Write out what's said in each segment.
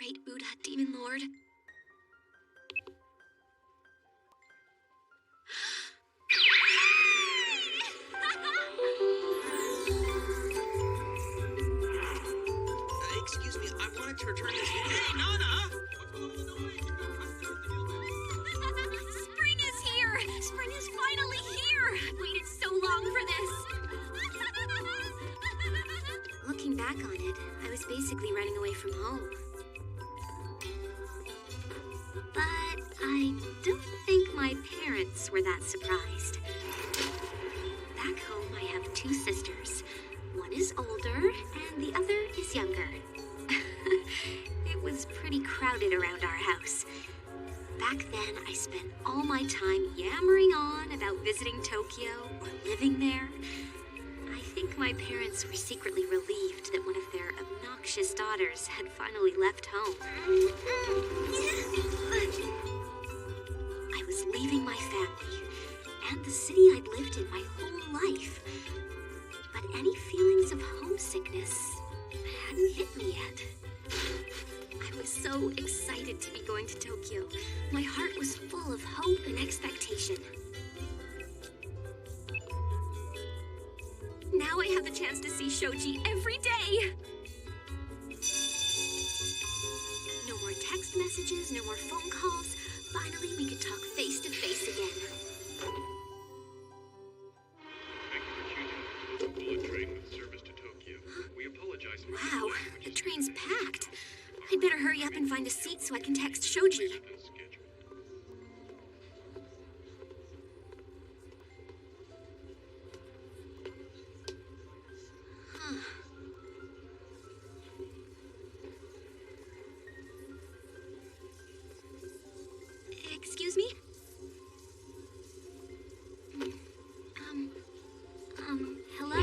right, Buddha, Demon Lord. Excuse me, I wanted to return this. Hey, Nana! What's all the noise? Spring is here! Spring is finally here! I've waited so long for this. Looking back on it, I was basically running away from home. But I don't think my parents were that surprised. Back home, I have two sisters. One is older, and the other is younger. It was pretty crowded around our house. Back then, I spent all my time yammering on about visiting Tokyo or living there. I think my parents were secretly relieved that one of their obnoxious daughters had finally left home. I was leaving my family and the city I'd lived in my whole life. But any feelings of homesickness hadn't hit me yet. I was so excited to be going to Tokyo. My heart was full of hope and expectation. Now I have the chance to see Shoji every day. No more text messages, no more phone calls. Finally, we could talk face to face again. Thank you for choosing the bullet train with service to Tokyo. We apologize for Wow, the train's packed. I'd better hurry up and find a seat so I can text Shoji. Excuse me? Hello?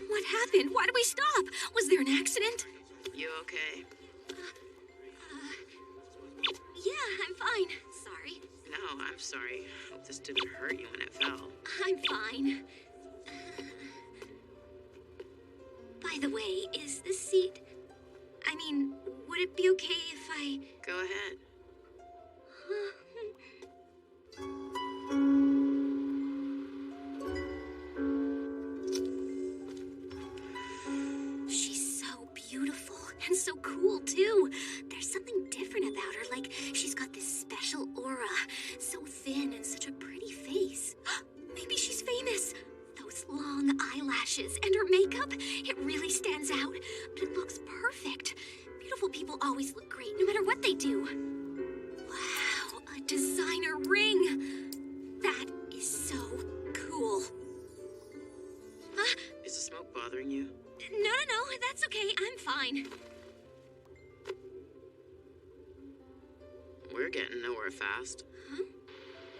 What happened? Why did we stop? Was there an accident? You okay? Yeah, I'm fine. Sorry. No, I'm sorry. Hope this didn't hurt you when it fell. I'm fine. By the way, is this seat... I mean, would it be okay if I... Go ahead. She's so beautiful and so cool, too. There's something different about her, like she's got this special aura. So thin and such a pretty face. Maybe she's famous. Those long eyelashes and her makeup, it really stands out. But it looks perfect. Beautiful people always look great, no matter what they do. Wow, a designer ring. That is so cool. Is the smoke bothering you? No, that's okay. I'm fine. We're getting nowhere fast. Huh?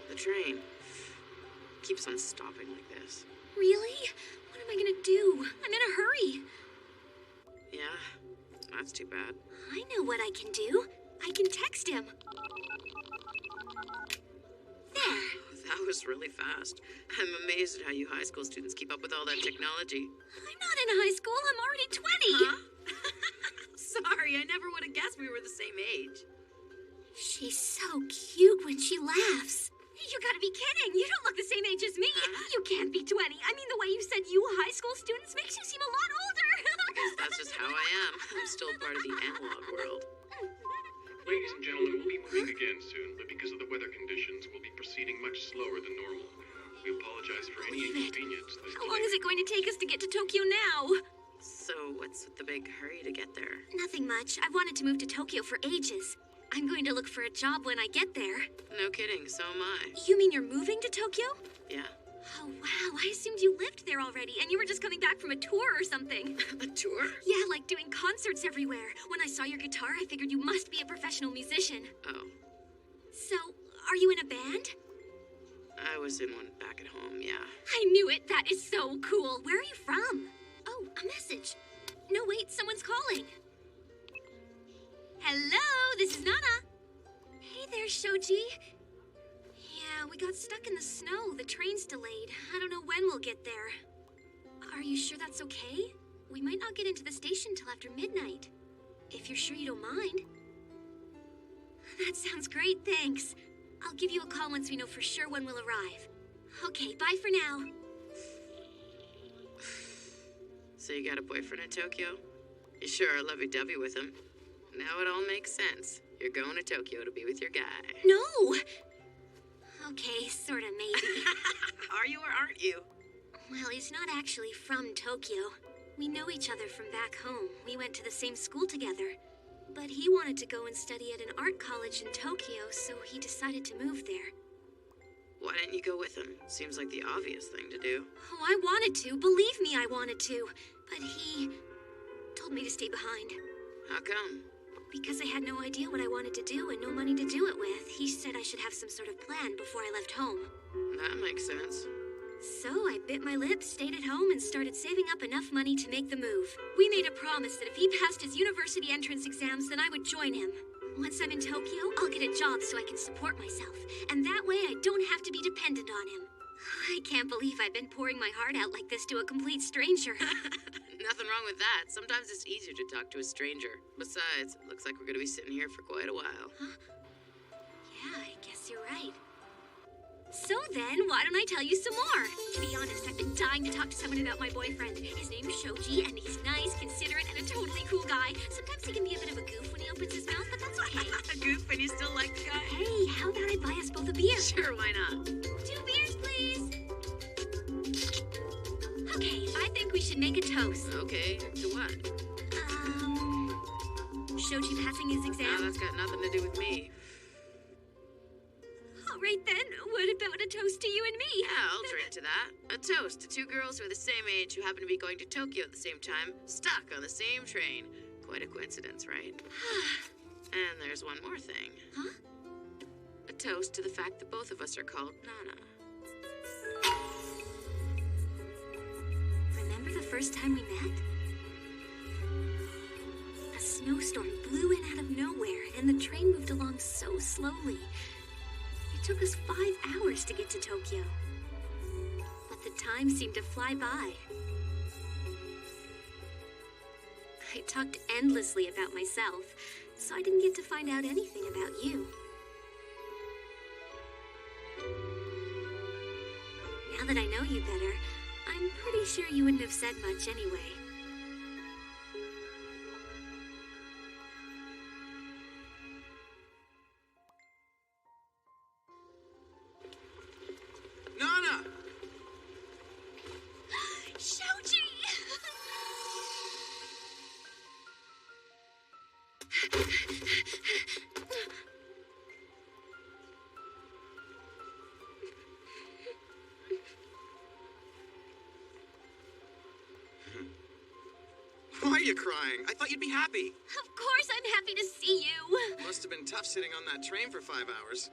The train keeps on stopping like this. Really? What am I gonna do? I'm in a hurry. Yeah, that's too bad. I know what I can do. I can text him. There. That was really fast. I'm amazed at how you high school students keep up with all that technology. I'm not in high school. I'm already 20. Huh? Sorry, I never would have guessed we were the same age. She's so cute when she laughs. You gotta be kidding. You don't look the same age as me. You can't be 20. I mean, the way you said you high school students makes you seem a lot older. Because that's just how I am. I'm still part of the analog world. Ladies and gentlemen, we'll be moving again soon, but because of the weather conditions, we'll be proceeding much slower than normal. We apologize for any inconvenience. How long is it going to take us to get to Tokyo now? So, what's with the big hurry to get there? Nothing much. I've wanted to move to Tokyo for ages. I'm going to look for a job when I get there. No kidding, so am I. You mean you're moving to Tokyo? Yeah. Oh, wow. I assumed you lived there already, and you were just coming back from a tour or something. A tour? Yeah, like doing concerts everywhere. When I saw your guitar, I figured you must be a professional musician. Oh. So, are you in a band? I was in one back at home, yeah. I knew it. That is so cool. Where are you from? Oh, a message. No, wait, someone's calling. Hello, this is Nana. there, Shoji. Yeah, we got stuck in the snow. The train's delayed. I don't know when we'll get there. Are you sure that's okay? We might not get into the station till after midnight. If you're sure you don't mind. That sounds great, thanks. I'll give you a call once we know for sure when we'll arrive. Okay, bye for now. So you got a boyfriend in Tokyo? You sure are lovey-dovey with him. Now it all makes sense. You're going to Tokyo to be with your guy. No! Okay, sorta maybe. Are you or aren't you? Well, he's not actually from Tokyo. We know each other from back home. We went to the same school together. But he wanted to go and study at an art college in Tokyo, so he decided to move there. Why didn't you go with him? Seems like the obvious thing to do. Oh, I wanted to. Believe me, I wanted to. But he told me to stay behind. How come? Because I had no idea what I wanted to do and no money to do it with. He said I should have some sort of plan before I left home. That makes sense. So I bit my lip, stayed at home, and started saving up enough money to make the move. We made a promise that if he passed his university entrance exams, then I would join him. Once I'm in Tokyo, I'll get a job so I can support myself. And that way I don't have to be dependent on him. I can't believe I've been pouring my heart out like this to a complete stranger. Nothing wrong with that. Sometimes it's easier to talk to a stranger. Besides, it looks like we're going to be sitting here for quite a while. Huh? Yeah, I guess you're right. So then, why don't I tell you some more? To be honest, I've been dying to talk to someone about my boyfriend. His name's Shoji, and he's nice, considerate, and a totally cool guy. Sometimes he can be a bit of a goof when he opens his mouth, but that's okay. A goof, and you still like the guy? Hey, how about I buy us both a beer? Sure, why not? 2 beers, please. Okay, I think we should make a toast. Okay, to what? Shoji passing his No, exam. that's got nothing to do with me. All right then, what about a toast to you and me? Yeah, I'll drink to that. A toast to 2 girls who are the same age who happen to be going to Tokyo at the same time, stuck on the same train. Quite a coincidence, right? And there's one more thing. Huh? A toast to the fact that both of us are called Nana. Remember the first time we met? A snowstorm blew in out of nowhere, and the train moved along so slowly. It took us 5 hours to get to Tokyo. But the time seemed to fly by. I talked endlessly about myself, so I didn't get to find out anything about you. Now that I know you better, I'm pretty sure you wouldn't have said much anyway. Nana! Shoji! Why are you crying? I thought you'd be happy. Of course I'm happy to see you. Must have been tough sitting on that train for 5 hours.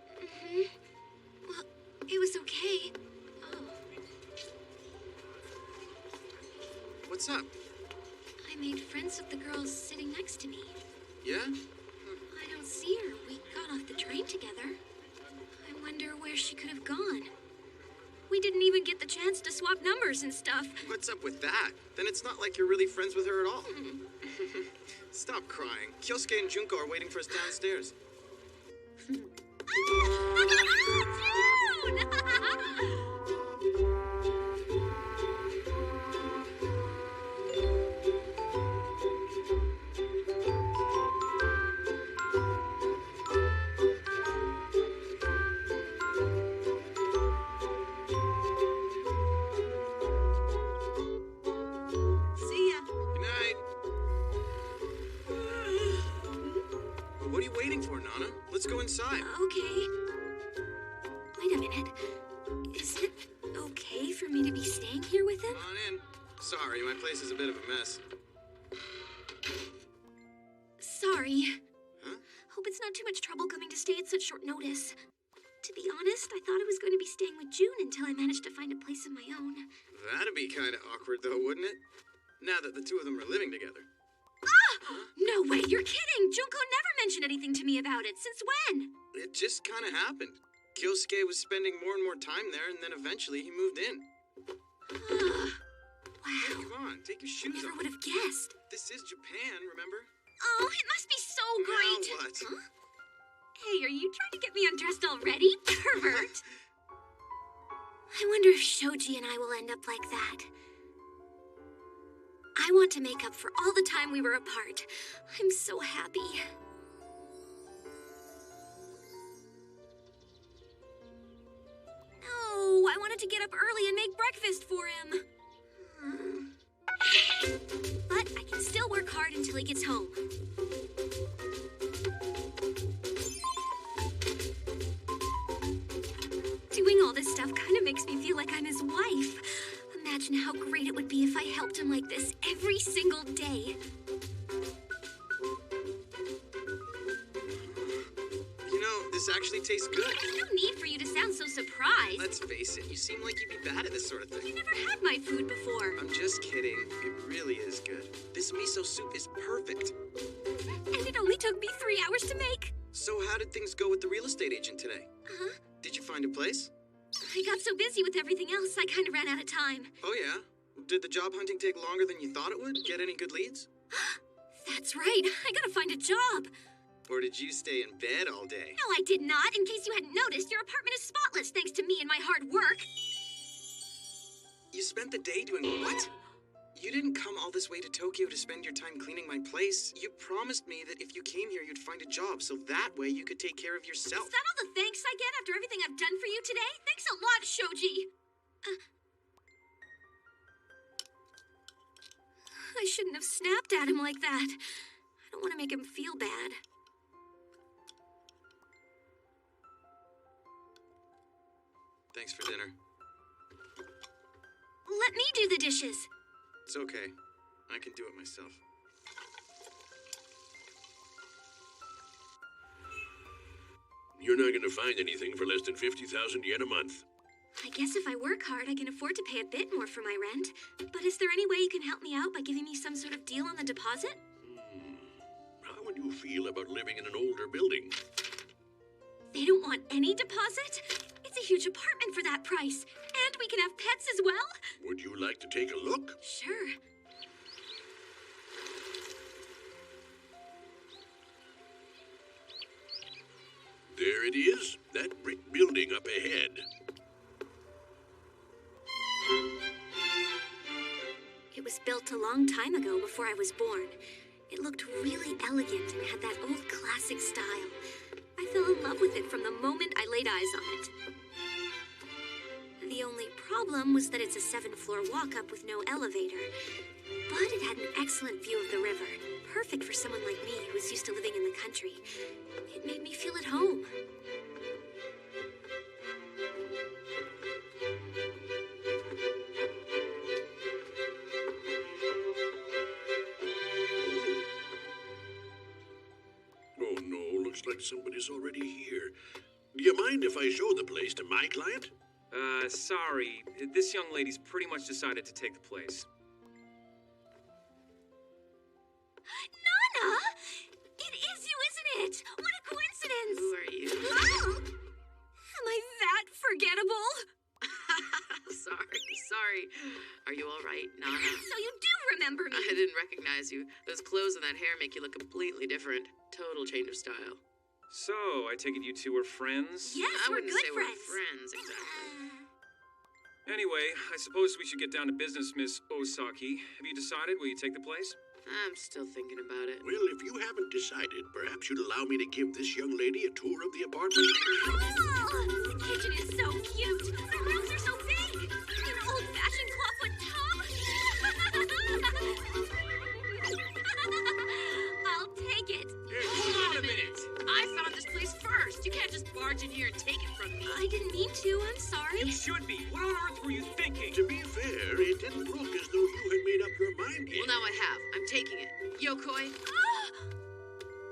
Well, it was okay. Oh, What's up? I made friends with the girls sitting next to me. Yeah? I don't see her. We got off the train together. I wonder where she could have gone. We didn't even get the chance to swap numbers and stuff. What's up with that? Then it's not like you're really friends with her at all. Stop crying. Kyosuke and Junko are waiting for us downstairs. June! See ya. Good night. What are you waiting for, Nana? Let's go inside. Okay. Wait a minute. Is it okay for me to be staying here with him? Come on in. Sorry, my place is a bit of a mess. Sorry. Huh? Hope it's not too much trouble coming to stay at such short notice. To be honest, I thought I was going to be staying with June until I managed to find a place of my own. That'd be kind of awkward, though, wouldn't it? Now that the two of them are living together. No way, you're kidding! Junko never mentioned mention anything to me about it. Since when? It just kind of happened. Kyosuke was spending more and more time there, and then eventually he moved in. Hey, Wow. come on, take your shoes Never off. would have guessed. This is Japan, remember? Oh, it must be so Now great. what? Huh? Hey, are you trying to get me undressed already? Pervert. I wonder if Shoji and I will end up like that. I want to make up for all the time we were apart. I'm so happy. No, I wanted to get up early and make breakfast for him. But I can still work hard until he gets home. Doing all this stuff kind of makes me feel like I'm his wife. Imagine how great it would be if I helped him like this every single day. You know, this actually tastes good. No need for you to sound so surprised. Let's face it, you seem like you'd be bad at this sort of You thing. never had my food before. I'm just kidding. It really is good. This miso soup is perfect. And it only took me 3 hours to make. So how did things go with the real estate agent today? Uh-huh. Did you find a place? I got so busy with everything else, I kind of ran out of time. Oh yeah? Did the job hunting take longer than you thought it would? Get any good leads? That's right. I gotta find a job. Or did you stay in bed all day? No, I did not. In case you hadn't noticed, your apartment is spotless thanks to me and my hard work. You spent the day doing what? You didn't come all this way to Tokyo to spend your time cleaning my place. You promised me that if you came here, you'd find a job, so that way you could take care of yourself. Is that all the thanks I get after everything I've done for you today? Thanks a lot, Shoji. I shouldn't have snapped at him like that. I don't want to make him feel bad. Thanks for dinner. Let me do the dishes. It's okay. I can do it myself. You're not going to find anything for less than 50,000 yen a month. I guess if I work hard, I can afford to pay a bit more for my rent. But is there any way you can help me out by giving me some sort of deal on the deposit? How would you feel about living in an older building? They don't want any deposit? It's a huge apartment for that price. And we can have pets as well? Would you like to take a look? Sure. There it is, that brick building up ahead. It was built a long time ago before I was born. It looked really elegant and had that old classic style. I fell in love with it from the moment I laid eyes on it. The only problem was that it's a 7th-floor walk-up with no elevator. But it had an excellent view of the river, perfect for someone like me who's used to living in the country. It made me feel at home. Oh no, looks like somebody's already here. Do you mind if I show the place to my client? Sorry. This young lady's pretty much decided to take the place. Nana! It is you, isn't it? What a coincidence! Who are you? Oh! Am I that forgettable? Sorry. Are you all right, Nana? So you do remember me? I didn't recognize you. Those clothes and that hair make you look completely different. Total change of style. So, I take it you two are friends? Yes, I we're wouldn't good say friends. we're friends, exactly. Anyway, I suppose we should get down to business, Miss Osaki. Have you decided? Will you take the place? I'm still thinking about it. Well, if you haven't decided, perhaps you'd allow me to give this young lady a tour of the apartment. Oh, the kitchen is so cute. The rooms are so big. An old-fashioned clawfoot tub. I'll take it. Hold on a minute. I found this place first. You can't just barge in here and take it from me. I didn't mean to. I'm sorry. You should be. What on earth were you thinking? To be fair, it didn't look as though you had made up your mind yet. Well, now I have. I'm taking it. Yokoi.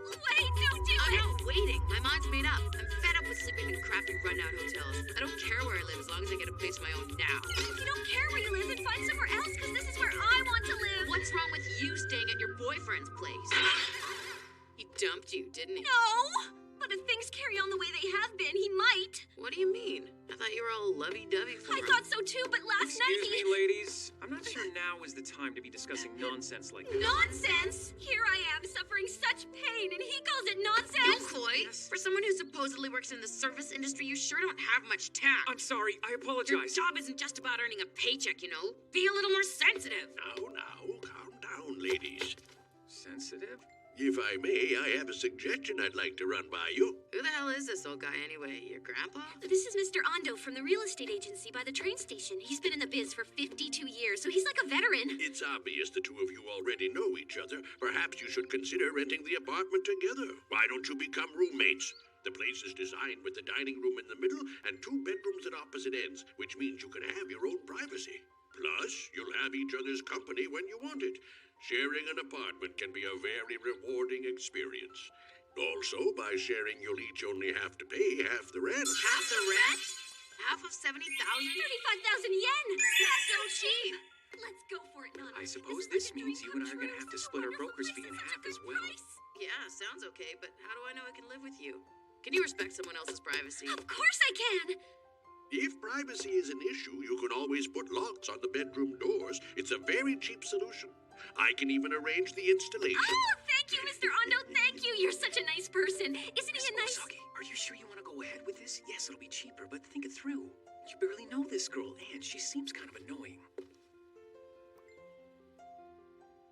Wait, don't do I'm it. not waiting. My mind's made up. I'm fed up with sleeping in crappy run-out hotels. I don't care where I live as long as I get a place of my own now. If you don't care where you live, then find somewhere else, because this is where I want to live. What's wrong with you staying at your boyfriend's place? He dumped you, didn't he? No! But if things carry on the way they have been, he might. What do you mean? I thought you were all lovey-dovey for I him. thought so too, but last night Excuse he... me, ladies. I'm not sure now is the time to be discussing nonsense like this. Nonsense! Here I am, suffering such pain, and he calls it You, nonsense! Chloe, for someone who supposedly works in the service industry, you sure don't have much tact. I'm sorry. I Your apologize. job isn't just about earning a paycheck, you know. Be a little more sensitive. Now, calm down, ladies. Sensitive? If I may, I have a suggestion I'd like to run by you. Who the hell is this old guy anyway? Your grandpa? This is Mr. Ando from the real estate agency by the train station. He's been in the biz for 52 years, so he's like a veteran. It's obvious the two of you already know each other. Perhaps you should consider renting the apartment together. Why don't you become roommates? The place is designed with the dining room in the middle and 2 bedrooms at opposite ends, which means you can have your own privacy. Plus, you'll have each other's company when you want it. Sharing an apartment can be a very rewarding experience. Also, by sharing, you'll each only have to pay half the rent. Half the rent? Half of 70,000? 35,000 yen! That's so cheap! Let's go for it, Nana. I suppose This is this like a means dream you and come I are going to true. have to Such a split our wonderful broker's place fee in at such half a as good well. price. Yeah, sounds okay, but how do I know I can live with you? Can you respect someone else's privacy? Of course I can! If privacy is an issue, you can always put locks on the bedroom doors. It's a very cheap solution. I can even arrange the installation. Oh, thank you, Mr. Ando. Thank you. You're such a nice person. Isn't he a nice... Osaki, are you sure you want to go ahead with this? Yes, it'll be cheaper, but think it through. You barely know this girl, and she seems kind of annoying.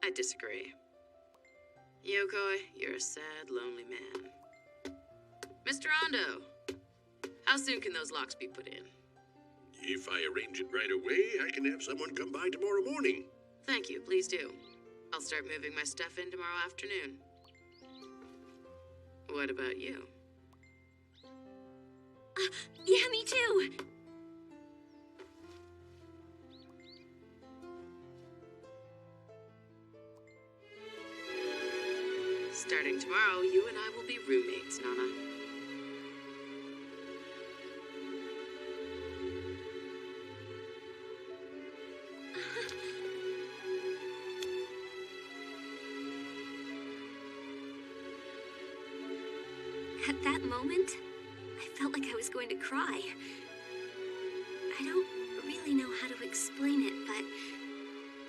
I disagree. Yokoi, you're a sad, lonely man. Mr. Ando, how soon can those locks be put in? If I arrange it right away, I can have someone come by tomorrow morning. Thank you, please do. I'll start moving my stuff in tomorrow afternoon. What about you? Yeah, me too. Starting tomorrow, you and I will be roommates, Nana. At that moment, I felt like I was going to cry. I don't really know how to explain it, but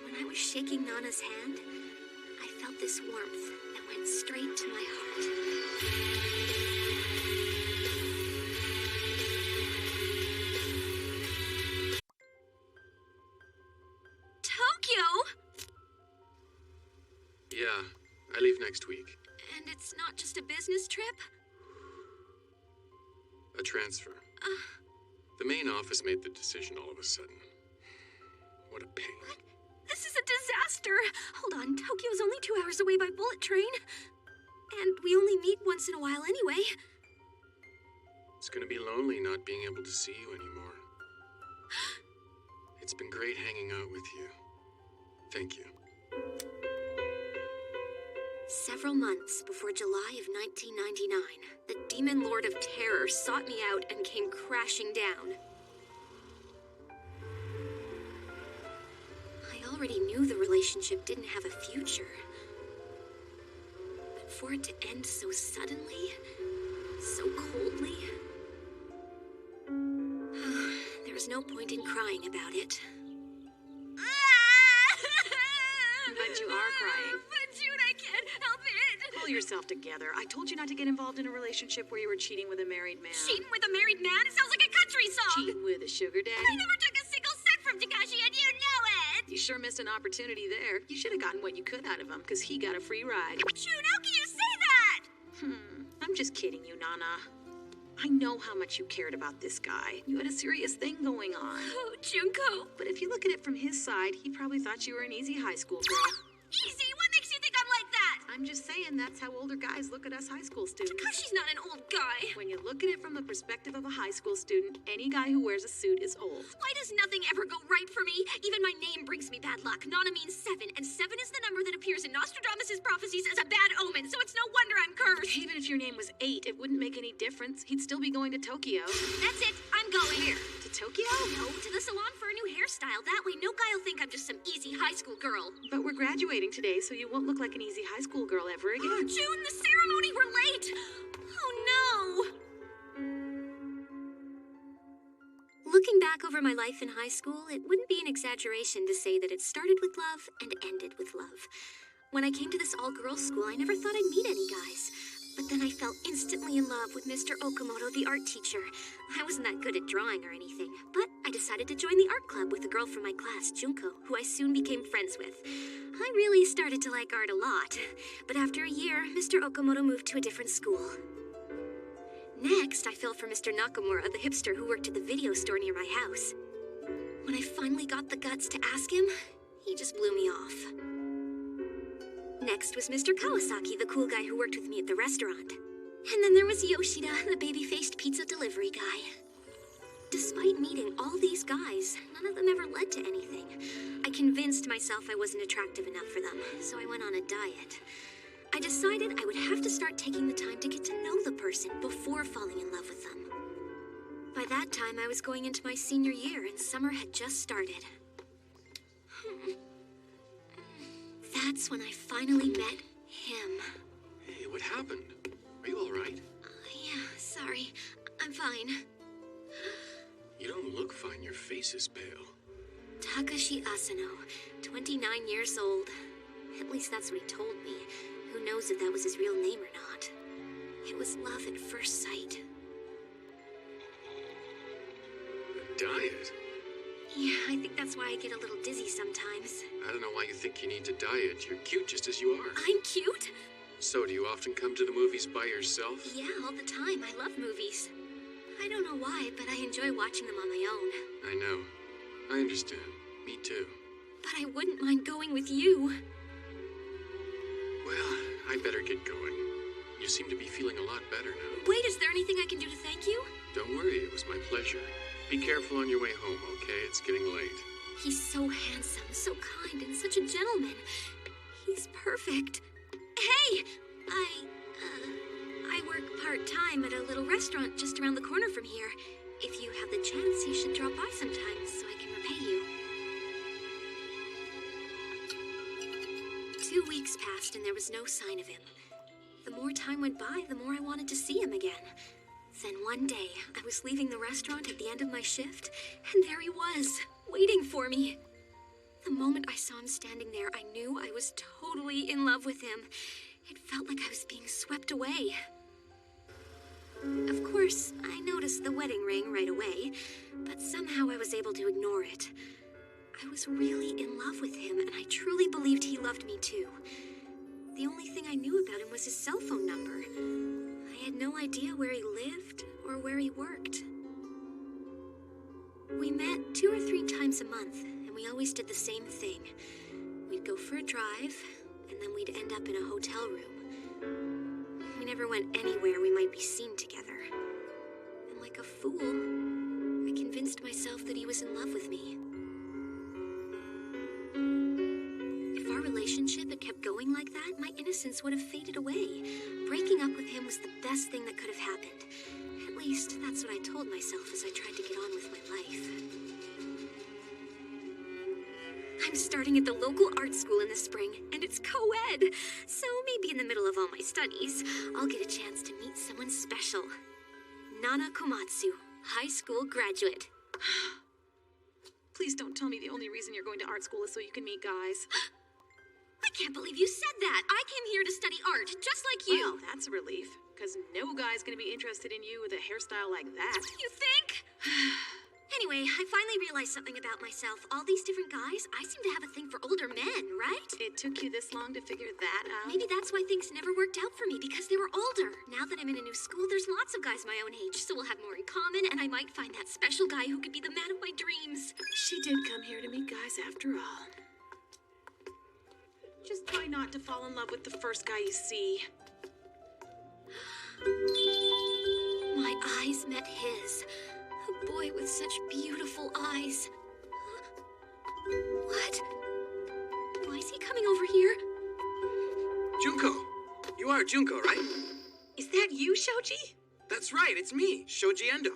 when I was shaking Nana's hand, I felt this warmth that went straight to my heart. Tokyo? Yeah, I leave next week. And it's not just a business trip? A transfer. The main office made the decision all of a sudden. What a pain. This is a disaster. Hold on, Tokyo's only 2 hours away by bullet train. And we only meet once in a while anyway. It's gonna be lonely not being able to see you anymore. It's been great hanging out with you. Thank you. Several months before July of 1999, the Demon Lord of Terror sought me out and came crashing down. I already knew the relationship didn't have a future. But for it to end so suddenly, so coldly, there was no point in crying about it. But you are crying. But June, I can't help it. Pull yourself together. I told you not to get involved in a relationship where you were cheating with a married man. Cheating with a married man? It sounds like a country song. Cheating with a sugar daddy? I never took a single cent from Takashi, and you know it. You sure missed an opportunity there. You should have gotten what you could out of him, because he got a free ride. June, how can you say that? I'm just kidding you, Nana. I know how much you cared about this guy. You had a serious thing going on. Oh, Junko. But if you look at it from his side, he probably thought you were an easy high school girl. Easy? What makes you think I'm like that? I'm just saying that's how older guys look at us high school students. Takashi's not an old guy. When you look at it from the perspective of a high school student, any guy who wears a suit is old. Why does nothing ever go right for me? Even my name brings me bad luck. Nana means 7, and 7 is the number that appears in Nostradamus' prophecies as a bad omen, so it's no wonder I'm cursed. Even if your name was 8, it wouldn't make any difference. He'd still be going to Tokyo. That's it. I'm going. Here. To Tokyo? No, to the salon for a new hairstyle. That way no guy will think I'm just some easy high school girl. But we're graduating today, so you won't look like an easy high school girl ever again. June, the ceremony, we're late. Oh no. Looking back over my life in high school, it wouldn't be an exaggeration to say that it started with love and ended with love. When I came to this all-girls school, I never thought I'd meet any guys. But then I fell instantly in love with Mr. Okamoto, the art teacher. I wasn't that good at drawing or anything, but I decided to join the art club with a girl from my class, Junko, who I soon became friends with. I really started to like art a lot, but after a year, Mr. Okamoto moved to a different school. Next, I fell for Mr. Nakamura, the hipster who worked at the video store near my house. When I finally got the guts to ask him, he just blew me off. Next was Mr. Kawasaki, the cool guy who worked with me at the restaurant. And then there was Yoshida, the baby-faced pizza delivery guy. Despite meeting all these guys, none of them ever led to anything. I convinced myself I wasn't attractive enough for them, so I went on a diet. I decided I would have to start taking the time to get to know the person before falling in love with them. By that time, I was going into my senior year and summer had just started. That's when I finally met him. Hey, what happened? Are you all right? Yeah, sorry. I'm fine. You don't look fine. Your face is pale. Takashi Asano, 29 years old. At least that's what he told me. Who knows if that was his real name or not. It was love at first sight. A diet? Yeah, I think that's why I get a little dizzy sometimes. I don't know why you think you need to diet. You're cute just as you are. I'm cute? So, do you often come to the movies by yourself? Yeah, all the time. I love movies. I don't know why, but I enjoy watching them on my own. I know. I understand. Me too. But I wouldn't mind going with you. Well, I better get going. You seem to be feeling a lot better now. Wait, is there anything I can do to thank you? Don't worry, it was my pleasure. Be careful on your way home, okay? It's getting late. He's so handsome, so kind, and such a gentleman. He's perfect. Hey! I work part-time at a little restaurant just around the corner from here. If you have the chance, you should drop by sometimes so I can repay you. 2 weeks passed and there was no sign of him. The more time went by, the more I wanted to see him again. Then one day, I was leaving the restaurant at the end of my shift, and there he was, waiting for me. The moment I saw him standing there, I knew I was totally in love with him. It felt like I was being swept away. Of course, I noticed the wedding ring right away, but somehow I was able to ignore it. I was really in love with him, and I truly believed he loved me too. The only thing I knew about him was his cell phone number. I had no idea where he lived or where he worked. We met 2 or 3 times a month, and we always did the same thing. We'd go for a drive, and then we'd end up in a hotel room. We never went anywhere we might be seen together. And like a fool, I convinced myself that he was in love with me. If our relationship had kept going like that, my innocence would have faded away. Breaking up with him was the best thing that could have happened. At least, that's what I told myself as I tried to get on with my life. I'm starting at the local art school in the spring, and it's co-ed. So maybe in the middle of all my studies, I'll get a chance to meet someone special. Nana Komatsu, high school graduate. Please don't tell me the only reason you're going to art school is so you can meet guys. I can't believe you said that. I came here to study art, just like you. Well, that's a relief, because no guy's going to be interested in you with a hairstyle like that. You think? Anyway, I finally realized something about myself. All these different guys, I seem to have a thing for older men, right? It took you this long to figure that out? Maybe that's why things never worked out for me, because they were older. Now that I'm in a new school, there's lots of guys my own age, so we'll have more in common, and I might find that special guy who could be the man of my dreams. She did come here to meet guys after all. Just try not to fall in love with the first guy you see. My eyes met his. A boy with such beautiful eyes. What? Why is he coming over here? Junko! You are Junko, right? Is that you, Shoji? That's right, it's me, Shoji Endo.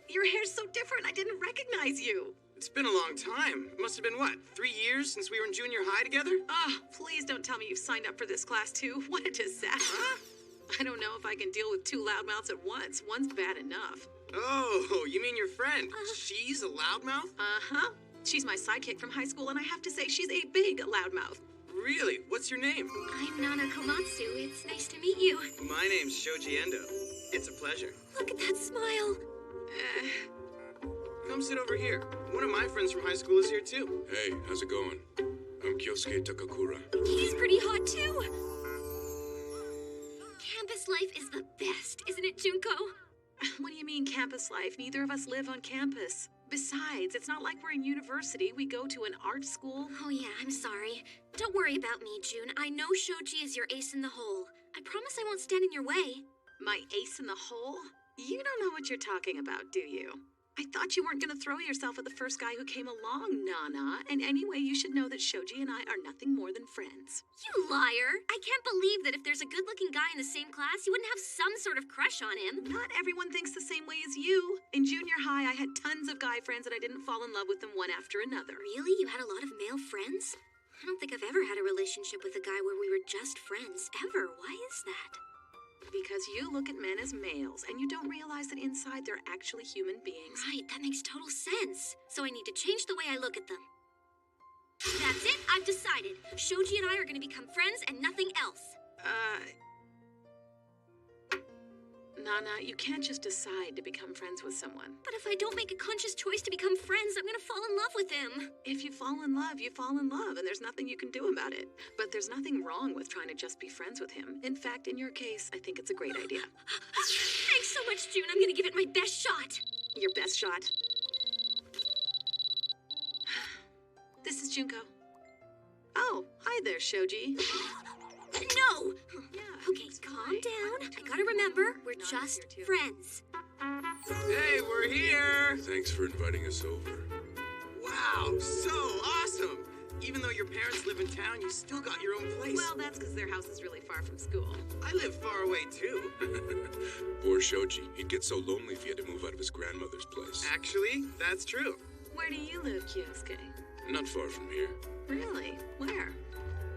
Your hair's so different, I didn't recognize you. It's been a long time. It must have been, what, 3 years since we were in junior high together? Please don't tell me you've signed up for this class too. What a disaster. I don't know if I can deal with 2 loudmouths at once. One's bad enough. Oh, you mean your friend? She's a loudmouth? Uh-huh. She's my sidekick from high school, and I have to say she's a big loudmouth. Really? What's your name? I'm Nana Komatsu. It's nice to meet you. My name's Shoji Endo. It's a pleasure. Look at that smile. Come sit over here. One of my friends from high school is here too. Hey, how's it going? I'm Kyosuke Takakura. He's pretty hot too. Campus life is the best, isn't it, Junko? What do you mean campus life? Neither of us live on campus. Besides, it's not like we're in university. We go to an art school. Oh yeah, I'm sorry. Don't worry about me, June. I know Shoji is your ace in the hole. I promise I won't stand in your way. My ace in the hole? You don't know what you're talking about, do you? I thought you weren't going to throw yourself at the first guy who came along, Nana. And anyway, you should know that Shoji and I are nothing more than friends. You liar! I can't believe that if there's a good-looking guy in the same class, you wouldn't have some sort of crush on him. Not everyone thinks the same way as you. In junior high, I had tons of guy friends and I didn't fall in love with them one after another. Really? You had a lot of male friends? I don't think I've ever had a relationship with a guy where we were just friends, ever. Why is that? Because you look at men as males, and you don't realize that inside they're actually human beings. Right, that makes total sense. So I need to change the way I look at them. That's it, I've decided. Shoji and I are gonna become friends and nothing else. Nana, you can't just decide to become friends with someone. But if I don't make a conscious choice to become friends, I'm gonna fall in love with him. If you fall in love, you fall in love, and there's nothing you can do about it. But there's nothing wrong with trying to just be friends with him. In fact, in your case, I think it's a great idea. Thanks so much, June. I'm gonna give it my best shot. Your best shot. This is Junko. Oh, hi there, Shoji. No! Yeah. Okay, calm down. I gotta remember, we're just friends. Hey, we're here! Thanks for inviting us over. Wow, so awesome! Even though your parents live in town, you still got your own place. Well, that's because their house is really far from school. I live far away too. Poor Shoji. He'd get so lonely if he had to move out of his grandmother's place. Actually, that's true. Where do you live, Kyosuke? Not far from here. Really? Where?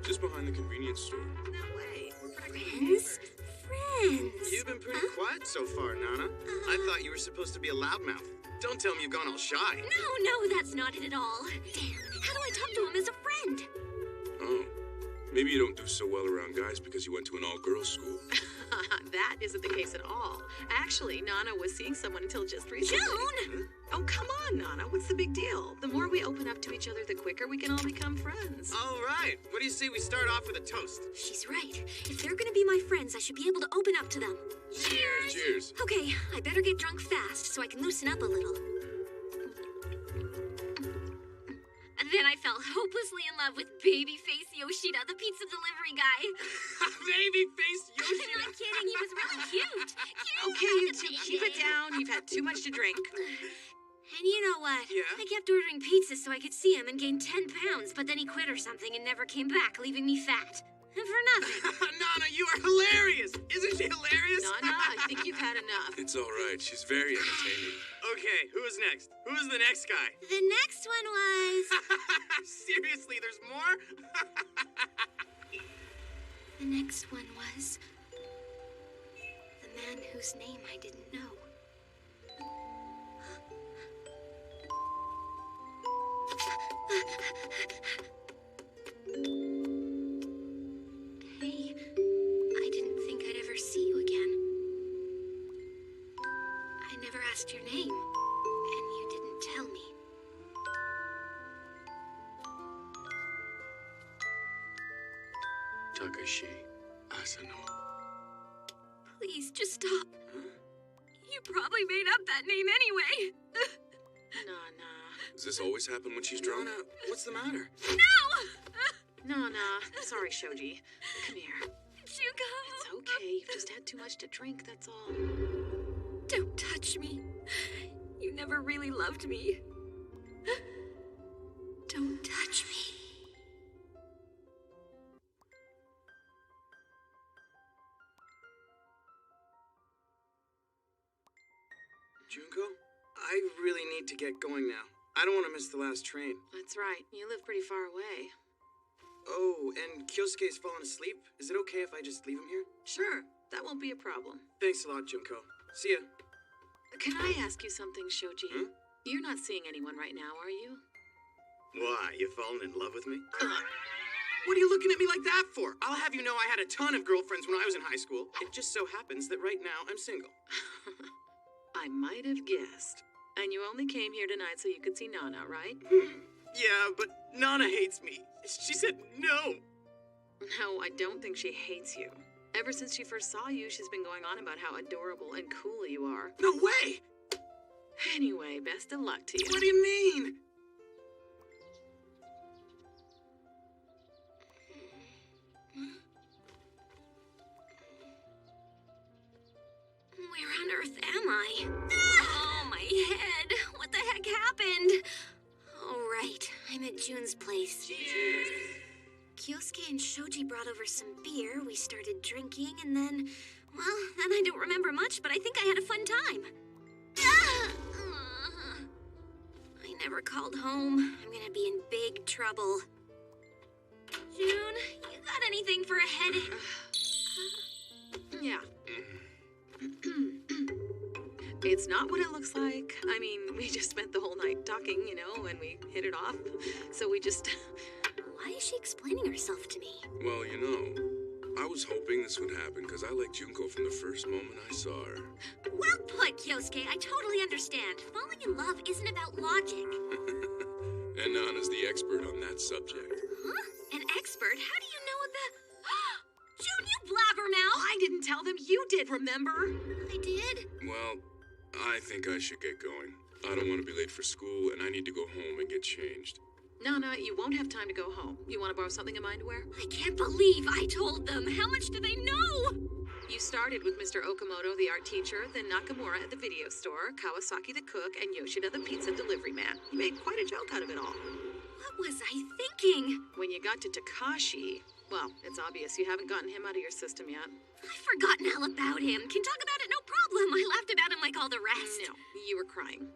Just behind the convenience store. No way. We're practically Friends? neighbors. Friends? You've been pretty quiet so far, Nana. I thought you were supposed to be a loudmouth. Don't tell me you've gone all shy. No, that's not it at all. Damn, how do I talk to him as a friend? Oh. Maybe you don't do so well around guys because you went to an all-girls school. That isn't the case at all. Actually, Nana was seeing someone until just recently. June! Oh, come on, Nana. What's the big deal? The more we open up to each other, the quicker we can all become friends. All right. What do you say we start off with a toast? She's right. If they're gonna be my friends, I should be able to open up to them. Cheers! Cheers. Okay, I better get drunk fast so I can loosen up a little. And then I fell hopelessly in love with Babyface Yoshida, the pizza delivery guy. Baby-faced I'm Yoshida! not kidding, he was really cute. Okay, you two, keep it down. You've had too much to drink. And you know what? Yeah? I kept ordering pizza so I could see him and gained 10 pounds, but then he quit or something and never came back, leaving me fat. And for nothing. Nana, you are hilarious! Isn't she hilarious? Nana, I think you've had enough. It's all right. She's very entertaining. Okay, who's next? Who's the next guy? The next one was... Seriously, there's more? The next one was... the man whose name I didn't know. Hey, I didn't think I'd ever see you again. I never asked your name, and you didn't tell me. Takashi Asano. Please, just stop. You probably made up that name anyway. Nana. Does this always happen when she's drunk? Nana, what's the matter? Nana. Sorry, Shoji. Come here. Junko. It's okay. You've just had too much to drink, that's all. Don't touch me. You never really loved me. Don't touch me. Junko, I really need to get going now. I don't want to miss the last train. That's right. You live pretty far away. Oh, and Kyosuke's fallen asleep. Is it okay if I just leave him here? Sure, that won't be a problem. Thanks a lot, Junko. See ya. Can I ask you something, Shoji? Hmm? You're not seeing anyone right now, are you? Why, you fallen in love with me? What are you looking at me like that for? I'll have you know I had a ton of girlfriends when I was in high school. It just so happens that right now I'm single. I might have guessed. And you only came here tonight so you could see Nana, right? Yeah, but Nana hates me. She said no. No, I don't think she hates you. Ever since she first saw you, she's been going on about how adorable and cool you are. No way! Anyway, best of luck to you. What do you mean? Where on earth am I? Oh, my head. What the heck happened? Oh, right. I'm at June's place. Cheers. Kyosuke and Shoji brought over some beer. We started drinking, and then I don't remember much, but I think I had a fun time. I never called home. I'm gonna be in big trouble. June, you got anything for a headache? Yeah. It's not what it looks like. I mean, we just spent the whole night talking, you know, and we hit it off. So we just... Why is she explaining herself to me? Well, you know, I was hoping this would happen because I liked Junko from the first moment I saw her. Well put, Kyosuke. I totally understand. Falling in love isn't about logic. And Nana's the expert on that subject. Huh? An expert? How do you know about... June, you blabbermouth! I didn't tell them. You did, remember? I did? Well, I think I should get going. I don't want to be late for school, and I need to go home and get changed. Nana, you won't have time to go home. You want to borrow something of mine to wear? I can't believe I told them. How much do they know? You started with Mr. Okamoto, the art teacher, then Nakamura at the video store, Kawasaki the cook, and Yoshida the pizza delivery man. You made quite a joke out of it all. What was I thinking? When you got to Takashi, well, it's obvious you haven't gotten him out of your system yet. I've forgotten all about him. Can talk about it, no problem. I laughed about him like all the rest. No, you were crying.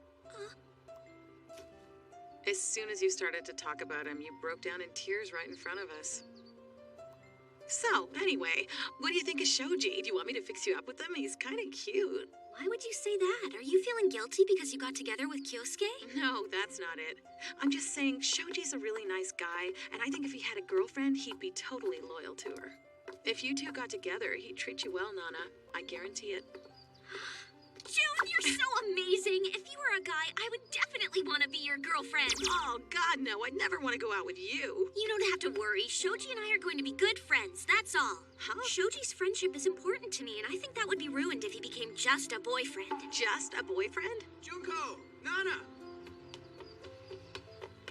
As soon as you started to talk about him, you broke down in tears right in front of us. So, anyway, what do you think of Shoji? Do you want me to fix you up with him? He's kind of cute. Why would you say that? Are you feeling guilty because you got together with Kyosuke? No, that's not it. I'm just saying Shoji's a really nice guy, and I think if he had a girlfriend, he'd be totally loyal to her. If you two got together, he'd treat you well, Nana. I guarantee it. June, you're so amazing. If you were a guy, I would definitely want to be your girlfriend. Oh, God, no. I'd never want to go out with you. You don't have to worry. Shoji and I are going to be good friends, that's all. Huh? Shoji's friendship is important to me, and I think that would be ruined if he became just a boyfriend. Just a boyfriend? Junko! Nana!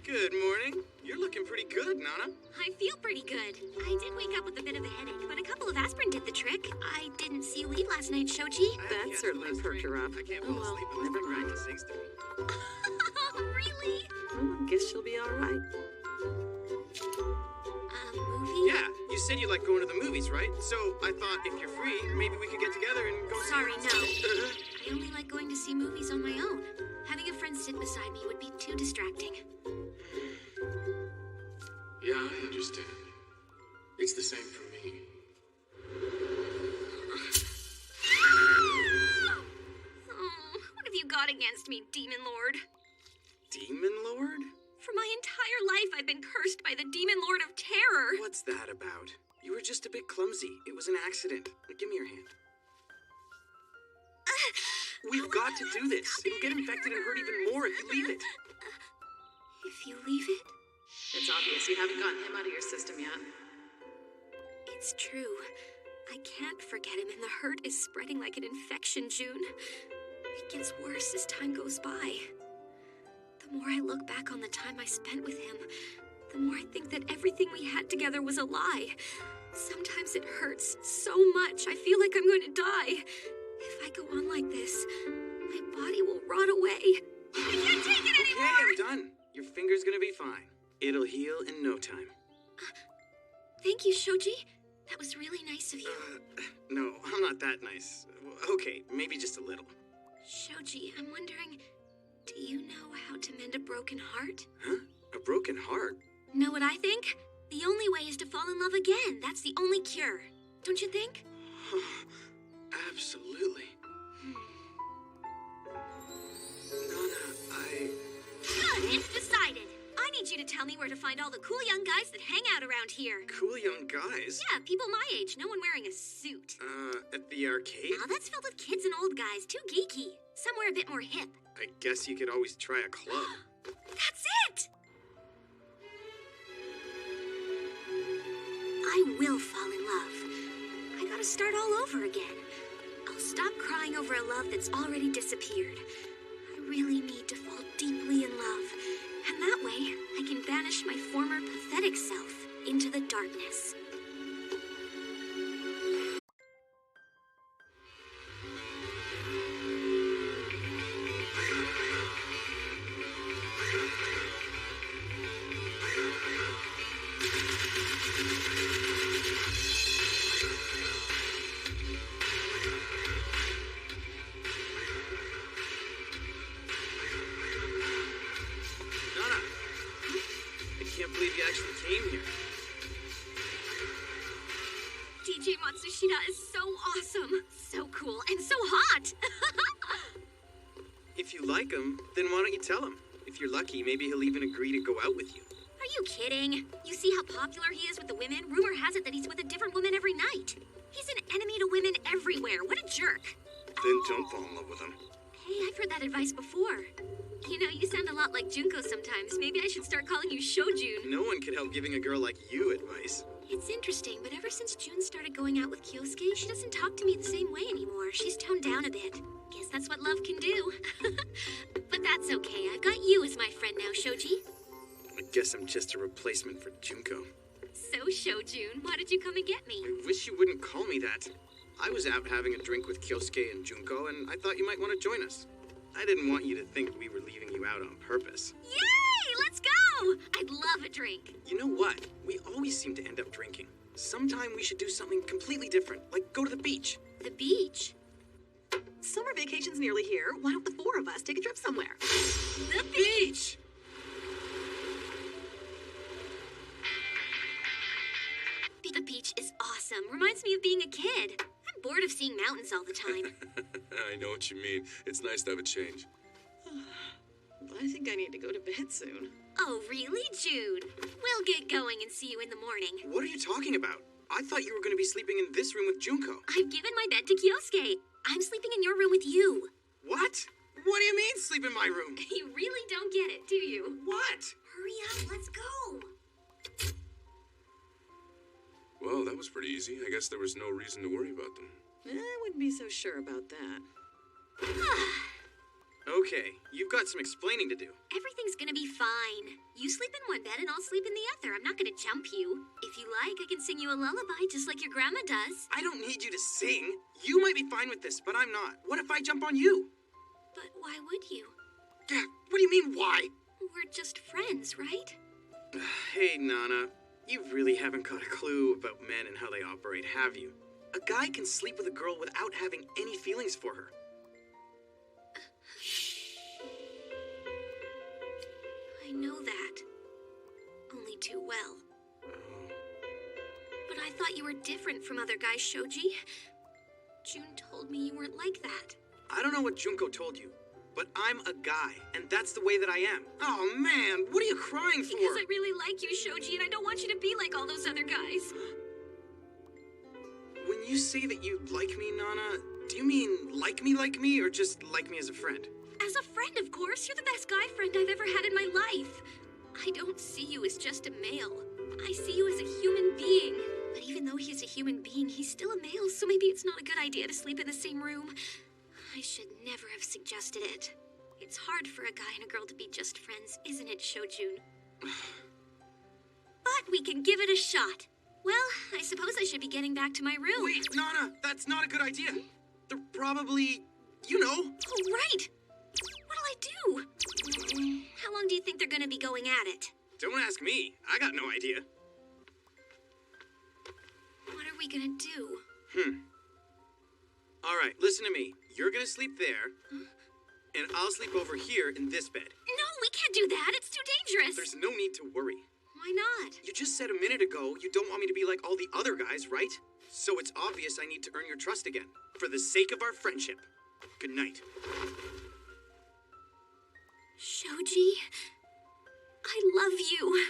Good morning. You're looking pretty good, Nana. I feel pretty good. I did wake up with a bit of a headache, but a couple of aspirin did the trick. I didn't see you leave last night, Shoji. That certainly perked her up. I can't Oh, fall well, asleep unless never my mind. grandma sings to me. Really? Well, I guess she'll be all right. A movie? Yeah, you said you like going to the movies, right? So I thought if you're free, maybe we could get together and go Sorry, see no. I only like going to see movies on my own. Having a friend sit beside me would be too distracting. Yeah, I understand. It's the same for me. Oh, what have you got against me, Demon Lord? Demon Lord? For my entire life, I've been cursed by the Demon Lord of Terror. What's that about? You were just a bit clumsy. It was an accident. Give me your hand. We've got to do this. It'll get infected and hurt even more if you leave it. If you leave it, It's obvious you haven't gotten him out of your system yet. it's true. I can't forget him, and the hurt is spreading like an infection, June. It gets worse as time goes by. The more I look back on the time I spent with him, the more I think that everything we had together was a lie. Sometimes it hurts so much, I feel like I'm going to die. If I go on like this, my body will rot away. I can't take it Okay, anymore! I'm done. Your finger's gonna be fine. It'll heal in no time. Thank you, Shoji. That was really nice of you. No, I'm not that nice. Okay, maybe just a little. Shoji, I'm wondering, do you know how to mend a broken heart? Huh? A broken heart? Know what I think? The only way is to fall in love again. That's the only cure. Don't you think? Absolutely. Nana, Good, it's decided. I need you to tell me where to find all the cool young guys that hang out around here. Cool young guys? Yeah, people my age, no one wearing a suit. At the arcade? Now that's filled with kids and old guys, too geeky. Somewhere a bit more hip. I guess you could always try a club. That's it! I will fall in love. I gotta start all over again. I'll stop crying over a love that's already disappeared. I really need to fall deeply in love. And that way, I can banish my former pathetic self into the darkness. Nana! I can't believe you actually came here. DJ Matsushita is so awesome. So cool and so hot. If you like him, then why don't you tell him? If you're lucky, maybe he'll even agree to go out with you. Are you kidding? You see how popular he is with the women? Rumor has it that he's with a different woman every night. He's an enemy to women everywhere. What a jerk. Then don't fall in love with him. Hey, I've heard that advice before. You know, you sound a lot like Junko sometimes. Maybe I should start calling you Shojun. No one could help giving a girl like you advice. It's interesting, but ever since June started going out with Kyosuke, she doesn't talk to me the same way anymore. She's toned down a bit. Guess that's what love can do. But that's okay. I've got you as my friend now, Shoji. I guess I'm just a replacement for Junko. So, Shojun, why did you come and get me? I wish you wouldn't call me that. I was out having a drink with Kyosuke and Junko, and I thought you might want to join us. I didn't want you to think we were leaving you out on purpose. Yay! Let's go! I'd love a drink. You know what? We always seem to end up drinking. Sometime we should do something completely different, like go to the beach. The beach? Summer vacation's nearly here. Why don't the four of us take a trip somewhere? The beach! The beach is awesome. Reminds me of being a kid. I'm bored of seeing mountains all the time. I know what you mean. It's nice to have a change. I think I need to go to bed soon. Oh, really, Jude? We'll get going and see you in the morning. What are you talking about? I thought you were going to be sleeping in this room with Junko. I've given my bed to Kyosuke. I'm sleeping in your room with you. What? What do you mean, sleep in my room? You really don't get it, do you? What? Hurry up, let's go. Well, that was pretty easy. I guess there was no reason to worry about them. I wouldn't be so sure about that. Okay, you've got some explaining to do. Everything's gonna be fine. You sleep in one bed and I'll sleep in the other. I'm not gonna jump you. If you like, I can sing you a lullaby just like your grandma does. I don't need you to sing. You might be fine with this, but I'm not. What if I jump on you? But why would you? Yeah, what do you mean, why? We're just friends, right? Hey, Nana. You really haven't got a clue about men and how they operate, have you? A guy can sleep with a girl without having any feelings for her. I know that. Only too well. But I thought you were different from other guys, Shoji. June told me you weren't like that. I don't know what Junko told you, but I'm a guy, and that's the way that I am. Oh, man, what are you crying for? Because I really like you, Shoji, and I don't want you to be like all those other guys. When you say that you like me, Nana, do you mean like me, or just like me as a friend? As a friend, of course. You're the best guy friend I've ever had in my life. I don't see you as just a male. I see you as a human being. But even though he's a human being, he's still a male, so maybe it's not a good idea to sleep in the same room. I should never have suggested it. It's hard for a guy and a girl to be just friends, isn't it, Shojun? But we can give it a shot. Well, I suppose I should be getting back to my room. Wait, Nana, that's not a good idea. They're probably, you know. Oh, right. What'll I do? How long do you think they're gonna be going at it? Don't ask me. I got no idea. What are we gonna do? All right, listen to me. You're gonna sleep there. Huh? And I'll sleep over here in this bed. No, we can't do that. It's too dangerous. There's no need to worry. Why not? You just said a minute ago you don't want me to be like all the other guys, right? So it's obvious I need to earn your trust again. For the sake of our friendship. Good night. Shoji, I love you.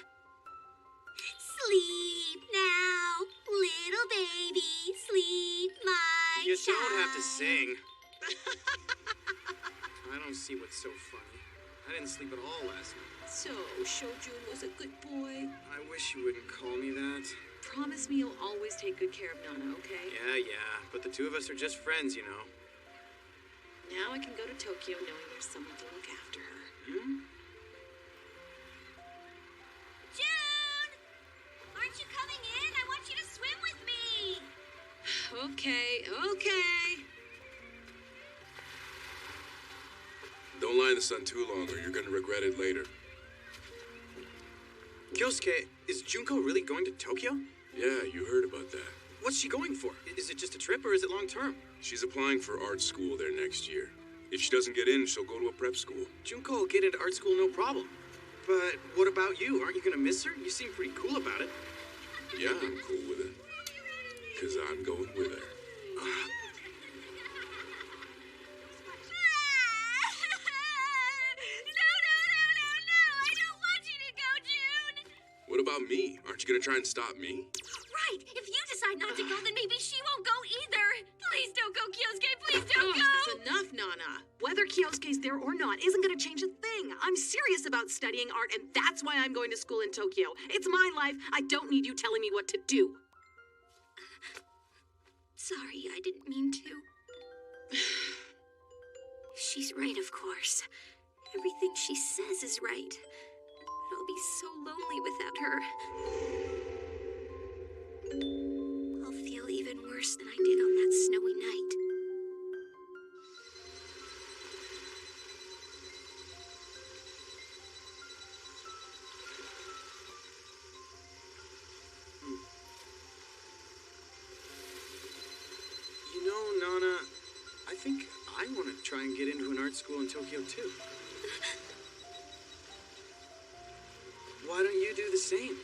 Sleep now, little baby. Sleep, my You child. don't have to sing. I don't see what's so funny. I didn't sleep at all last night. So, Shojun was a good boy. I wish you wouldn't call me that. Promise me you'll always take good care of Nana, okay? Yeah, but the two of us are just friends, you know. Now I can go to Tokyo knowing there's someone to look after her. Hmm? June! Aren't you coming in? I want you to swim with me. Okay. Don't lie in the sun too long or you're gonna regret it later. Kyosuke, is Junko really going to Tokyo? Yeah, you heard about that. What's she going for? Is it just a trip or is it long term? She's applying for art school there next year. If she doesn't get in, she'll go to a prep school. Junko will get into art school no problem. But what about you? Aren't you gonna miss her? You seem pretty cool about it. Yeah, I'm cool with it. 'Cause I'm going with her. No, I don't want you to go, June. What about me? Aren't you gonna try and stop me? Right, if you decide not to go, then maybe she won't go either. Please don't go, Kyosuke, please don't go. That's enough, Nana. Whether Kyosuke's there or not isn't going to change a thing. I'm serious about studying art, and that's why I'm going to school in Tokyo. It's my life. I don't need you telling me what to do. Sorry, I didn't mean to. She's right, of course. Everything she says is right. But I'll be so lonely without her. I'll feel even worse than I did on that snowy night. You know, Nana, I think I want to try and get into an art school in Tokyo too. Why don't you do the same?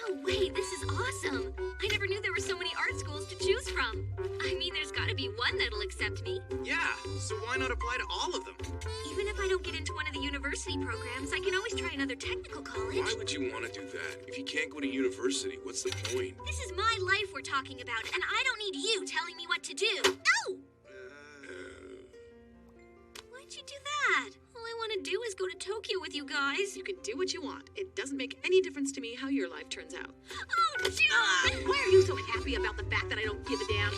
No way, this is awesome. I never knew there were so many art schools to choose from. I mean, there's gotta be one that'll accept me. Yeah, so why not apply to all of them? Even if I don't get into one of the university programs, I can always try another technical college. Why would you want to do that? If you can't go to university, what's the point? This is my life we're talking about, and I don't need you telling me what to do. No! Why'd you do that? All I want to do is go to Tokyo with you guys. You can do what you want. It doesn't make any difference to me how your life turns out. Oh, June! Why are you so happy about the fact that I don't give a damn?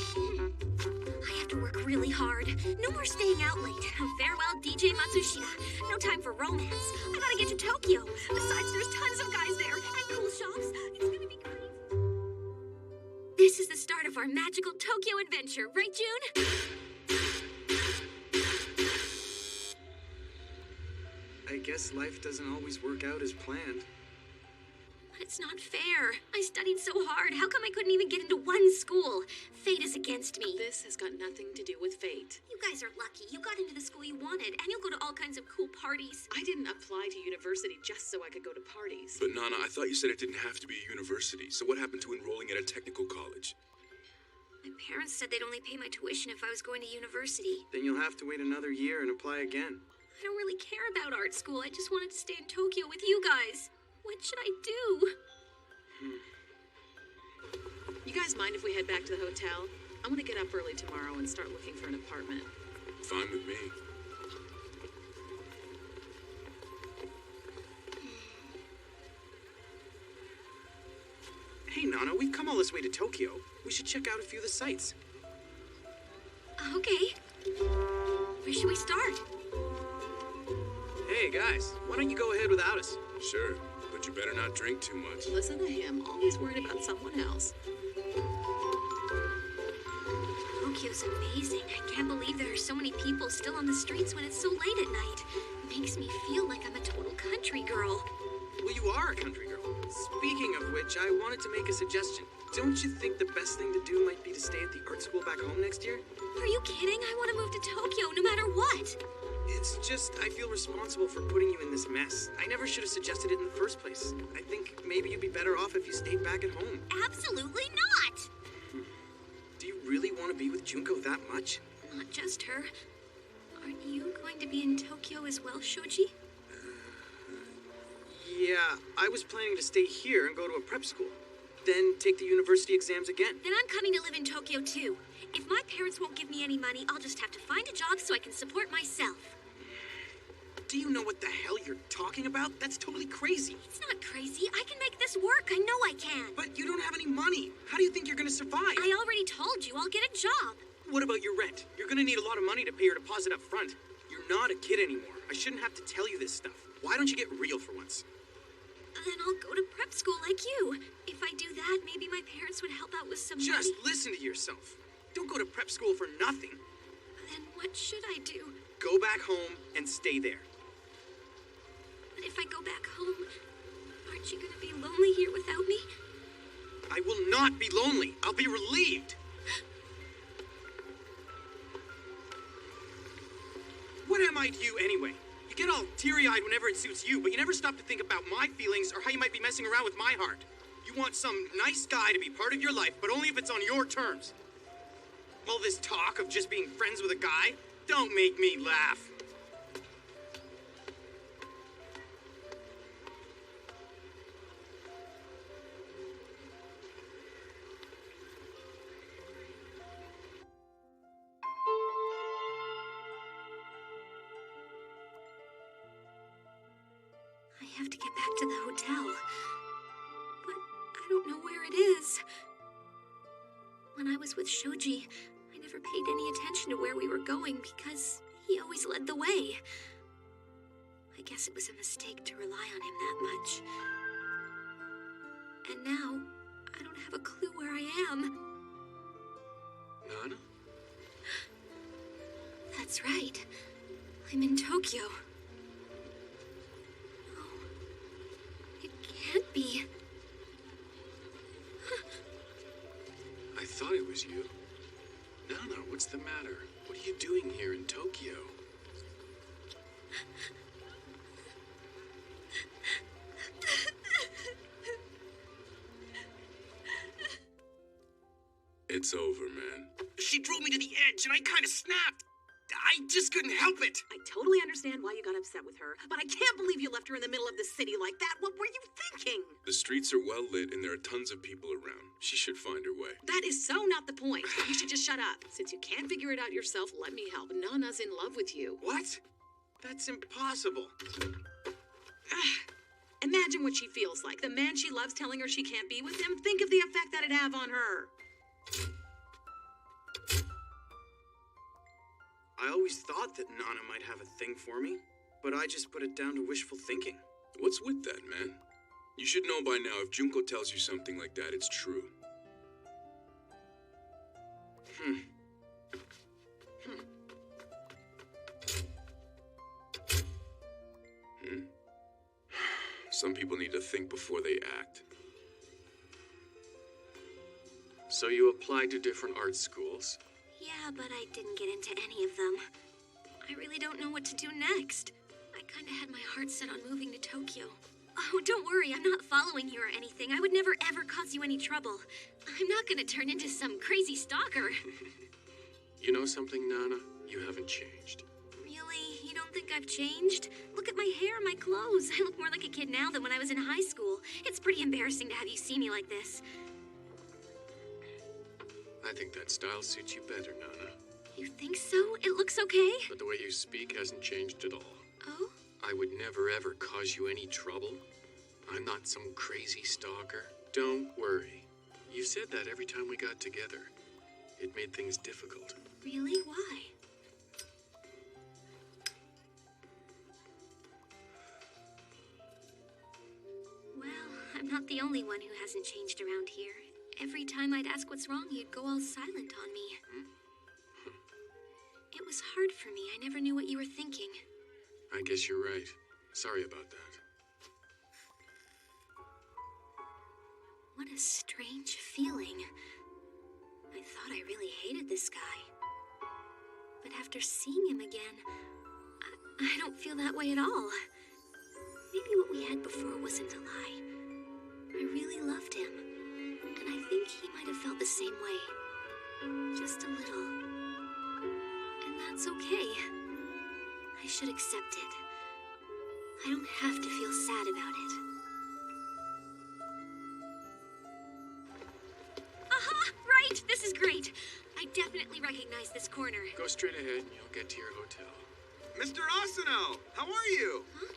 I have to work really hard. No more staying out late. Farewell, DJ Matsushita. No time for romance. I gotta get to Tokyo. Besides, there's tons of guys there and cool shops. It's gonna be great. This is the start of our magical Tokyo adventure, right, June? I guess life doesn't always work out as planned. But it's not fair. I studied so hard. How come I couldn't even get into one school? Fate is against me. This has got nothing to do with fate. You guys are lucky. You got into the school you wanted, and you'll go to all kinds of cool parties. I didn't apply to university just so I could go to parties. But Nana, I thought you said it didn't have to be a university. So what happened to enrolling at a technical college? My parents said they'd only pay my tuition if I was going to university. Then you'll have to wait another year and apply again. I don't really care about art school. I just wanted to stay in Tokyo with you guys. What should I do? You guys mind if we head back to the hotel? I want to get up early tomorrow and start looking for an apartment. Fine with me. Hey, Nana, we've come all this way to Tokyo. We should check out a few of the sights. Okay. Where should we start? Hey, guys, why don't you go ahead without us? Sure, but you better not drink too much. Listen to him, always worried about someone else. Tokyo's amazing. I can't believe there are so many people still on the streets when it's so late at night. It makes me feel like I'm a total country girl. Well, you are a country girl. Speaking of which, I wanted to make a suggestion. Don't you think the best thing to do might be to stay at the art school back home next year? Are you kidding? I want to move to Tokyo no matter what. It's just, I feel responsible for putting you in this mess. I never should have suggested it in the first place. I think maybe you'd be better off if you stayed back at home. Absolutely not. Do you really want to be with Junko that much? Not just her. Aren't you going to be in Tokyo as well, Shoji? Yeah, I was planning to stay here and go to a prep school. Then take the university exams again. Then I'm coming to live in Tokyo too. If my parents won't give me any money, I'll just have to find a job so I can support myself. Do you know what the hell you're talking about? That's totally crazy. It's not crazy. I can make this work. I know I can. But you don't have any money. How do you think you're gonna survive? I already told you I'll get a job. What about your rent? You're gonna need a lot of money to pay your deposit up front. You're not a kid anymore. I shouldn't have to tell you this stuff. Why don't you get real for once? Then I'll go to prep school like you. If I do that, maybe my parents would help out with some Just money. listen to yourself. Don't go to prep school for nothing. Then what should I do? Go back home and stay there. But if I go back home, aren't you going to be lonely here without me? I will not be lonely. I'll be relieved. What am I to you anyway? You get all teary-eyed whenever it suits you, but you never stop to think about my feelings or how you might be messing around with my heart. You want some nice guy to be part of your life, but only if it's on your terms. All this talk of just being friends with a guy, don't make me laugh. I have to get back to the hotel. But I don't know where it is. When I was with Shoji, I never paid any attention to where we were going because he always led the way. I guess it was a mistake to rely on him that much. And now, I don't have a clue where I am. Nana? That's right. I'm in Tokyo. Can't be. I thought it was you. Nana, what's the matter? What are you doing here in Tokyo? It's over, man. She drove me to the edge and I kind of snapped. I just couldn't help it. I totally understand why you got upset with her, but I can't believe you left her in the middle of the city like that. What were you thinking? The streets are well lit and there are tons of people around. She should find her way. That is so not the point. You should just shut up. Since you can't figure it out yourself, let me help. Nana's in love with you. What? That's impossible. Imagine what she feels like. The man she loves telling her she can't be with him. Think of the effect that'd have on her. I always thought that Nana might have a thing for me, but I just put it down to wishful thinking. What's with that, man? You should know by now if Junko tells you something like that, it's true. Some people need to think before they act. So you applied to different art schools? Yeah, but I didn't get into any of them. I really don't know what to do next. I kind of had my heart set on moving to Tokyo. Oh, don't worry, I'm not following you or anything. I would never ever cause you any trouble. I'm not gonna turn into some crazy stalker. You know something, Nana? You haven't changed. Really? You don't think I've changed? Look at my hair and my clothes. I look more like a kid now than when I was in high school. It's pretty embarrassing to have you see me like this. I think that style suits you better, Nana. You think so? It looks okay? But the way you speak hasn't changed at all. Oh? I would never ever cause you any trouble. I'm not some crazy stalker. Don't worry. You said that every time we got together. It made things difficult. Really? Why? Well, I'm not the only one who hasn't changed around here. Every time I'd ask what's wrong, you'd go all silent on me. It was hard for me. I never knew what you were thinking. I guess you're right. Sorry about that. What a strange feeling. I thought I really hated this guy. But after seeing him again, I don't feel that way at all. Maybe what we had before wasn't a lie. I really loved him. And I think he might have felt the same way. Just a little. And that's okay. I should accept it. I don't have to feel sad about it. Aha! Right! This is great! I definitely recognize this corner. Go straight ahead and you'll get to your hotel. Mr. Asano, how are you? Huh?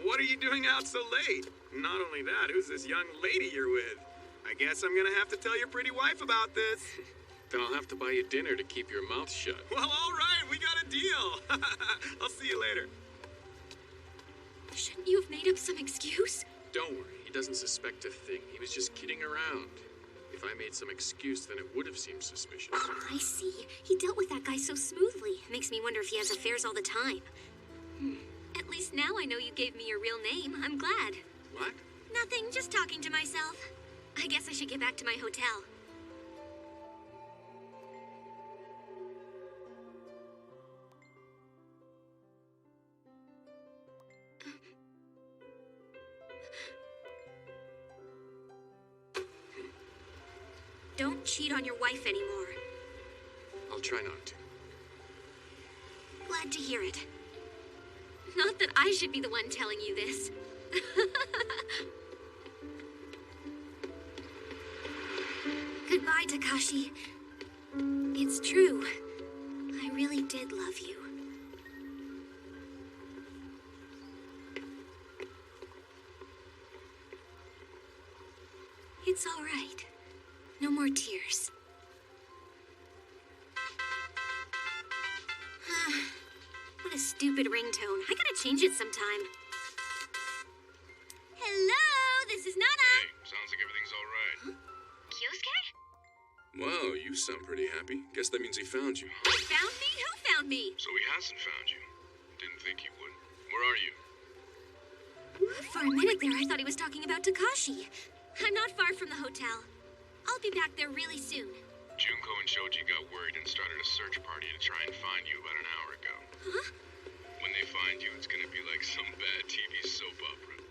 What are you doing out so late? Not only that, who's this young lady you're with? I guess I'm gonna have to tell your pretty wife about this. Then I'll have to buy you dinner to keep your mouth shut. Well, all right, we got a deal. I'll see you later. Shouldn't you have made up some excuse? Don't worry, he doesn't suspect a thing. He was just kidding around. If I made some excuse, then it would have seemed suspicious. I see. He dealt with that guy so smoothly. Makes me wonder if he has affairs all the time. At least now I know you gave me your real name. I'm glad. What? Nothing, just talking to myself. I guess I should get back to my hotel. Don't cheat on your wife anymore. I'll try not to. Glad to hear it. Not that I should be the one telling you this. Goodbye, Takashi. It's true. I really did love you. It's all right. No more tears. What a stupid ringtone. I gotta change it sometime. Hello, this is Nana. Hey, sounds like everything's all right. Kyosuke? Wow, you sound pretty happy. Guess that means he found you. He found me? Who found me? So he hasn't found you. Didn't think he would. Where are you? For a minute there, I thought he was talking about Takashi. I'm not far from the hotel. I'll be back there really soon. Junko and Shoji got worried and started a search party to try and find you about an hour ago. Huh? When they find you, it's gonna be like some bad TV soap opera.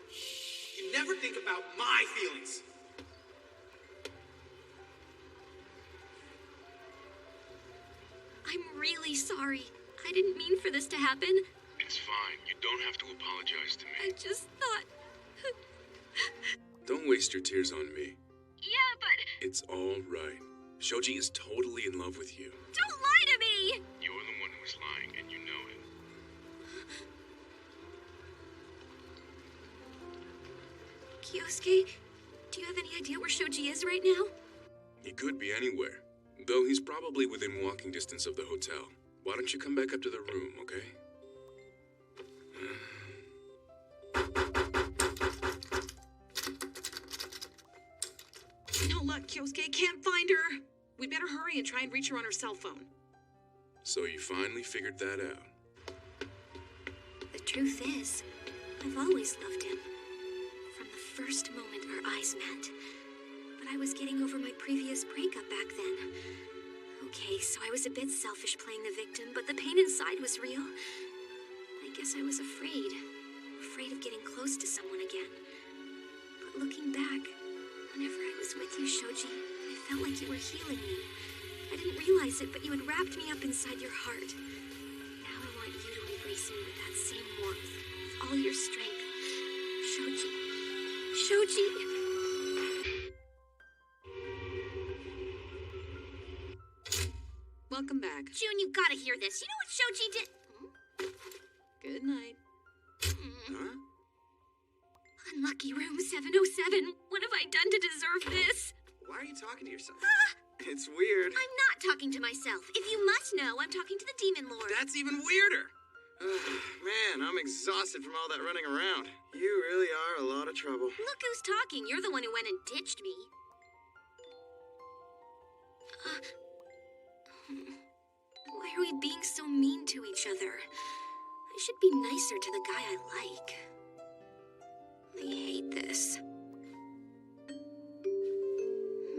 You never think about my feelings. I'm really sorry. I didn't mean for this to happen. It's fine. You don't have to apologize to I me. just thought... Don't waste your tears on me. Yeah, but... It's all right. Shoji is totally in love with you. Don't lie to me! You're the one who's lying, and you know it. Kyosuke, do you have any idea where Shoji is right now? He could be anywhere. Though he's probably within walking distance of the hotel. Why don't you come back up to the room, okay? No luck, Kyosuke. Can't find her. We better hurry and try and reach her on her cell phone. So you finally figured that out. The truth is, I've always loved him. From the first moment our eyes met. But I was getting over my previous breakup back then. Okay, so I was a bit selfish playing the victim, but the pain inside was real. I guess I was afraid. Afraid of getting close to someone again. But looking back, whenever I was with you, Shoji, I felt like you were healing me. I didn't realize it, but you had wrapped me up inside your heart. Now I want you to embrace me with that same warmth, with all your strength. Shoji. Shoji! Welcome back. June, you gotta hear this. You know what Shoji did? Good night. Huh? Unlucky room 707. What have I done to deserve this? Why are you talking to yourself? It's weird. I'm not talking to myself. If you must know, I'm talking to the Demon Lord. That's even weirder. Man, I'm exhausted from all that running around. You really are a lot of trouble. Look who's talking. You're the one who went and ditched me. Why are we being so mean to each other? I should be nicer to the guy I like. I hate this.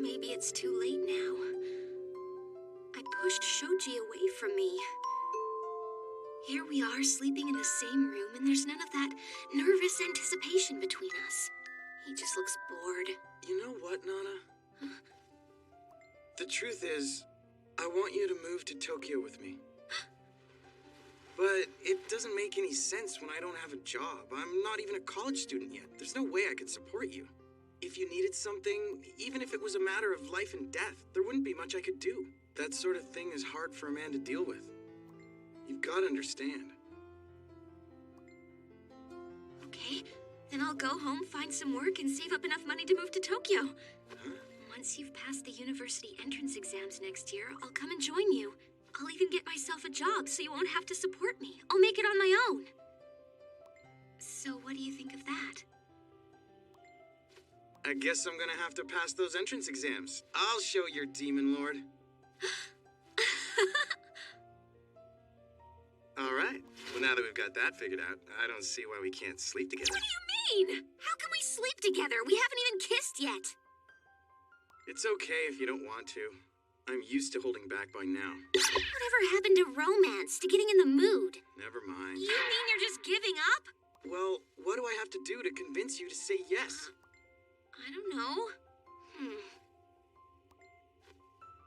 Maybe it's too late now. I pushed Shoji away from me. Here we are, sleeping in the same room, and there's none of that nervous anticipation between us. He just looks bored. You know what, Nana? The truth is, I want you to move to Tokyo with me. But it doesn't make any sense when I don't have a job. I'm not even a college student yet. There's no way I could support you. If you needed something, even if it was a matter of life and death, there wouldn't be much I could do. That sort of thing is hard for a man to deal with. You've got to understand. Okay, then I'll go home, find some work, and save up enough money to move to Tokyo. Huh? Once you've passed the university entrance exams next year, I'll come and join you. I'll even get myself a job so you won't have to support me. I'll make it on my own. So what do you think of that? I guess I'm gonna have to pass those entrance exams. I'll show your demon lord. All right. Well, now that we've got that figured out, I don't see why we can't sleep together. What do you mean? How can we sleep together? We haven't even kissed yet. It's okay if you don't want to. I'm used to holding back by now. Whatever happened to romance, to getting in the mood? Never mind. You mean you're just giving up? Well, what do I have to do to convince you to say yes? I don't know.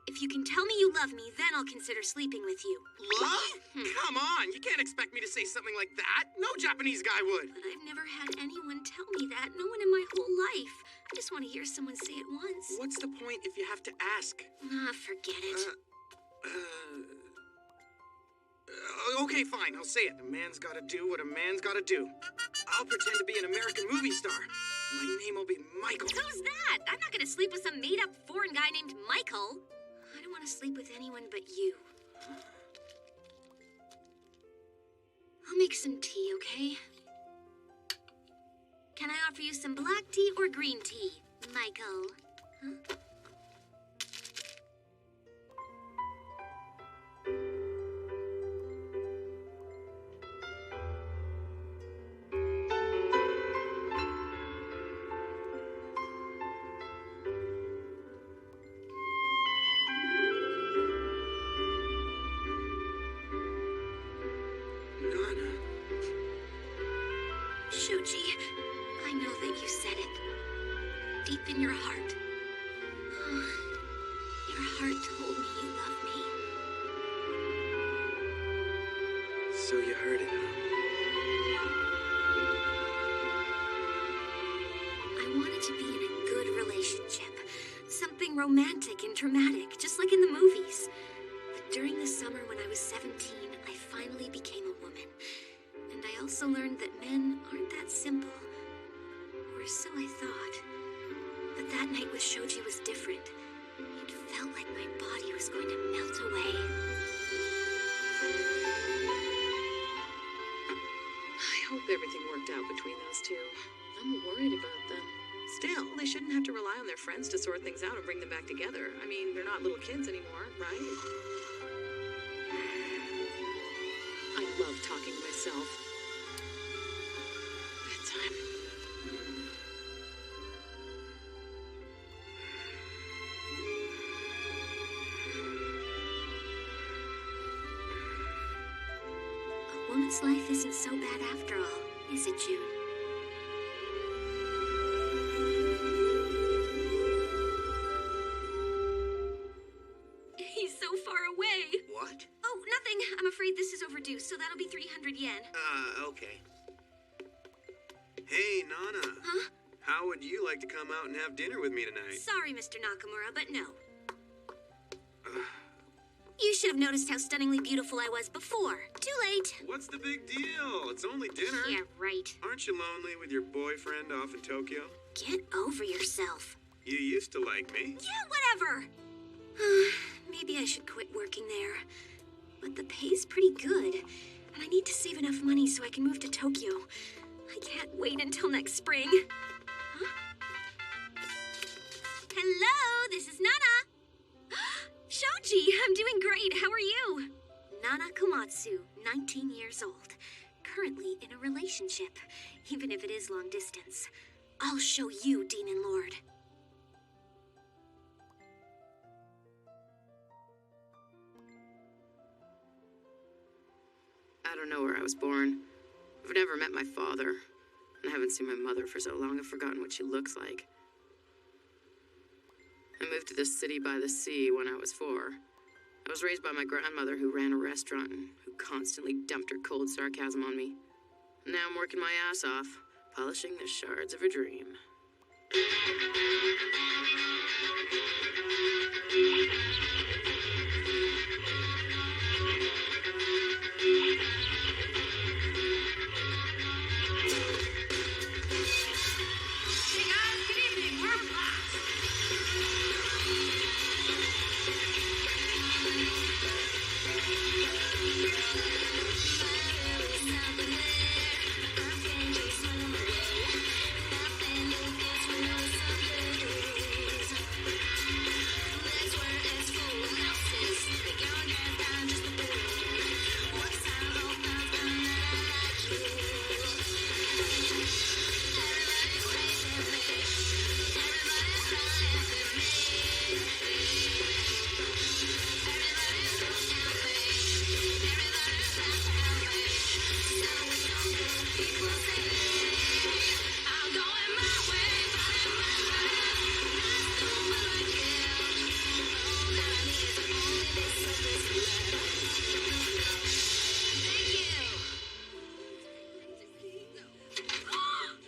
If you can tell me you love me, then I'll consider sleeping with you. Love? Come on, you can't expect me to say something like that. No Japanese guy would. But I've never had anyone tell me that. No one in my whole life. I just want to hear someone say it once. What's the point if you have to ask? Forget it. Okay, fine, I'll say it. A man's gotta do what a man's gotta do. I'll pretend to be an American movie star. My name will be Michael. Who's that? I'm not gonna sleep with some made-up foreign guy named Michael. I don't want to sleep with anyone but you. I'll make some tea, okay? Can I offer you some black tea or green tea, Michael? Huh? Shoji, I know that you said it. Deep in your heart. Your heart told me you love me. So you heard it, huh? I wanted to be in a good relationship. Something romantic and dramatic, just like in the movies. But during the summer when I was 17, I finally became a woman. And I also learned that men aren't that simple. Or so I thought. But that night with Shoji was different. It felt like my body was going to melt away. I hope everything worked out between those two. I'm worried about them. Still, they shouldn't have to rely on their friends to sort things out and bring them back together. I mean, they're not little kids anymore, right? I love talking to myself. Bedtime. A woman's life isn't so bad after all, is it, June? He's so far away. What? Oh, nothing. I'm afraid this is overdue, so that'll be 300 yen. Okay. Hey, Nana. Huh? How would you like to come out and have dinner with me tonight? Sorry, Mr. Nakamura, but no. You should have noticed how stunningly beautiful I was before. Too late. What's the big deal? It's only dinner. Yeah, right. Aren't you lonely with your boyfriend off in Tokyo? Get over yourself. You used to like me. Yeah, whatever. Maybe I should quit working there. But the pay's pretty good, and I need to save enough money so I can move to Tokyo. I can't wait until next spring. Huh? Hello, this is Nana. Shoji, I'm doing great. How are you? Nana Komatsu, 19 years old. Currently in a relationship, even if it is long distance. I'll show you, Demon Lord. don't know where I was born. I've never met my father. And I haven't seen my mother for so long I've forgotten what she looks like. I moved to this city by the sea when I was 4. I was raised by my grandmother who ran a restaurant and who constantly dumped her cold sarcasm on me. Now I'm working my ass off, polishing the shards of a dream. Hey guys, good evening. We're back.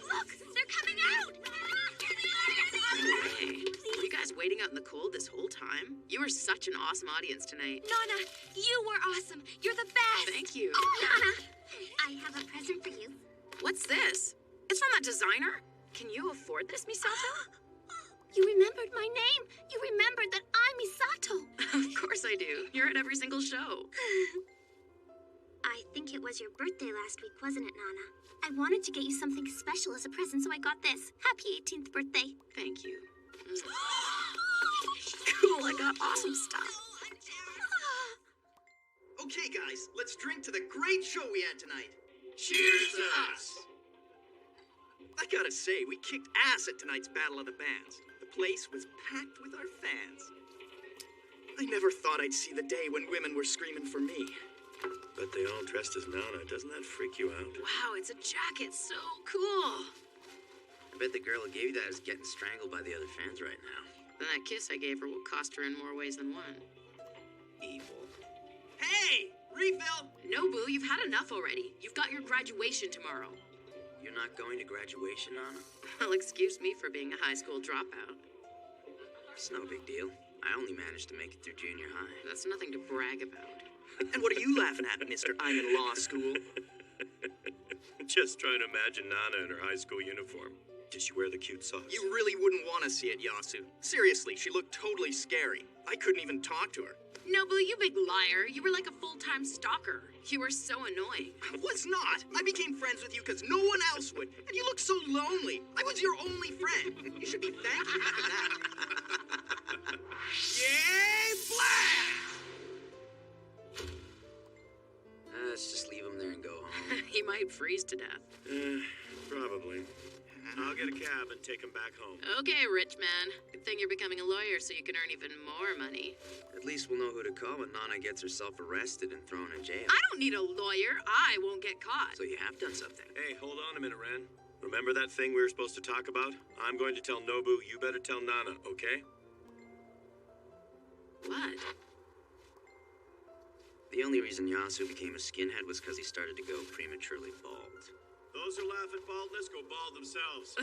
Look, they're coming out! Hey, were you guys waiting out in the cold this whole time? You were such an awesome audience tonight. Nana, you were awesome. You're the best. Thank you. Nana, I have a present for you. What's this? It's from that designer? Can you afford this, Misato? You remembered my name. You remembered that I'm Misato. Of course I do. You're at every single show. I think it was your birthday last week, wasn't it, Nana? I wanted to get you something special as a present, so I got this. Happy 18th birthday. Thank you. Cool, I got awesome stuff. Okay, guys, let's drink to the great show we had tonight. Cheers to us! I gotta say, we kicked ass at tonight's Battle of the Bands. The place was packed with our fans. I never thought I'd see the day when women were screaming for me. But they all dressed as Nana. Doesn't that freak you out? Wow, it's a jacket. So cool. I bet the girl who gave you that is getting strangled by the other fans right now. Then that kiss I gave her will cost her in more ways than one. Evil. Hey! Refill! No, Boo, you've had enough already. You've got your graduation tomorrow. You're not going to graduation, Nana? Well, excuse me for being a high school dropout. It's no big deal. I only managed to make it through junior high. That's nothing to brag about. And what are you laughing at, mister? I'm in law school. Just trying to imagine Nana in her high school uniform. Did she wear the cute socks? You really wouldn't want to see it, Yasu. Seriously, she looked totally scary. I couldn't even talk to her. No, Boo, you big liar. You were like a full-time stalker. You were so annoying. I was not. I became friends with you because no one else would. And you look so lonely. I was your only friend. You should be thanking me for that. Yay, blast! Let's just leave him there and go home. He might freeze to death. Probably. I'll get a cab and take him back home. Okay, rich man. Good thing you're becoming a lawyer so you can earn even more money. At least we'll know who to call when Nana gets herself arrested and thrown in jail. I don't need a lawyer. I won't get caught. So you have done something. Hey, hold on a minute, Ren. Remember that thing we were supposed to talk about? I'm going to tell Nobu, you better tell Nana, okay? What? The only reason Yasu became a skinhead was because he started to go prematurely bald. Those who laugh at baldness go bald themselves.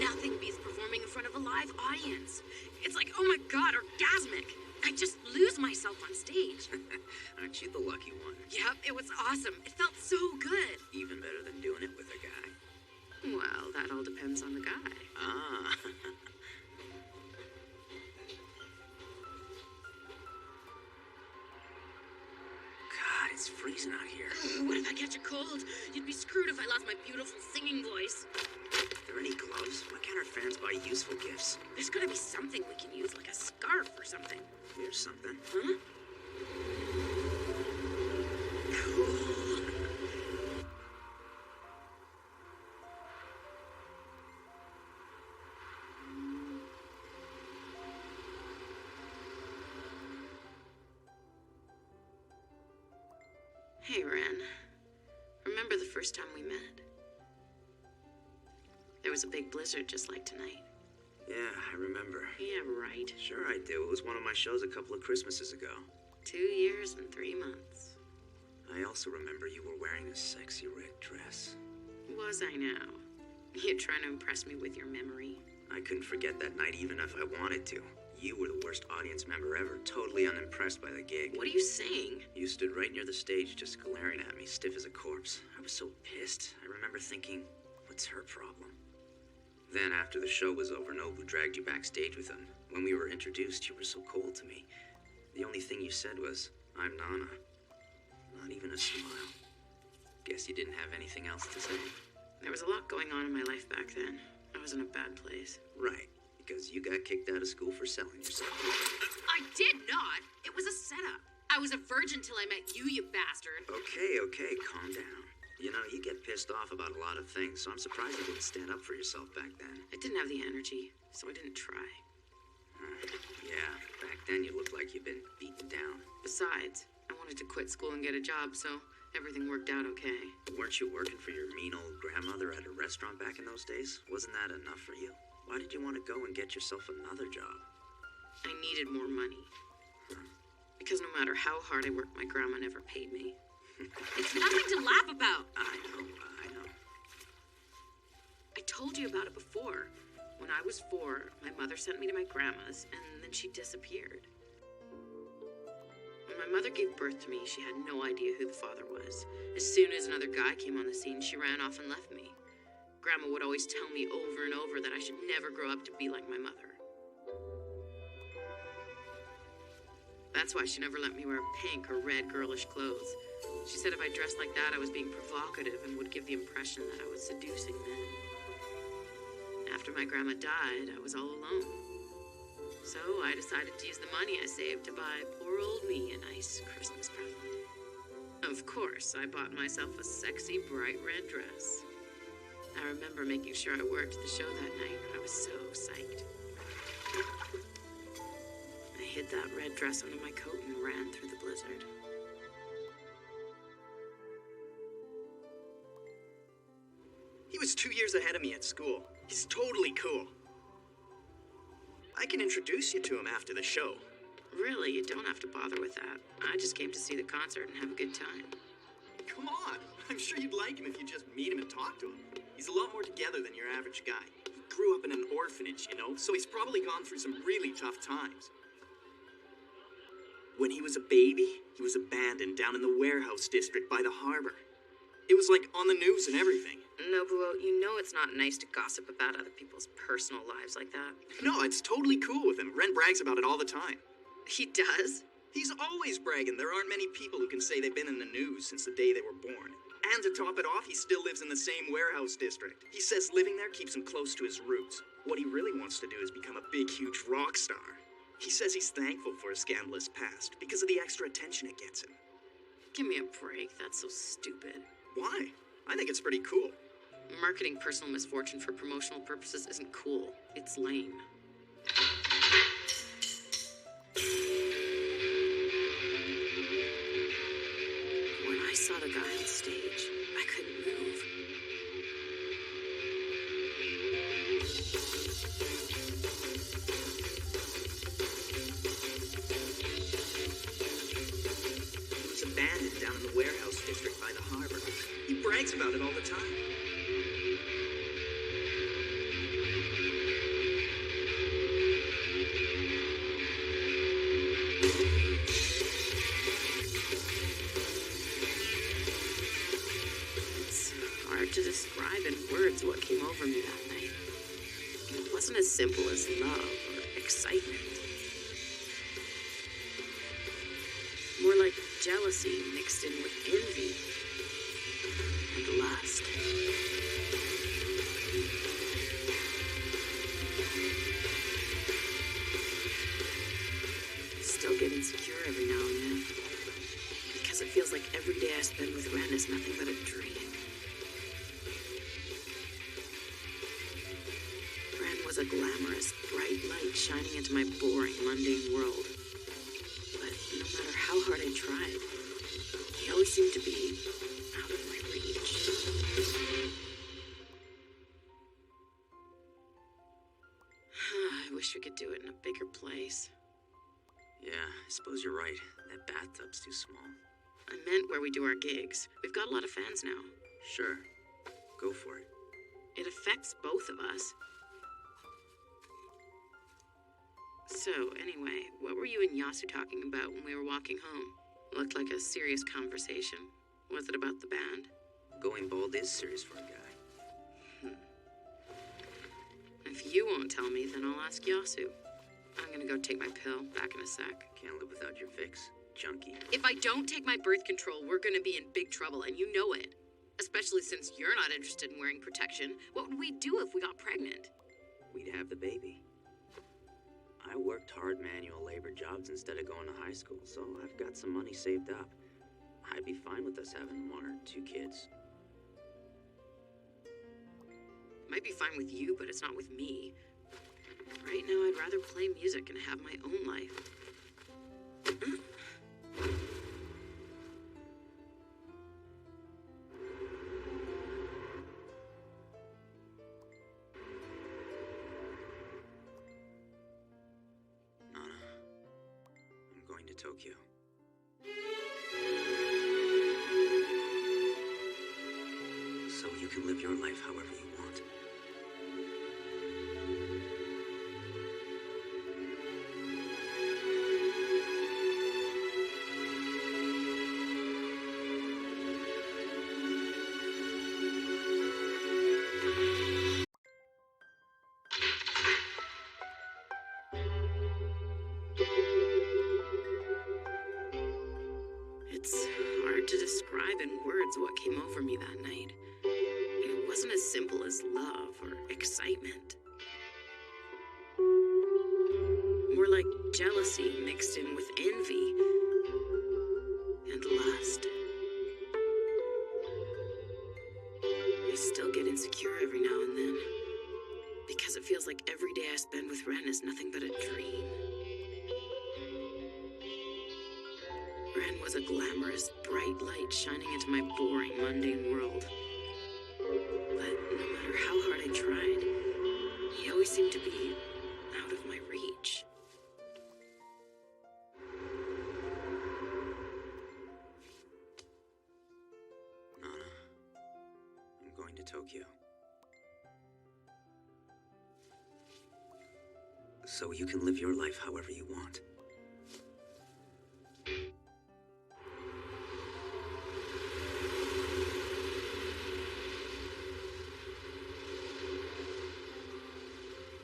Nothing beats performing in front of a live audience. It's like, oh my god, orgasmic. I just lose myself on stage. Aren't you the lucky one? Yep, it was awesome. It felt so good. Even better than doing it with a guy. Well, that all depends on the guy. Ah. God, it's freezing out here. What if I catch a cold? You'd be screwed if I lost my beautiful singing voice. Are there any gloves? Why can't our fans buy useful gifts? There's gotta be something we can use, like a scarf or something. Here's something. Huh? Cool. Hey, Ren. Remember the first time we met? There was a big blizzard just like tonight. Yeah, I remember. Yeah, right. Sure I do. It was one of my shows a couple of Christmases ago. 2 years and 3 months. I also remember you were wearing a sexy red dress. Was I now? You're trying to impress me with your memory. I couldn't forget that night even if I wanted to. You were the worst audience member ever, totally unimpressed by the gig. What are you saying? You stood right near the stage just glaring at me, stiff as a corpse. I was so pissed. I remember thinking, what's her problem? Then, after the show was over, Nobu dragged you backstage with him. When we were introduced, you were so cold to me. The only thing you said was, I'm Nana. Not even a smile. Guess you didn't have anything else to say. There was a lot going on in my life back then. I was in a bad place. Right, because you got kicked out of school for selling yourself. I did not! It was a setup. I was a virgin till I met you, you bastard. Okay, calm down. You know, you get pissed off about a lot of things, so I'm surprised you didn't stand up for yourself back then. I didn't have the energy, so I didn't try. Yeah, back then you looked like you'd been beaten down. Besides, I wanted to quit school and get a job, so everything worked out okay. Weren't you working for your mean old grandmother at a restaurant back in those days? Wasn't that enough for you? Why did you want to go and get yourself another job? I needed more money. Because no matter how hard I worked, my grandma never paid me. It's nothing to laugh about. I know. I told you about it before. When I was 4, my mother sent me to my grandma's, and then she disappeared. When my mother gave birth to me, she had no idea who the father was. As soon as another guy came on the scene, she ran off and left me. Grandma would always tell me over and over that I should never grow up to be like my mother. That's why she never let me wear pink or red girlish clothes. She said if I dressed like that, I was being provocative and would give the impression that I was seducing men. After my grandma died, I was all alone. So I decided to use the money I saved to buy poor old me a nice Christmas present. Of course, I bought myself a sexy bright red dress. I remember making sure I wore it to the show that night. I was so psyched. I hid that red dress under my coat and ran through the blizzard. He was 2 years ahead of me at school. He's totally cool. I can introduce you to him after the show. Really, you don't have to bother with that. I just came to see the concert and have a good time. Come on. I'm sure you'd like him if you just meet him and talk to him. He's a lot more together than your average guy. He grew up in an orphanage, you know, so he's probably gone through some really tough times. When he was a baby, he was abandoned down in the warehouse district by the harbor. It was like on the news and everything. Nobuo, you know it's not nice to gossip about other people's personal lives like that. No, it's totally cool with him. Ren brags about it all the time. He does? He's always bragging. There aren't many people who can say they've been in the news since the day they were born. And to top it off, he still lives in the same warehouse district. He says living there keeps him close to his roots. What he really wants to do is become a big, huge rock star. He says he's thankful for his scandalous past because of the extra attention it gets him. Give me a break. That's so stupid. Why? I think it's pretty cool. Marketing personal misfortune for promotional purposes isn't cool. It's lame. When I saw the guy on stage, I couldn't move. He was abandoned down in the warehouse district by the harbor. He brags about it all the time. It's hard to describe in words what came over me that night. It wasn't as simple as love or excitement. More like jealousy mixed in with envy and lust. I still get insecure every now and then. Because it feels like every day I spend with Ren is nothing but a dream. Ren was a glamorous, bright light shining into my boring, mundane world. But no matter how hard I tried, he always seem to be out of my reach. I wish we could do it in a bigger place. Yeah, I suppose you're right. That bathtub's too small. I meant where we do our gigs. We've got a lot of fans now. Sure. Go for it. It affects both of us. So, anyway, what were you and Yasu talking about when we were walking home? Looked like a serious conversation. Was it about the band? Going bald is serious for a guy. If you won't tell me, then I'll ask Yasu. I'm gonna go take my pill. Back in a sec. Can't live without your fix, junkie. If I don't take my birth control, we're gonna be in big trouble, and you know it. Especially since you're not interested in wearing protection. What would we do if we got pregnant? We'd have the baby. I worked hard manual labor jobs instead of going to high school, so I've got some money saved up. I'd be fine with us having 1 or 2 kids. Might be fine with you, but it's not with me. Right now, I'd rather play music and have my own life. Nana, I'm going to Tokyo. So you can live your life however you want. It's hard to describe in words what came over me that night. It wasn't as simple as love or excitement. More like jealousy mixed in with envy and lust. I still get insecure every now and then, because it feels like every day I spend with Ren is nothing but a dream. Ren was a glamorous, bright light shining into my boring, mundane world. But no matter how hard I tried, he always seemed to be out of my reach. Nana, I'm going to Tokyo. So you can live your life however you want.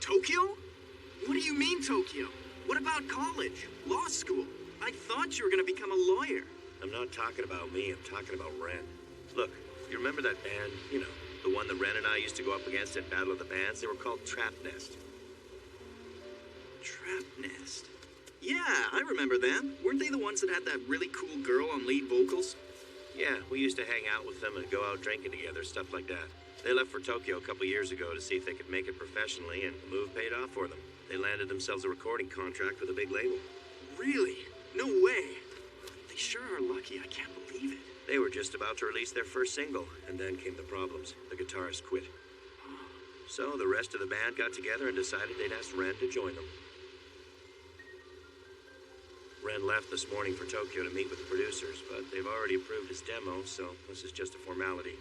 Tokyo? What do you mean, Tokyo? What about college? Law school? I thought you were gonna become a lawyer. I'm not talking about me, I'm talking about Ren. Look, you remember that band? You know, the one that Ren and I used to go up against at Battle of the Bands? They were called Trap Nest. Trap Nest? Yeah, I remember them. Weren't they the ones that had that really cool girl on lead vocals? Yeah, we used to hang out with them and go out drinking together, stuff like that. They left for Tokyo a couple years ago to see if they could make it professionally, and the move paid off for them. They landed themselves a recording contract with a big label. Really? No way. They sure are lucky. I can't believe it. They were just about to release their first single, and then came the problems. The guitarist quit. So the rest of the band got together and decided they'd ask Ren to join them. Ren left this morning for Tokyo to meet with the producers, but they've already approved his demo, so this is just a formality.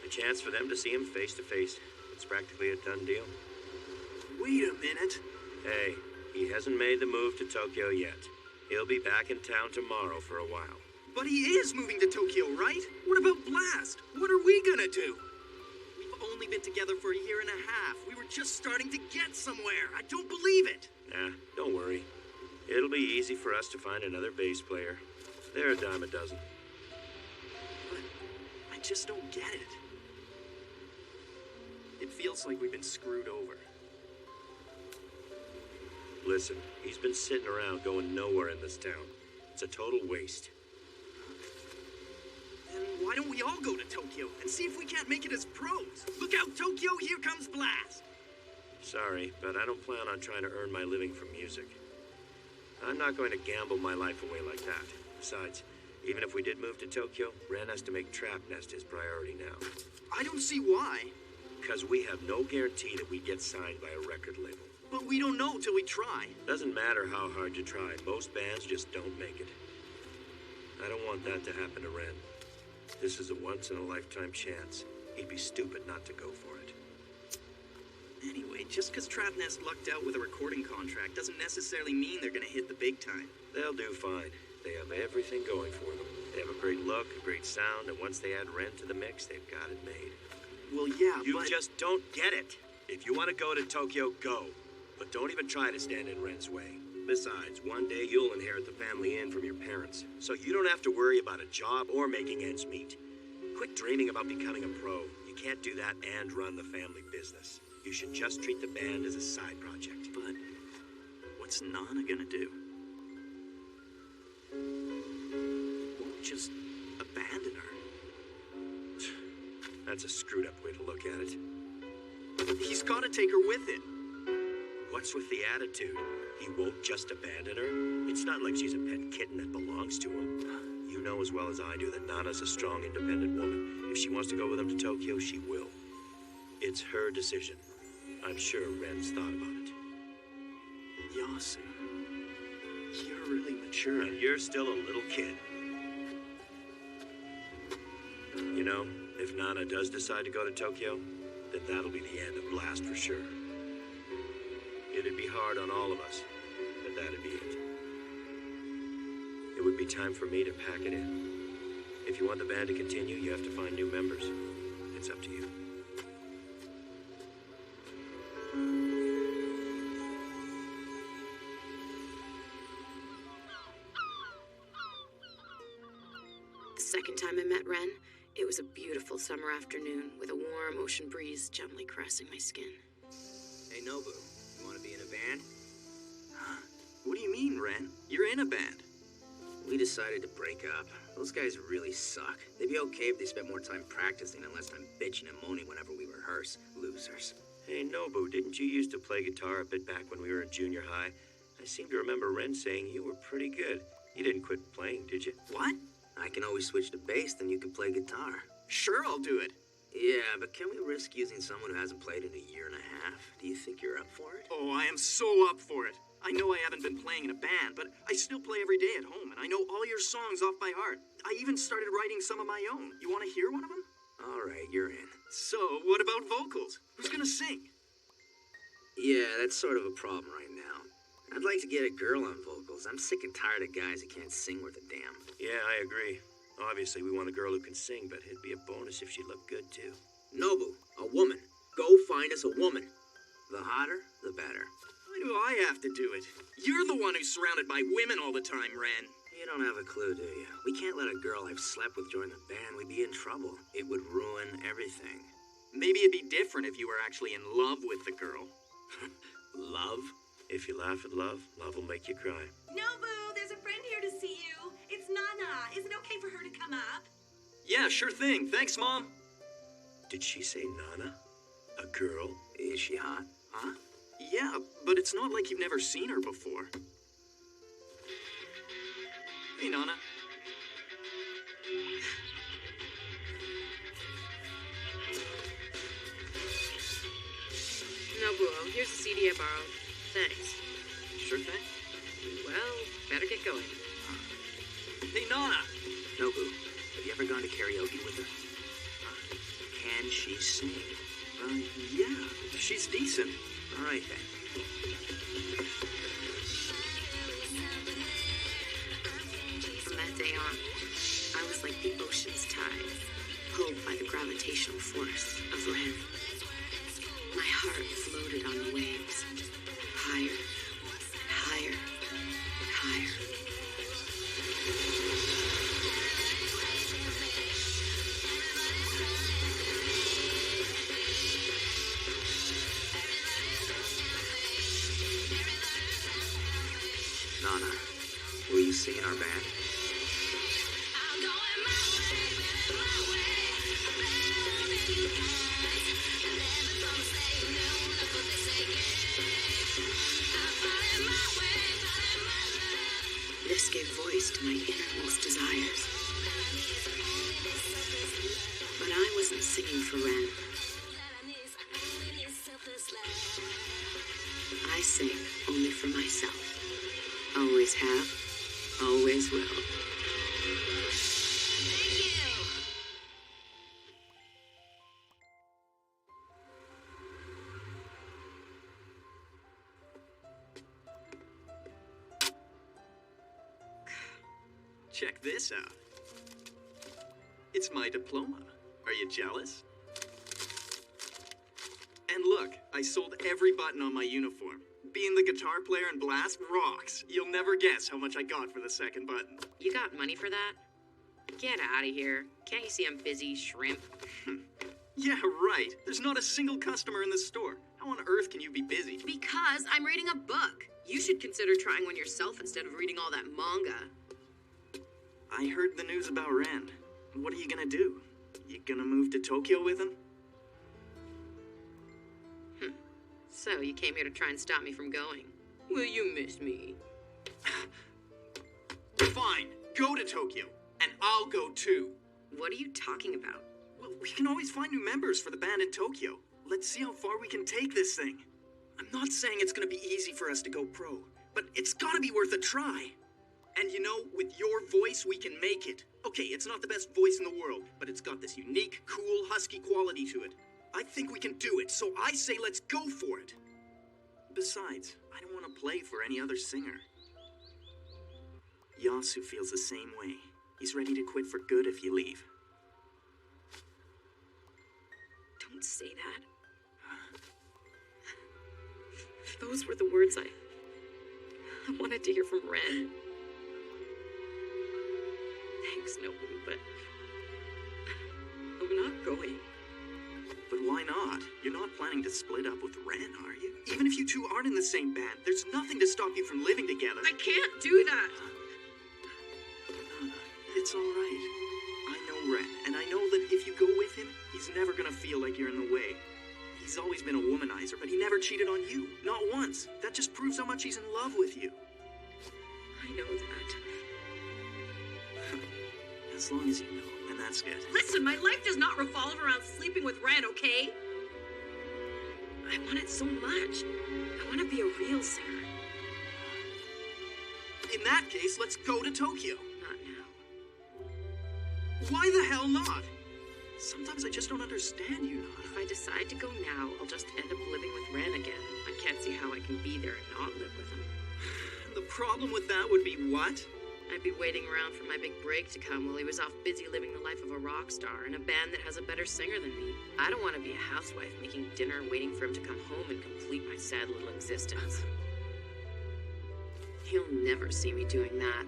A chance for them to see him face to face. It's practically a done deal. Wait a minute. Hey, he hasn't made the move to Tokyo yet. He'll be back in town tomorrow for a while. But he is moving to Tokyo, right? What about Blast? What are we gonna do? We've only been together for a year and a half. We were just starting to get somewhere. I don't believe it. Nah, don't worry. It'll be easy for us to find another bass player. They're a dime a dozen. But I just don't get it. It feels like we've been screwed over. Listen, he's been sitting around going nowhere in this town. It's a total waste. Then why don't we all go to Tokyo and see if we can't make it as pros? Look out, Tokyo, here comes Blast! Sorry, but I don't plan on trying to earn my living from music. I'm not going to gamble my life away like that. Besides, Even if we did move to Tokyo, Ren has to make Trap Nest his priority now. I don't see why. Because we have no guarantee that we get signed by a record label. But we don't know till we try. Doesn't matter how hard you try. Most bands just don't make it. I don't want that to happen to Ren. This is a once-in-a-lifetime chance. He'd be stupid not to go for it. Anyway, just because Trap Nest lucked out with a recording contract doesn't necessarily mean they're gonna hit the big time. They'll do fine. They have everything going for them. They have a great look, a great sound, and once they add Ren to the mix, they've got it made. Well, yeah, You but... just don't get it. If you want to go to Tokyo, go. But don't even try to stand in Ren's way. Besides, one day you'll inherit the family inn from your parents, so you don't have to worry about a job or making ends meet. Quit dreaming about becoming a pro. You can't do that and run the family business. You should just treat the band as a side project. But what's Nana gonna do? Won't just abandon her. That's a screwed up way to look at it. He's gotta take her with it. What's with the attitude? He won't just abandon her? It's not like she's a pet kitten that belongs to him. You know as well as I do that Nana's a strong, independent woman. If she wants to go with him to Tokyo, she will. It's her decision. I'm sure Ren's thought about it. Yasu, you're really mature. And you're still a little kid. You know, if Nana does decide to go to Tokyo, then that'll be the end of Blast for sure. It'd be hard on all of us, but that'd be it. It would be time for me to pack it in. If you want the band to continue, you have to find new members. It's up to you. The second time I met Ren, it was a beautiful summer afternoon with a warm ocean breeze gently caressing my skin. Hey, Nobu, you want to be in a band? Huh? What do you mean, Ren? You're in a band. We decided to break up. Those guys really suck. They'd be okay if they spent more time practicing and less time bitching and moaning whenever we rehearse. Losers. Hey, Nobu, didn't you used to play guitar a bit back when we were in junior high? I seem to remember Ren saying you were pretty good. You didn't quit playing, did you? What? I can always switch to bass, then you can play guitar. Sure, I'll do it. Yeah, but can we risk using someone who hasn't played in a year and a half? Do you think you're up for it? Oh, I am so up for it. I know I haven't been playing in a band, but I still play every day at home, and I know all your songs off by heart. I even started writing some of my own. You want to hear one of them? All right, you're in. So, what about vocals? Who's gonna sing? Yeah, that's sort of a problem right now. I'd like to get a girl on vocals. I'm sick and tired of guys who can't sing worth a damn. Yeah, I agree. Obviously, we want a girl who can sing, but it'd be a bonus if she looked good, too. Nobu, a woman. Go find us a woman. The hotter, the better. Why do I have to do it? You're the one who's surrounded by women all the time, Ren. You don't have a clue, do you? We can't let a girl I've slept with join the band. We'd be in trouble. It would ruin everything. Maybe it'd be different if you were actually in love with the girl. Love? If you laugh at love, love will make you cry. Nobu, there's a friend here to see you. It's Nana. Is it okay for her to come up? Yeah, sure thing. Thanks, Mom. Did she say Nana? A girl? Is she hot? Huh? Yeah, but it's not like you've never seen her before. Hey, Nana. Nobuo, here's a CD I borrowed. Thanks. Sure thing. Well, better get going. Hey, Nana. Nobu, have you ever gone to karaoke with her? Can she sing? Yeah, she's decent. All right, then. From that day on, I was like the ocean's tide, pulled by the gravitational force of Ren. My heart floated on the waves, higher, higher, higher. Nana, will you sing in our band? This gave voice to my innermost desires. But I wasn't singing for Ren. I sing only for myself. Always have, always will. Check this out. It's my diploma. Are you jealous? And look, I sold every button on my uniform. Being the guitar player in Blast rocks. You'll never guess how much I got for the second button. You got money for that? Get out of here. Can't you see I'm busy, shrimp? Yeah, right. There's not a single customer in the store. How on earth can you be busy? Because I'm reading a book. You should consider trying one yourself instead of reading all that manga. I heard the news about Ren. What are you gonna do? You gonna move to Tokyo with him? So you came here to try and stop me from going. Will you miss me? Fine, go to Tokyo, and I'll go too. What are you talking about? Well, we can always find new members for the band in Tokyo. Let's see how far we can take this thing. I'm not saying it's gonna be easy for us to go pro, but it's gotta be worth a try. And you know, with your voice, we can make it. Okay, it's not the best voice in the world, but it's got this unique, cool, husky quality to it. I think we can do it, so I say let's go for it. Besides, I don't want to play for any other singer. Yasu feels the same way. He's ready to quit for good if you leave. Don't say that. Those were the words I wanted to hear from Ren. Thanks, Nobu, but I'm not going. But why not? You're not planning to split up with Ren, are you? Even if you two aren't in the same band, there's nothing to stop you from living together. I can't do that! It's all right. I know Ren, and I know that if you go with him, he's never gonna feel like you're in the way. He's always been a womanizer, but he never cheated on you. Not once. That just proves how much he's in love with you. I know that. As long as you know, and that's good. Listen, my life does not revolve around sleeping with Ren, okay? I want it so much. I want to be a real singer. In that case, let's go to Tokyo. Not now. Why the hell not? Sometimes I just don't understand you, Nana. If I decide to go now, I'll just end up living with Ren again. I can't see how I can be there and not live with him. The problem with that would be what? I'd be waiting around for my big break to come while he was off busy living the life of a rock star in a band that has a better singer than me. I don't want to be a housewife making dinner waiting for him to come home and complete my sad little existence. He'll never see me doing that.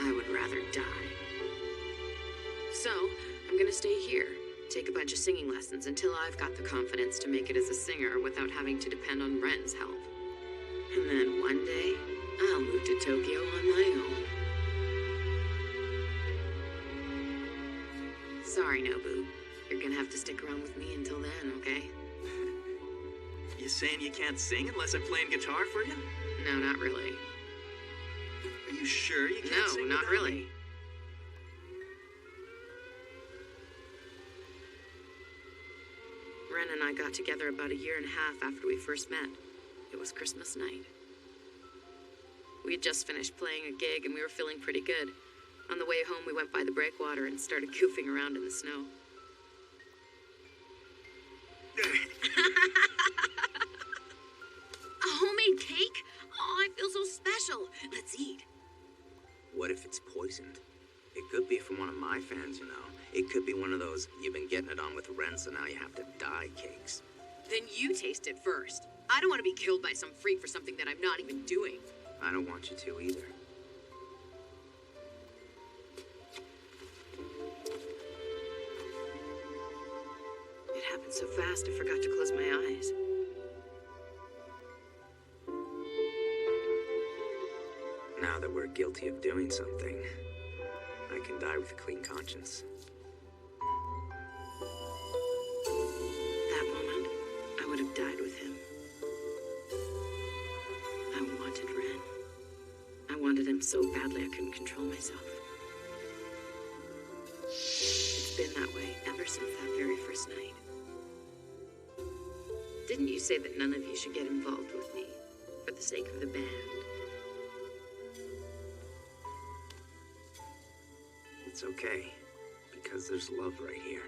I would rather die. So, I'm gonna stay here, take a bunch of singing lessons until I've got the confidence to make it as a singer without having to depend on Ren's help. And then one day, I'll move to Tokyo on my own. Sorry, Nobu. You're gonna have to stick around with me until then, okay? You saying you can't sing unless I'm playing guitar for you? No, not really. Are you sure you can't sing? No, not without really. me? Ren and I got together about 1.5 years after we first met. It was Christmas night. We had just finished playing a gig and we were feeling pretty good. On the way home, we went by the breakwater and started goofing around in the snow. A homemade cake? Oh, I feel so special. Let's eat. What if it's poisoned? It could be from one of my fans, you know. It could be one of those, you've been getting it on with Ren, so now you have to die cakes. Then you taste it first. I don't want to be killed by some freak for something that I'm not even doing. I don't want you to either. It happened so fast, I forgot to close my eyes. Now that we're guilty of doing something, I can die with a clean conscience. That moment, I would have died with him. I wanted Ren. him so badly I couldn't control myself. It's been that way ever since that very first night. Didn't you say that none of you should get involved with me for the sake of the band? It's okay, because there's love right here.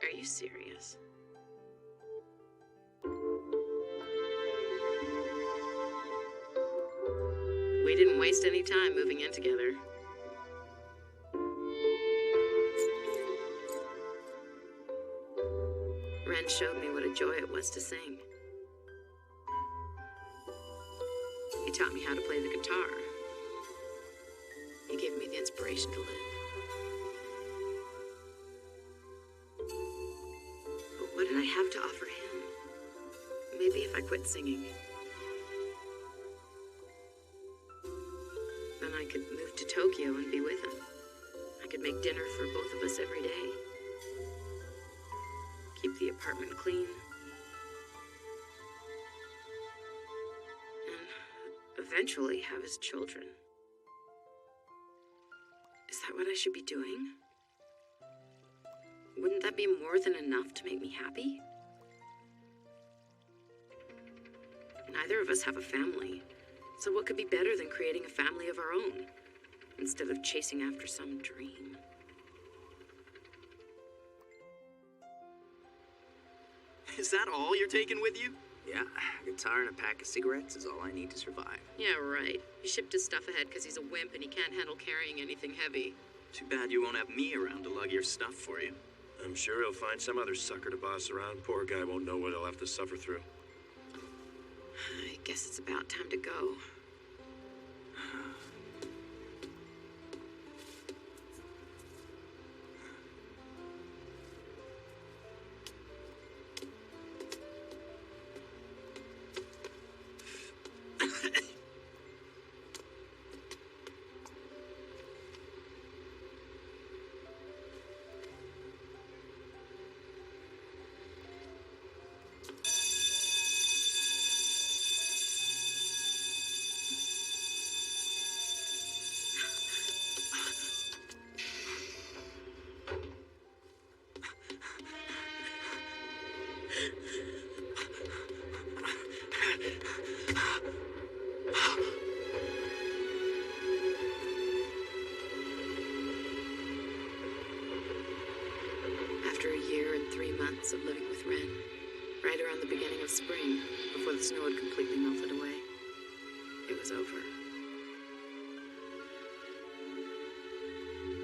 Are you serious? We didn't waste any time moving in together. Ren showed me what a joy it was to sing. He taught me how to play the guitar. He gave me the inspiration to live. But what did I have to offer him? Maybe if I quit singing, then I could move to Tokyo and be with him. I could make dinner for both of us every day. Keep the apartment clean. And eventually have his children. Is that what I should be doing? Wouldn't that be more than enough to make me happy? Neither of us have a family, so what could be better than creating a family of our own, instead of chasing after some dream? Is that all you're taking with you? Yeah, a guitar and a pack of cigarettes is all I need to survive. Yeah, right. He shipped his stuff ahead because he's a wimp and he can't handle carrying anything heavy. Too bad you won't have me around to lug your stuff for you. I'm sure he'll find some other sucker to boss around. Poor guy won't know what he'll have to suffer through. I guess it's about time to go. After a year and 3 months of living with Ren, right around the beginning of spring, before the snow had completely melted away, it was over.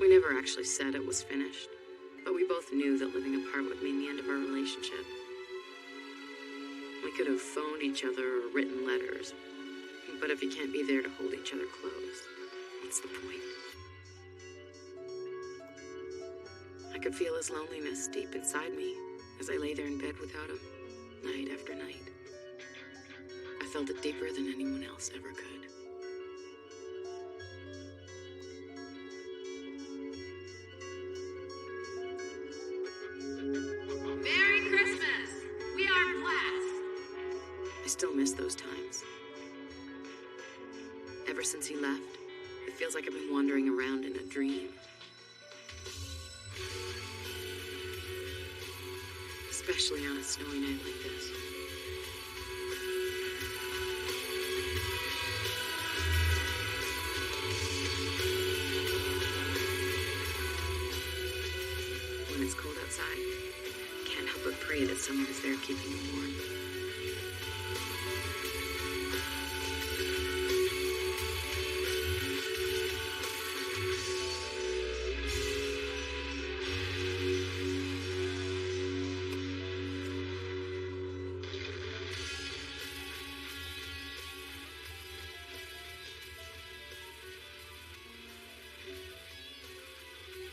We never actually said it was finished, but we both knew that living apart would mean the end of our relationship. We could have phoned each other or written letters, but if you can't be there to hold each other close, what's the point? I could feel his loneliness deep inside me as I lay there in bed without him, night after night. I felt it deeper than anyone else ever could. Merry Christmas! We are blessed! I still miss those times. Ever since he left, it feels like I've been wandering around in a dream. Especially on a snowy night like this. When it's cold outside, I can't help but pray that someone is there keeping me warm.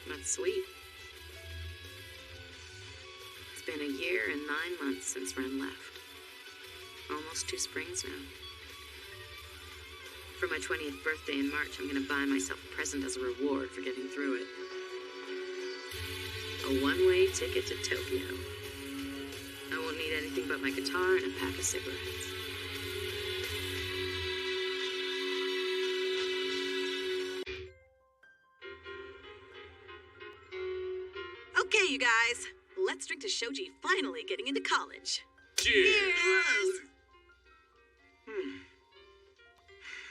That's sweet. It's been a year and 9 months since Ren left. Almost 2 springs now. For my 20th birthday in March, I'm gonna buy myself a present as a reward for getting through it. A one-way ticket to Tokyo. I won't need anything but my guitar and a pack of cigarettes. you guys. Let's drink to Shoji finally getting into college. Cheers!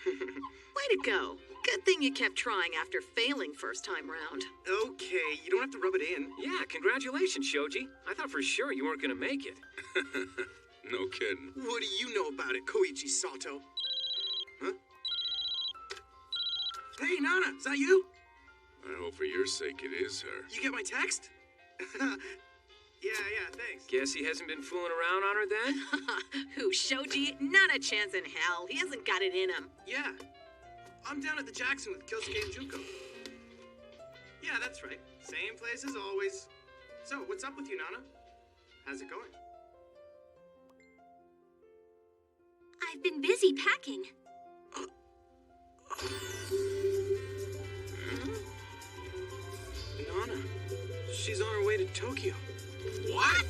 Way to go. Good thing you kept trying after failing first time round. Okay, you don't have to rub it in. Yeah, congratulations, Shoji. I thought for sure you weren't gonna make it. No kidding. What do you know about it, Koichi Sato? Huh? Hey, Nana, is that you? I hope for your sake it is her. You get my text? Yeah, thanks. Guess he hasn't been fooling around on her then? Who, Shoji? Not a chance in hell. He hasn't got it in him. Yeah. I'm down at the Jackson with Kyosuke and Junko. Yeah, that's right. Same place as always. So, what's up with you, Nana? How's it going? I've been busy packing. Nana, she's on her way to Tokyo. What?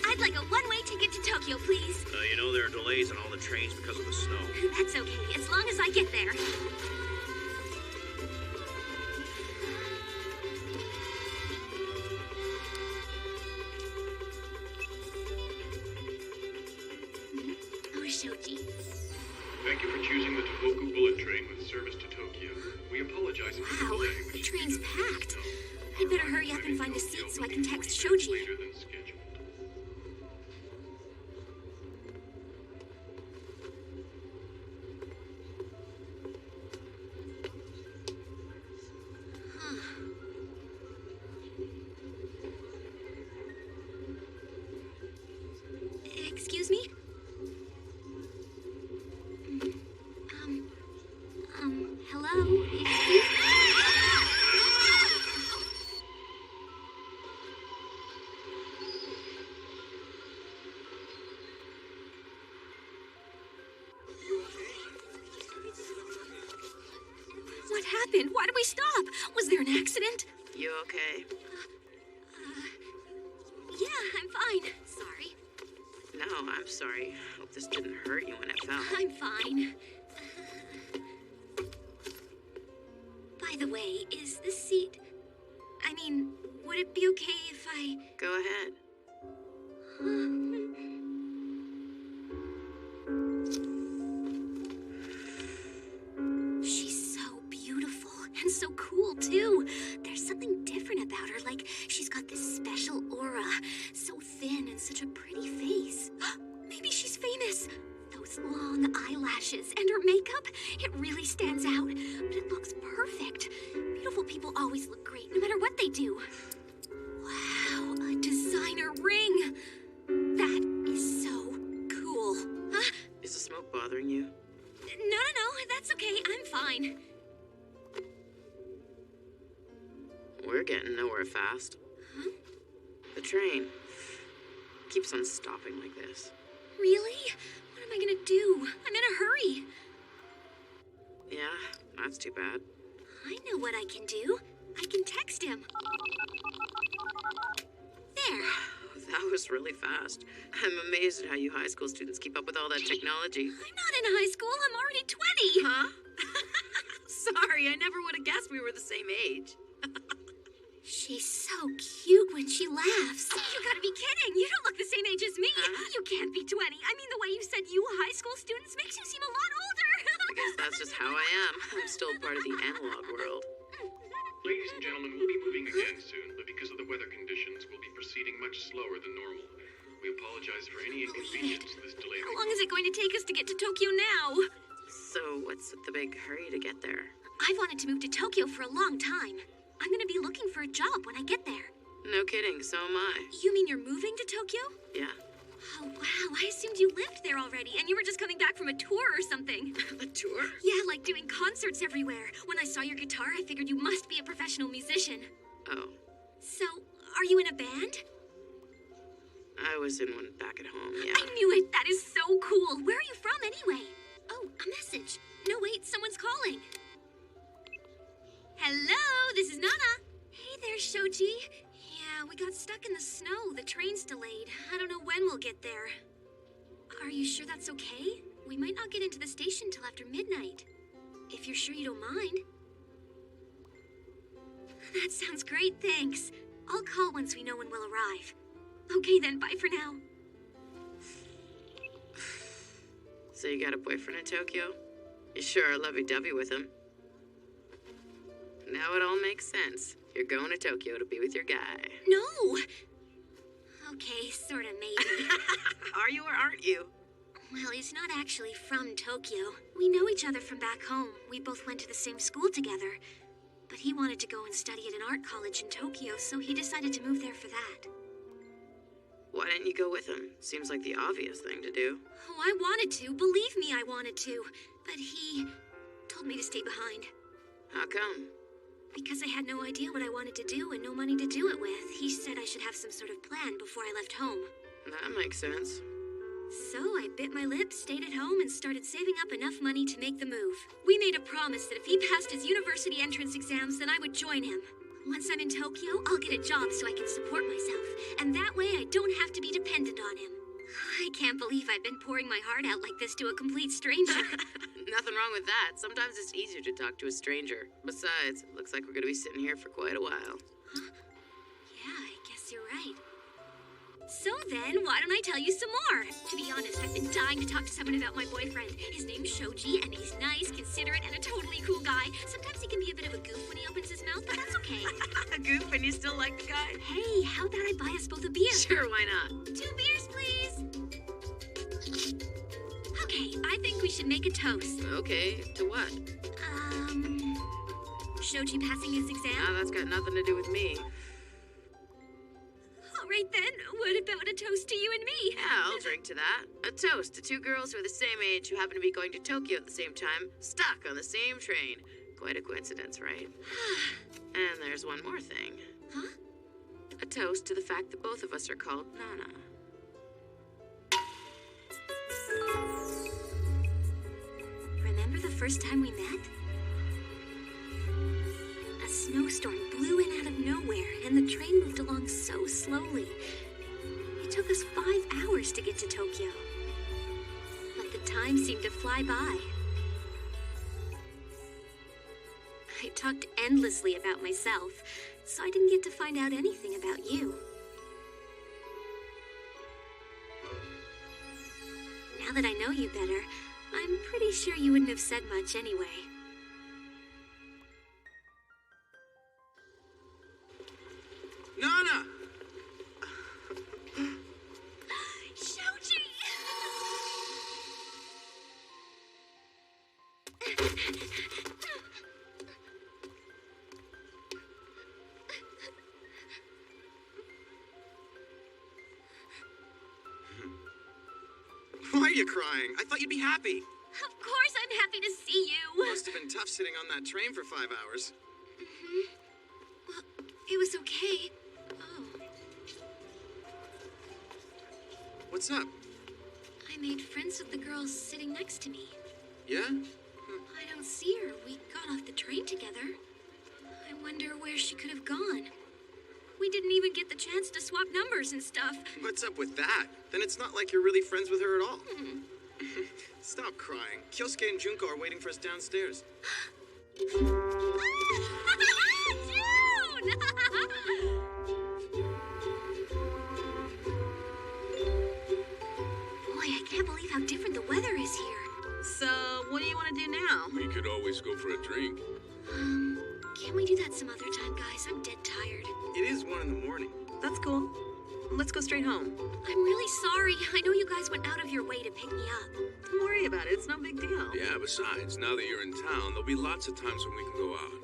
I'd like a one-way ticket to Tokyo, please. You know there are delays on all the trains because of the snow. That's okay, as long as I get there. Shoji. Thank you for choosing the Tohoku Bullet Train with service to Tokyo. We apologize for the Wow, delay, the which train's is packed. I'd better hurry up and find a seat so I can text Shoji. later than scheduled. Excuse me? Hello? What happened? Why did we stop? Was there an accident? You okay? Yeah, I'm fine. Sorry. No, I'm sorry. Hope this didn't hurt you when it fell. I'm fine. By the way, is this seat... I mean, would it be okay if I... Go ahead. She's so beautiful and so cool, too. There's something different about her, like she's got this special aura. So thin and such a pretty face. Maybe she's famous. Those long eyelashes and her makeup, it really stands out. But it looks perfect. Beautiful people always look great, no matter what they do. Wow, a designer ring. That is so cool. Huh? Is the smoke bothering you? No, that's okay. I'm fine. We're getting nowhere fast. Huh? The train keeps on stopping like this. Really? What am I gonna do? I'm in a hurry. Yeah, that's too bad. I know what I can do. I can text him. There. That was really fast. I'm amazed at how you high school students keep up with all that technology. I'm not in high school. I'm already 20. Huh? Sorry, I never would have guessed we were the same age. She's so cute when she laughs. You gotta be kidding. You don't look the same age as me. Huh? You can't be 20. I mean, the way you said you high school students makes you seem a lot older. I guess that's just how I am. I'm still part of the analog world. Ladies and gentlemen, we'll be moving again soon, but because of the weather conditions, we'll be proceeding much slower than normal. We apologize for any inconvenience this delay. How long is it going to take us to get to Tokyo now? So, what's the big hurry to get there? I've wanted to move to Tokyo for a long time. I'm gonna be looking for a job when I get there. No kidding, so am I. You mean you're moving to Tokyo? Yeah. Oh, wow. I assumed you lived there already, and you were just coming back from a tour or something. A tour? Yeah, like doing concerts everywhere. When I saw your guitar, I figured you must be a professional musician. Oh. So, are you in a band? I was in one back at home, yeah. I knew it! That is so cool! Where are you from, anyway? Oh, a message. No, wait, someone's calling. Hello, this is Nana. Hey there, Shoji. Yeah, we got stuck in the snow. I'll get there. Are you sure that's okay? We might not get into the station till after midnight. If you're sure you don't mind. That sounds great, thanks. I'll call once we know when we'll arrive. Okay then, bye for now. So you got a boyfriend in Tokyo? You sure are lovey-dovey with him. Now it all makes sense. You're going to Tokyo to be with your guy. No! Okay, sorta maybe. Are you or aren't you? Well, he's not actually from Tokyo. We know each other from back home. We both went to the same school together. But he wanted to go and study at an art college in Tokyo, so he decided to move there for that. Why didn't you go with him? Seems like the obvious thing to do. Oh, I wanted to. Believe me, I wanted to. But he told me to stay behind. How come? Because I had no idea what I wanted to do and no money to do it with. He said I should have some sort of plan before I left home. That makes sense. So I bit my lip, stayed at home, and started saving up enough money to make the move. We made a promise that if he passed his university entrance exams, then I would join him. Once I'm in Tokyo, I'll get a job so I can support myself, and that way I don't have to be dependent on him. I can't believe I've been pouring my heart out like this to a complete stranger. Nothing wrong with that. Sometimes it's easier to talk to a stranger. Besides, it looks like we're gonna be sitting here for quite a while. Huh? Yeah, I guess you're right. So then, why don't I tell you some more? To be honest, I've been dying to talk to someone about my boyfriend. His name's Shoji, and he's nice, considerate, and a totally cool guy. Sometimes he can be a bit of a goof when he opens his mouth, but that's okay. A goof and you still like the guy? Hey, how about I buy us both a beer? Sure, why not? 2 beers, please. Okay, I think we should make a toast. Okay, to what? Shoji passing his exam? Ah, that's got nothing to do with me. All right then, what about a toast to you and me? Yeah, I'll drink to that. A toast to 2 girls who are the same age who happen to be going to Tokyo at the same time, stuck on the same train. Quite a coincidence, right? And there's one more thing. Huh? A toast to the fact that both of us are called Nana. Remember the first time we met? A snowstorm blew in out of nowhere, and the train moved along so slowly. It took us 5 hours to get to Tokyo. But the time seemed to fly by. I talked endlessly about myself, so I didn't get to find out anything about you. Now that I know you better, I'm pretty sure you wouldn't have said much anyway. Nana! Shoji! Why are you crying? I thought you'd be happy. Of course I'm happy to see you. Must have been tough sitting on that train for 5 hours. Well, it was okay. Oh. What's up? I made friends with the girls sitting next to me. Yeah? I don't see her. We got off the train together. I wonder where she could have gone. We didn't even get the chance to swap numbers and stuff. What's up with that? Then it's not like you're really friends with her at all. Stop crying. Kyosuke and Junko are waiting for us downstairs. June! Boy, I can't believe how different the weather is here. So, what do you want to do now? We could always go for a drink. Can we do that some other time, guys? I'm dead tired. It is 1 in the morning. That's cool. Let's go straight home. I'm really sorry. I know you guys went out of your way to pick me up. Don't worry about it. It's no big deal. Yeah, besides, now that you're in town, there'll be lots of times when we can go out.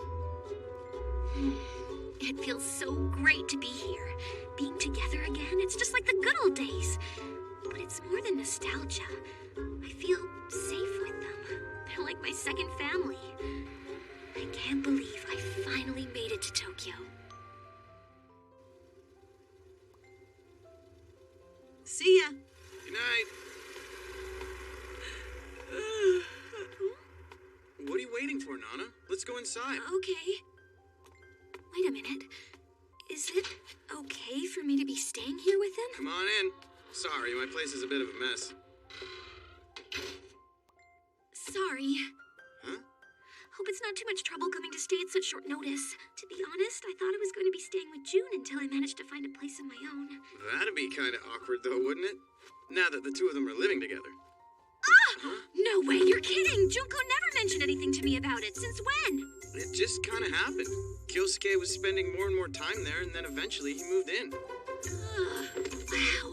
It feels so great to be here. Being together again, it's just like the good old days. But it's more than nostalgia. I feel safe with them. They're like my second family. I can't believe I finally made it to Tokyo. See ya. Good night. What are you waiting for, Nana? Let's go inside. Okay. Wait a minute. Is it okay for me to be staying here with him? Come on in. Sorry, my place is a bit of a mess. Sorry. Huh? Hope it's not too much trouble coming to stay at such short notice. To be honest, I thought I was going to be staying with June until I managed to find a place of my own. That'd be kind of awkward, though, wouldn't it? Now that the two of them are living together. Ah! No way, you're kidding! Junko never mentioned anything to me about it. Since when? It just kind of happened. Kyosuke was spending more and more time there, and then eventually he moved in. Wow.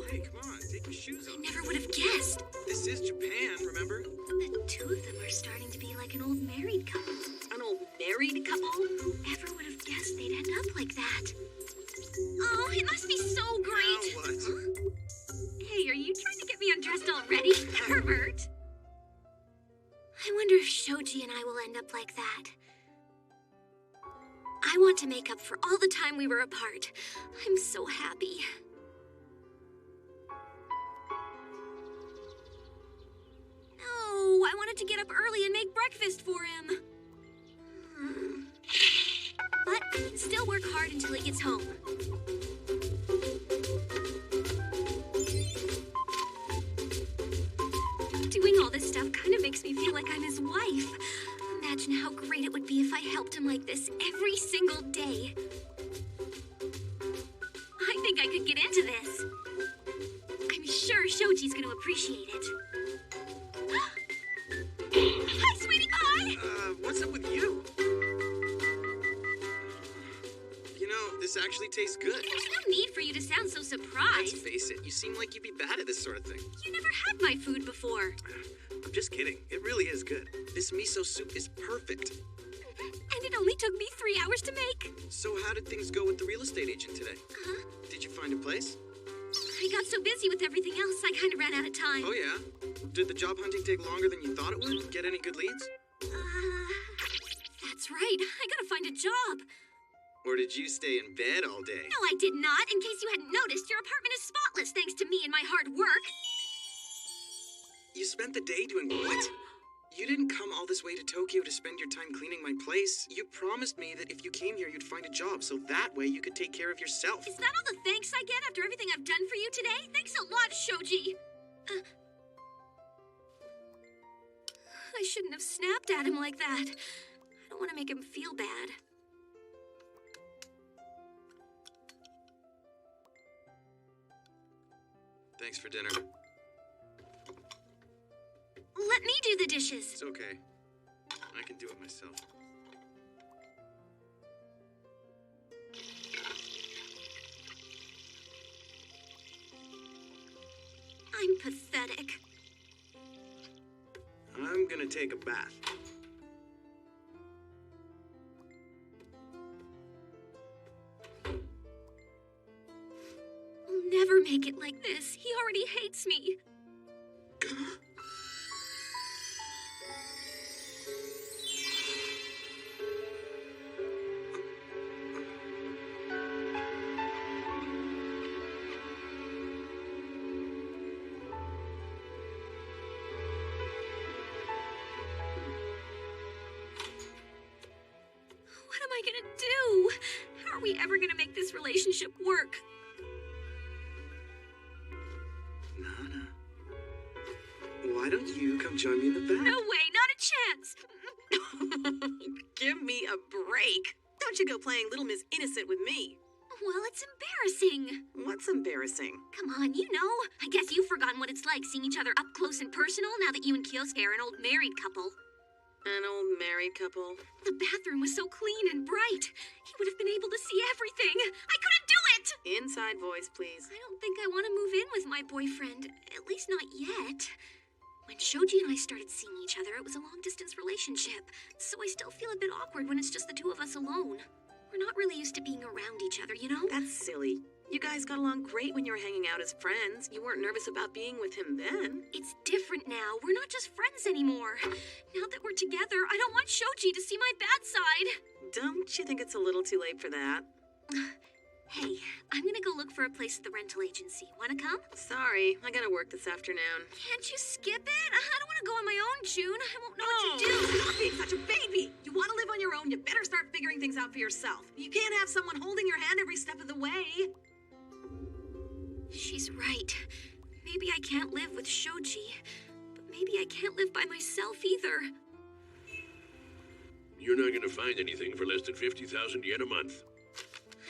Hey, come on, take your shoes off. I never would have guessed. This is Japan, remember? The two of them are starting to be like an old married couple. An old married couple? Whoever would have guessed they'd end up like that? Oh, it must be so great. Now what? Huh? Hey, are you trying to get me undressed already, pervert? I wonder if Shoji and I will end up like that. I want to make up for all the time we were apart. I'm so happy. No, I wanted to get up early and make breakfast for him. But I can still work hard until he gets home. Doing all this stuff kind of makes me feel like I'm his wife. Imagine how great it would be if I helped him like this every single day. I think I could get into this. I'm sure Shoji's going to appreciate it. Hi, sweetie pie! What's up with you? You know, this actually tastes good. There's no need for you to sound so Let's surprised. face it, you seem like you'd be bad at this sort of thing. You never had my food before. I'm just kidding. It really is good. This miso soup is perfect. And it only took me 3 hours to make. So how did things go with the real estate agent today? Huh? Did you find a place? I got so busy with everything else, I kind of ran out of time. Oh, yeah? Did the job hunting take longer than you thought it would? Get any good leads? That's right. I gotta find a job. Or did you stay in bed all day? No, I did not. In case you hadn't noticed, your apartment is spotless thanks to me and my hard work. You spent the day doing what? You didn't come all this way to Tokyo to spend your time cleaning my place. You promised me that if you came here, you'd find a job, so that way you could take care of yourself. Is that all the thanks I get after everything I've done for you today? Thanks a lot, Shoji. I shouldn't have snapped at him like that. I don't want to make him feel bad. Thanks for dinner. Let me do the dishes. It's okay. I can do it myself. I'm pathetic. I'm gonna take a bath. I'll never make it like this. He already hates me. What am I gonna do? How are we ever gonna make this relationship work? Nana, why don't you come join me in the bath? No way, not a chance. Give me a break. Don't you go playing Little Miss Innocent with me. Well, it's embarrassing. What's embarrassing? Come on, you know. I guess you've forgotten what it's like seeing each other up close and personal now that you and Kyosuke are an old married couple. An old married couple? The bathroom was so clean and bright. He would have been able to see everything. I couldn't do it! Inside voice, please. I don't think I want to move in with my boyfriend. At least not yet. When Shoji and I started seeing each other, it was a long-distance relationship. So I still feel a bit awkward when it's just the two of us alone. We're not really used to being around each other, you know? That's silly. You guys got along great when you were hanging out as friends. You weren't nervous about being with him then. It's different now. We're not just friends anymore. Now that we're together, I don't want Shoji to see my bad side. Don't you think it's a little too late for that? Hey, I'm gonna go look for a place at the rental agency. Wanna come? Sorry, I gotta work this afternoon. Can't you skip it? I don't wanna go on my own, June. I won't know what to do. Stop being such a baby! You wanna live on your own, you better start figuring things out for yourself. You can't have someone holding your hand every step of the way. She's right. Maybe I can't live with Shoji, but maybe I can't live by myself either. You're not going to find anything for less than 50,000 yen a month.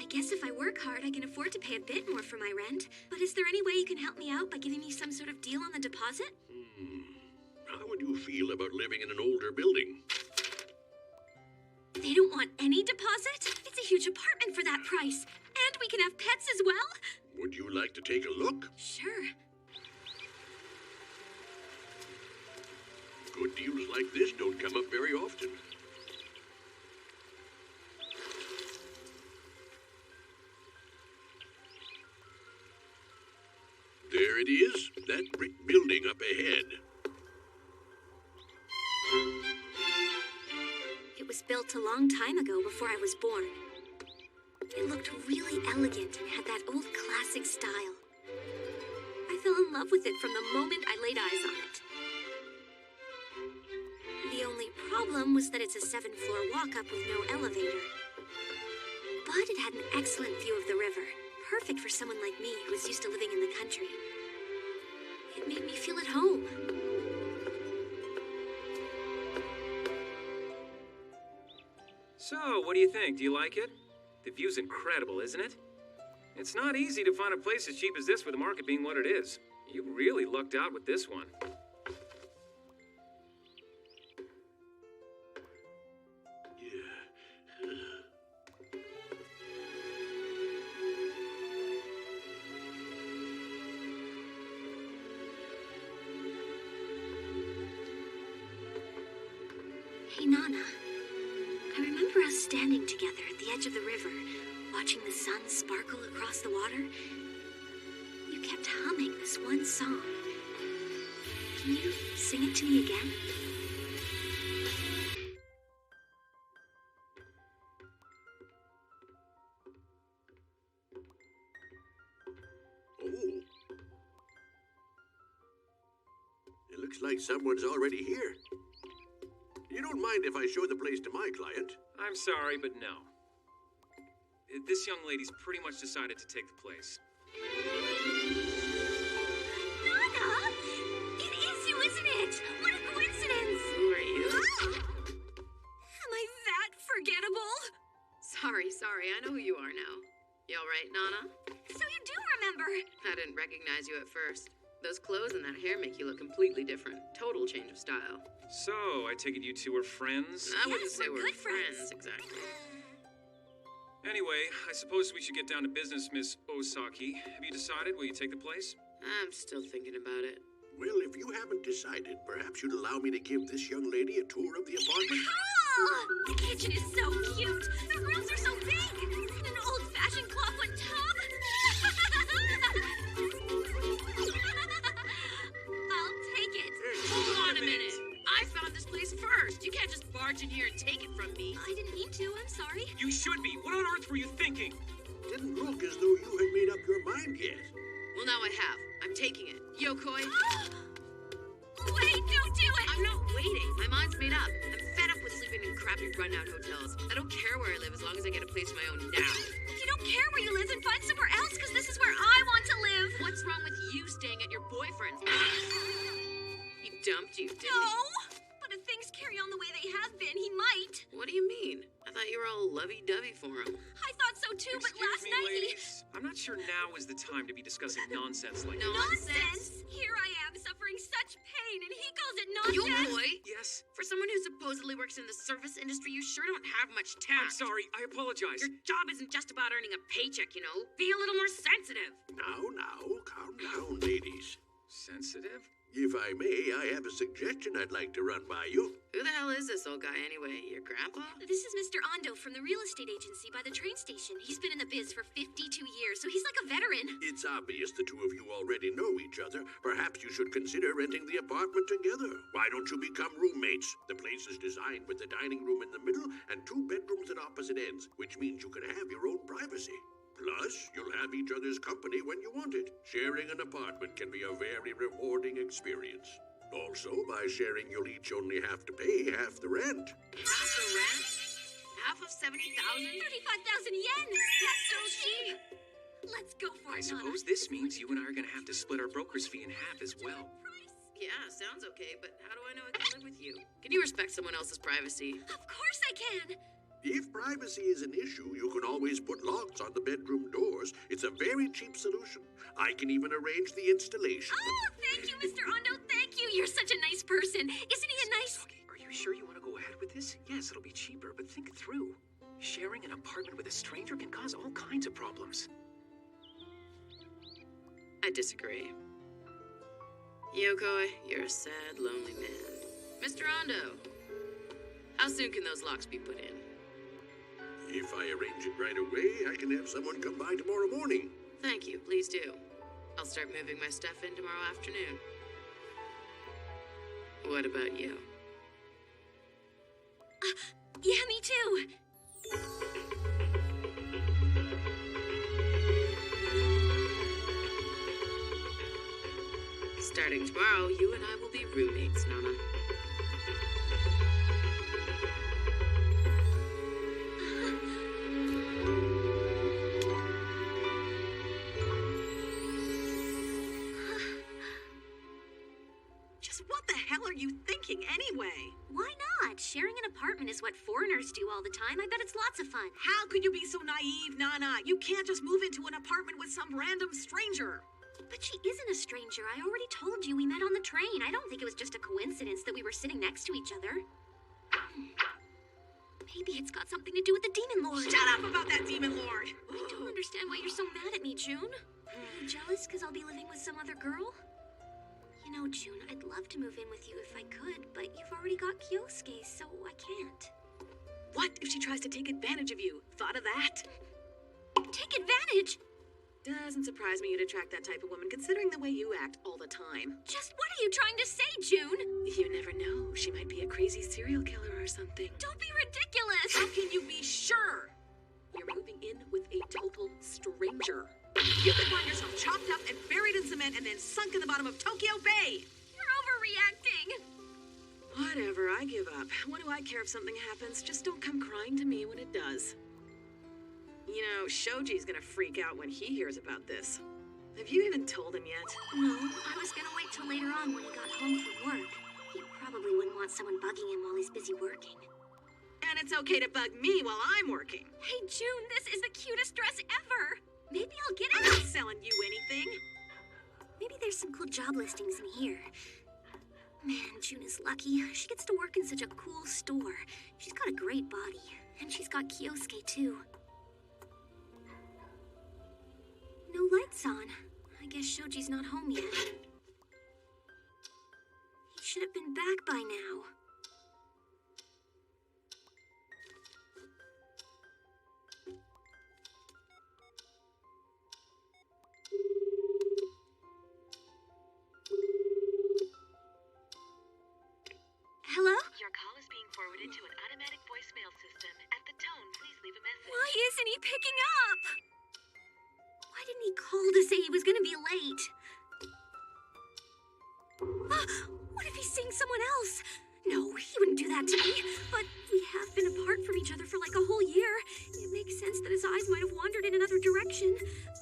I guess if I work hard, I can afford to pay a bit more for my rent. But is there any way you can help me out by giving me some sort of deal on the deposit? How would you feel about living in an older building? They don't want any deposit? It's a huge apartment for that price. And we can have pets as well? Would you like to take a look? Sure. Good deals like this don't come up very often. There it is, that brick building up ahead. It was built a long time ago before I was born. It looked really elegant and had that old classic style. I fell in love with it from the moment I laid eyes on it. The only problem was that it's a 7-floor walk-up with no elevator. But it had an excellent view of the river, perfect for someone like me who was used to living in the country. It made me feel at home. So, what do you think? Do you like it? The view's incredible, isn't it? It's not easy to find a place as cheap as this with the market being what it is. You really lucked out with this one. Hey, Nana. I remember us standing together at the edge of the river, watching the sun sparkle across the water. You kept humming this one song. Can you sing it to me again? Oh. It looks like someone's already here. You don't mind if I show the place to my client? I'm sorry, but no. This young lady's pretty much decided to take the place. Nana! It is you, isn't it? What a coincidence! Who are you? Am I that forgettable? Sorry, I know who you are now. You all right, Nana? So you do remember? I didn't recognize you at first. Those clothes and that hair make you look completely different. Total change of style. So, I take it you two are friends? I wouldn't say we're we're good friends. exactly. Anyway, I suppose we should get down to business, Miss Osaki. Have you decided? Will you take the place? I'm still thinking about it. Well, if you haven't decided, perhaps you'd allow me to give this young lady a tour of the apartment? Oh, the kitchen is so cute. The rooms are so big. An old-fashioned clawfoot tub. I'll take it. Hold on a minute. I found this place first. You can't just barge in here and take it from me. I didn't mean to. I'm sorry. You should be. What on earth were you thinking? Didn't look as though you had made up your mind yet. Well, now I have. I'm taking it. Yokoi. Wait, don't do it. I'm not waiting. My mind's made up. I'm fed up with sleeping in crappy rundown hotels. I don't care where I live as long as I get a place of my own now. If you don't care where you live, then find somewhere else, because this is where I want to live. What's wrong with you staying at your boyfriend's place? He dumped you, didn't No! But if things carry on the way they have been, he might. he? What do you mean? I thought you were all lovey-dovey for him. I thought so too, but Excuse last me, night ladies. I'm not sure now is the time to be discussing nonsense like No. that. Nonsense! Here I am, suffering such pain, and he calls it nonsense! Yokoi! Yes? For someone who supposedly works in the service industry, you sure don't have much tact. I'm sorry. I apologize. Your job isn't just about earning a paycheck, you know. Be a little more sensitive. Now, calm down, ladies. Sensitive? If I may, I have a suggestion I'd like to run by you. Who the hell is this old guy anyway? Your grandpa? This is Mr. Ando from the real estate agency by the train station. He's been in the biz for 52 years, so he's like a veteran. It's obvious the two of you already know each other. Perhaps you should consider renting the apartment together. Why don't you become roommates? The place is designed with the dining room in the middle and 2 bedrooms at opposite ends, which means you can have your own privacy. Plus, you'll have each other's company when you want it. Sharing an apartment can be a very rewarding experience. Also, by sharing, you'll each only have to pay half the rent. Half the rent? Half of 70,000? 35,000 yen! That's so cheap! Let's go for it, I Nana. suppose this means you and I are gonna have to split our broker's fee in half as well. Yeah, sounds okay, but how do I know I can live with you? Can you respect someone else's privacy? Of course I can. If privacy is an issue, you can always put locks on the bedroom doors. It's a very cheap solution. I can even arrange the installation. Oh, thank you, Mr. Ondo. Thank you. You're such a nice person. Isn't he a nice... Saki, are you sure you want to go ahead with this? Yes, it'll be cheaper, but think it through. Sharing an apartment with a stranger can cause all kinds of problems. I disagree. Yokoi, you're a sad, lonely man. Mr. Ondo, how soon can those locks be put in? If I arrange it right away, I can have someone come by tomorrow morning. Thank you, please do. I'll start moving my stuff in tomorrow afternoon. What about you? Yeah, me too. Starting tomorrow, you and I will be roommates, Nana. Just what the hell are you thinking anyway? Why not? Sharing an apartment is what foreigners do all the time. I bet it's lots of fun. How could you be so naive, Nana? You can't just move into an apartment with some random stranger. But she isn't a stranger. I already told you we met on the train. I don't think it was just a coincidence that we were sitting next to each other. Maybe it's got something to do with the Demon Lord. Shut up about that Demon Lord. I don't understand why you're so mad at me, June. Are you jealous because I'll be living with some other girl? You know, June, I'd love to move in with you if I could, but you've already got Kyosuke, so I can't. What if she tries to take advantage of you? Thought of that? Take advantage? Doesn't surprise me you'd attract that type of woman, considering the way you act all the time. Just what are you trying to say, June? You never know. She might be a crazy serial killer or something. Don't be ridiculous! How can you be sure? You're moving in with a total stranger. You could find yourself chopped up and buried in cement and then sunk in the bottom of Tokyo Bay. You're overreacting. Whatever, I give up. What do I care if something happens? Just don't come crying to me when it does. You know, Shoji's gonna freak out when he hears about this. Have you even told him yet? No, I was gonna wait till later on when he got home from work. He probably wouldn't want someone bugging him while he's busy working. And it's okay to bug me while I'm working. Hey, June, this is the cutest dress ever. Maybe I'll get I'm it. not selling you anything. Maybe there's some cool job listings in here. Man, June is lucky. She gets to work in such a cool store. She's got a great body. And she's got Kyosuke, too. No lights on. I guess Shoji's not home yet. He should have been back by now. Hello? Your call is being forwarded to an automatic voicemail system. At the tone, please leave a message. Why isn't he picking up? Why didn't he call to say he was gonna be late? What if he's seeing someone else? No, he wouldn't do that to me. But we have been apart from each other for like a whole year. It makes sense that his eyes might have wandered in another direction.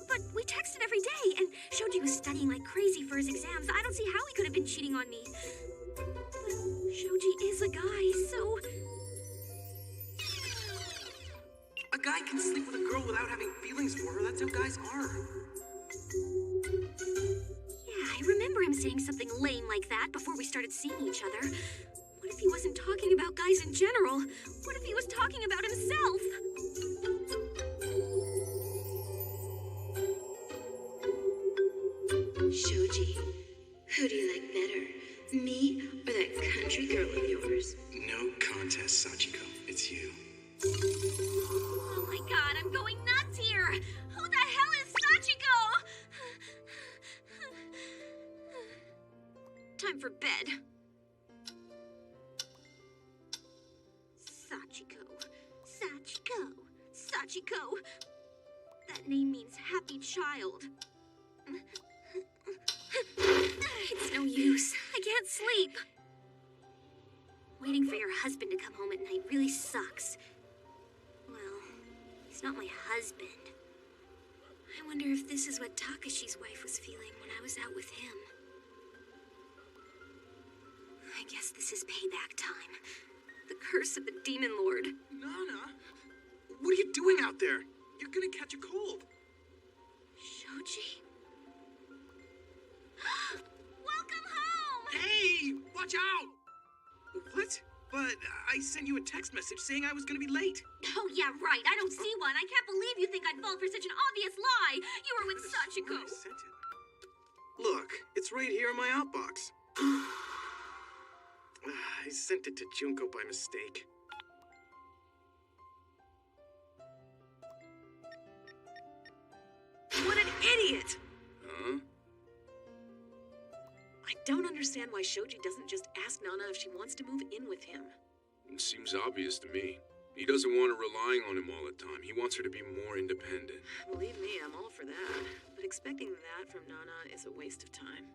But we texted every day, and Shoji was studying like crazy for his exams. I don't see how he could have been cheating on me. But Shoji is a guy, so... A guy can sleep with a girl without having feelings for her. That's how guys are. Yeah, I remember him saying something lame like that before we started seeing each other. What if he wasn't talking about guys in general? What if he was talking about himself? Shoji, who do you like better? Me or that country girl of yours? No contest, Sachiko. It's you. Oh my god, I'm going nuts here! Who the hell is Sachiko? Time for bed. Sachiko. Sachiko. Sachiko. That name means happy child. It's no use. I can't sleep. Waiting for your husband to come home at night really sucks. Well, he's not my husband. I wonder if this is what Takashi's wife was feeling when I was out with him. I guess this is payback time. The curse of the Demon Lord. Nana, what are you doing out there? You're gonna catch a cold. Shoji. Welcome home! Hey, watch out! What? But I sent you a text message saying I was gonna be late. Oh, yeah, right. I don't see one. I can't believe you think I'd fall for such an obvious lie. You were with Sachiko. I sent it. Look, it's right here in my outbox. I sent it to Junko by mistake. What an idiot! Huh? I don't understand why Shoji doesn't just ask Nana if she wants to move in with him. It seems obvious to me. He doesn't want her relying on him all the time. He wants her to be more independent. Believe me, I'm all for that. But expecting that from Nana is a waste of time.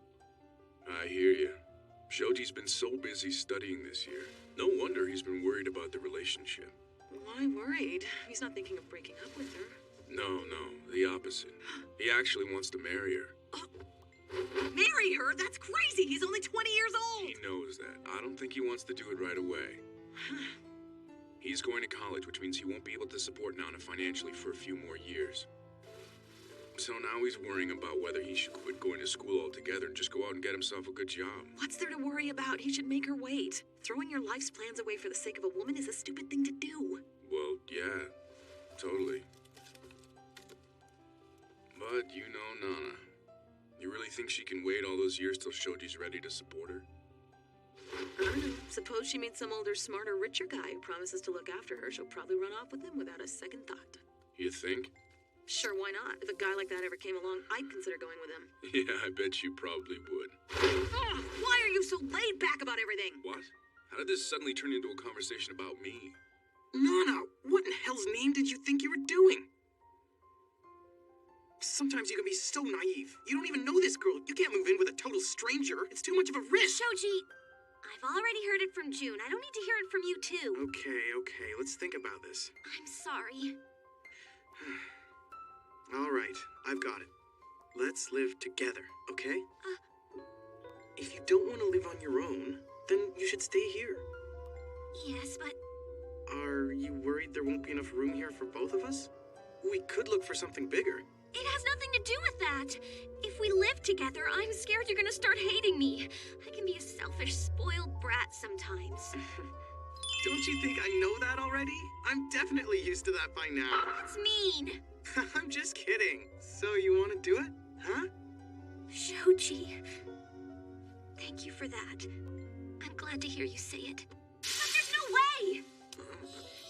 I hear you. Shoji's been so busy studying this year. No wonder he's been worried about the relationship. Why worried? He's not thinking of breaking up with her. No, the opposite. He actually wants to marry her. Marry her? That's crazy! He's only 20 years old! He knows that. I don't think he wants to do it right away. He's going to college, which means he won't be able to support Nana financially for a few more years. So now he's worrying about whether he should quit going to school altogether and just go out and get himself a good job. What's there to worry about? He should make her wait. Throwing your life's plans away for the sake of a woman is a stupid thing to do. Well, yeah, totally. But you know Nana. You really think she can wait all those years till Shoji's ready to support her? I don't know. Suppose she meets some older, smarter, richer guy who promises to look after her. She'll probably run off with him without a second thought. You think? Sure, why not? If a guy like that ever came along, I'd consider going with him. Yeah, I bet you probably would. Why are you so laid back about everything? What? How did this suddenly turn into a conversation about me? Nana, what in hell's name did you think you were doing? Sometimes you can be so naive. You don't even know this girl. You can't move in with a total stranger. It's too much of a risk. Shoji, I've already heard it from June. I don't need to hear it from you, too. Okay. Let's think about this. I'm sorry. All right, I've got it. Let's live together, okay? If you don't want to live on your own, then you should stay here. Yes, but... Are you worried there won't be enough room here for both of us? We could look for something bigger. It has nothing to do with that. If we live together, I'm scared you're gonna start hating me. I can be a selfish, spoiled brat sometimes. Don't you think I know that already? I'm definitely used to that by now. That's mean. I'm just kidding. So you want to do it? Huh? Shoji. Thank you for that. I'm glad to hear you say it. But there's no way!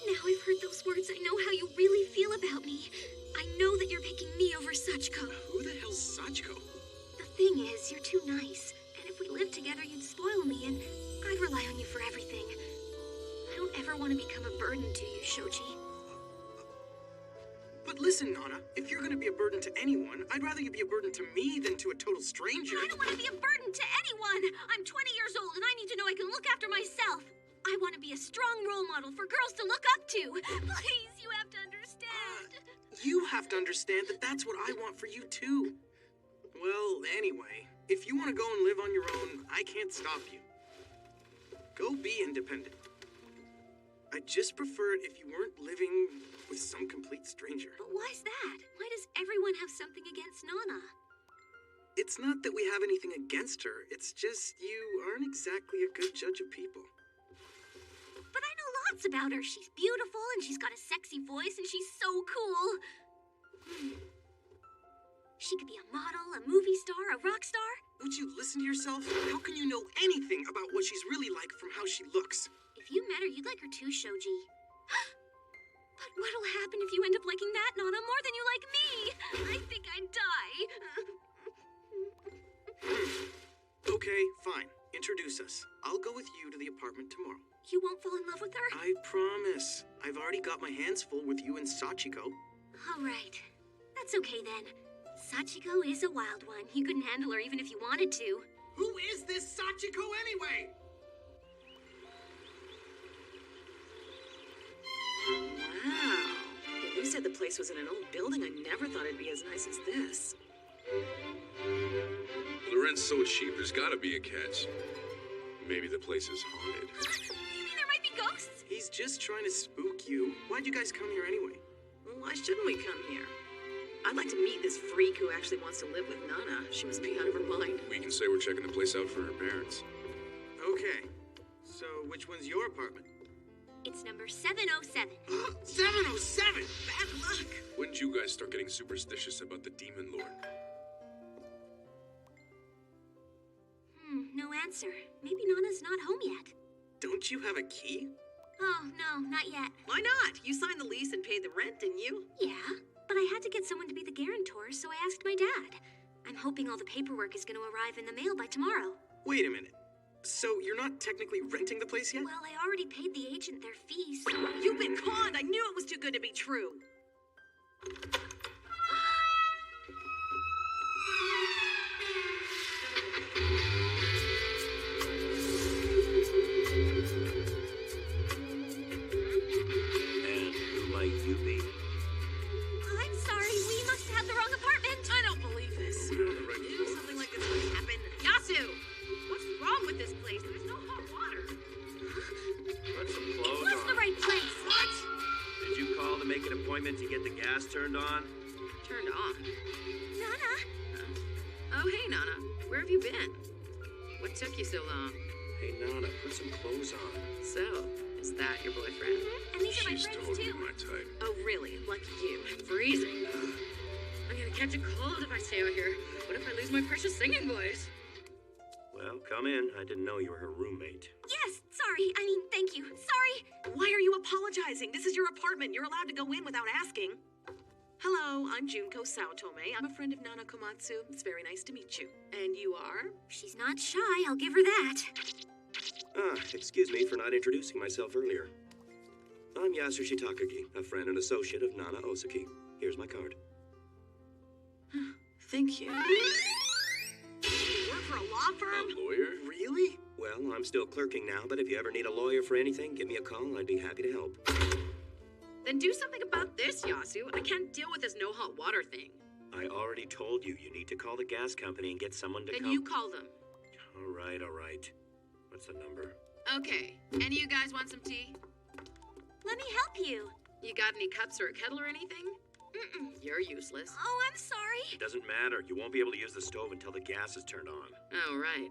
Now I've heard those words, I know how you really feel about me. I know that you're picking me over Sachiko. Who the hell's Sachiko? The thing is, you're too nice. And if we lived together, you'd spoil me, and I'd rely on you for everything. I don't ever want to become a burden to you, Shoji. But listen, Nana, if you're gonna be a burden to anyone, I'd rather you be a burden to me than to a total stranger. I don't want to be a burden to anyone. I'm 20 years old, and I need to know I can look after myself. I want to be a strong role model for girls to look up to. Please, you have to understand. You have to understand that that's what I want for you, too. Well, anyway, if you want to go and live on your own, I can't stop you. Go be independent. I'd just prefer it if you weren't living with some complete stranger. But why's that? Why does everyone have something against Nana? It's not that we have anything against her. It's just you aren't exactly a good judge of people. But I know lots about her. She's beautiful, and she's got a sexy voice, and she's so cool. She could be a model, a movie star, a rock star. Would you listen to yourself? How can you know anything about what she's really like from how she looks? If you met her, you'd like her too, Shoji. But what'll happen if you end up liking that Nana more than you like me? I think I'd die. Okay, fine. Introduce us. I'll go with you to the apartment tomorrow. You won't fall in love with her? I promise. I've already got my hands full with you and Sachiko. All right. That's okay then. Sachiko is a wild one. You couldn't handle her even if you wanted to. Who is this Sachiko anyway? Wow. Did you said the place was in an old building, I never thought it'd be as nice as this. The rent's so cheap, there's gotta be a catch. Maybe the place is haunted. You mean there might be ghosts? He's just trying to spook you. Why'd you guys come here anyway? Well, why shouldn't we come here? I'd like to meet this freak who actually wants to live with Nana. She must be out of her mind. We can say we're checking the place out for her parents. Okay. So, which one's your apartment? It's number 707. 707! Bad luck! Wouldn't you guys start getting superstitious about the Demon Lord? No answer. Maybe Nana's not home yet. Don't you have a key? Oh, no, not yet. Why not? You signed the lease and paid the rent, didn't you? Yeah, but I had to get someone to be the guarantor, so I asked my dad. I'm hoping all the paperwork is going to arrive in the mail by tomorrow. Wait a minute. So you're not technically renting the place yet? Well, I already paid the agent their fees, so... You've been conned! I knew it was too good to be true! And who might you be? I'm sorry, we must have the wrong apartment. I don't believe this. We're on the right You knew something like this would happen. Yasu! What's wrong with this place? There's no hot water. Put some It clothes was on. the right place. What? Did you call to make an appointment to get the gas turned on? Turned on. Nana, Oh, hey, Nana. Where have you been? What took you so long? Hey, Nana, put some clothes on. So, is that your boyfriend? and these are my She's friends totally too. my type. Oh, really? Lucky you. I'm freezing. I'm gonna catch a cold if I stay out here. What if I lose my precious singing voice? Well, come in. I didn't know you were her roommate. Yes, sorry. I mean, thank you. Sorry. Why are you apologizing? This is your apartment. You're allowed to go in without asking. Hello, I'm Junko Saotome. I'm a friend of Nana Komatsu. It's very nice to meet you. And you are? She's not shy, I'll give her that. Ah, excuse me for not introducing myself earlier. I'm Yasushi Takagi, a friend and associate of Nana Osaki. Here's my card. Thank you. You work for a law firm? A lawyer? Really? Well, I'm still clerking now, but if you ever need a lawyer for anything, give me a call. I'd be happy to help. Then do something about this, Yasu. I can't deal with this no hot water thing. I already told you, you need to call the gas company and get someone to Then come. you call them. All right, all right. What's the number? Okay. Any of you guys want some tea? Let me help you. You got any cups or a kettle or anything? Mm-mm. You're useless. Oh, I'm sorry. It doesn't matter. You won't be able to use the stove until the gas is turned on. Oh, right.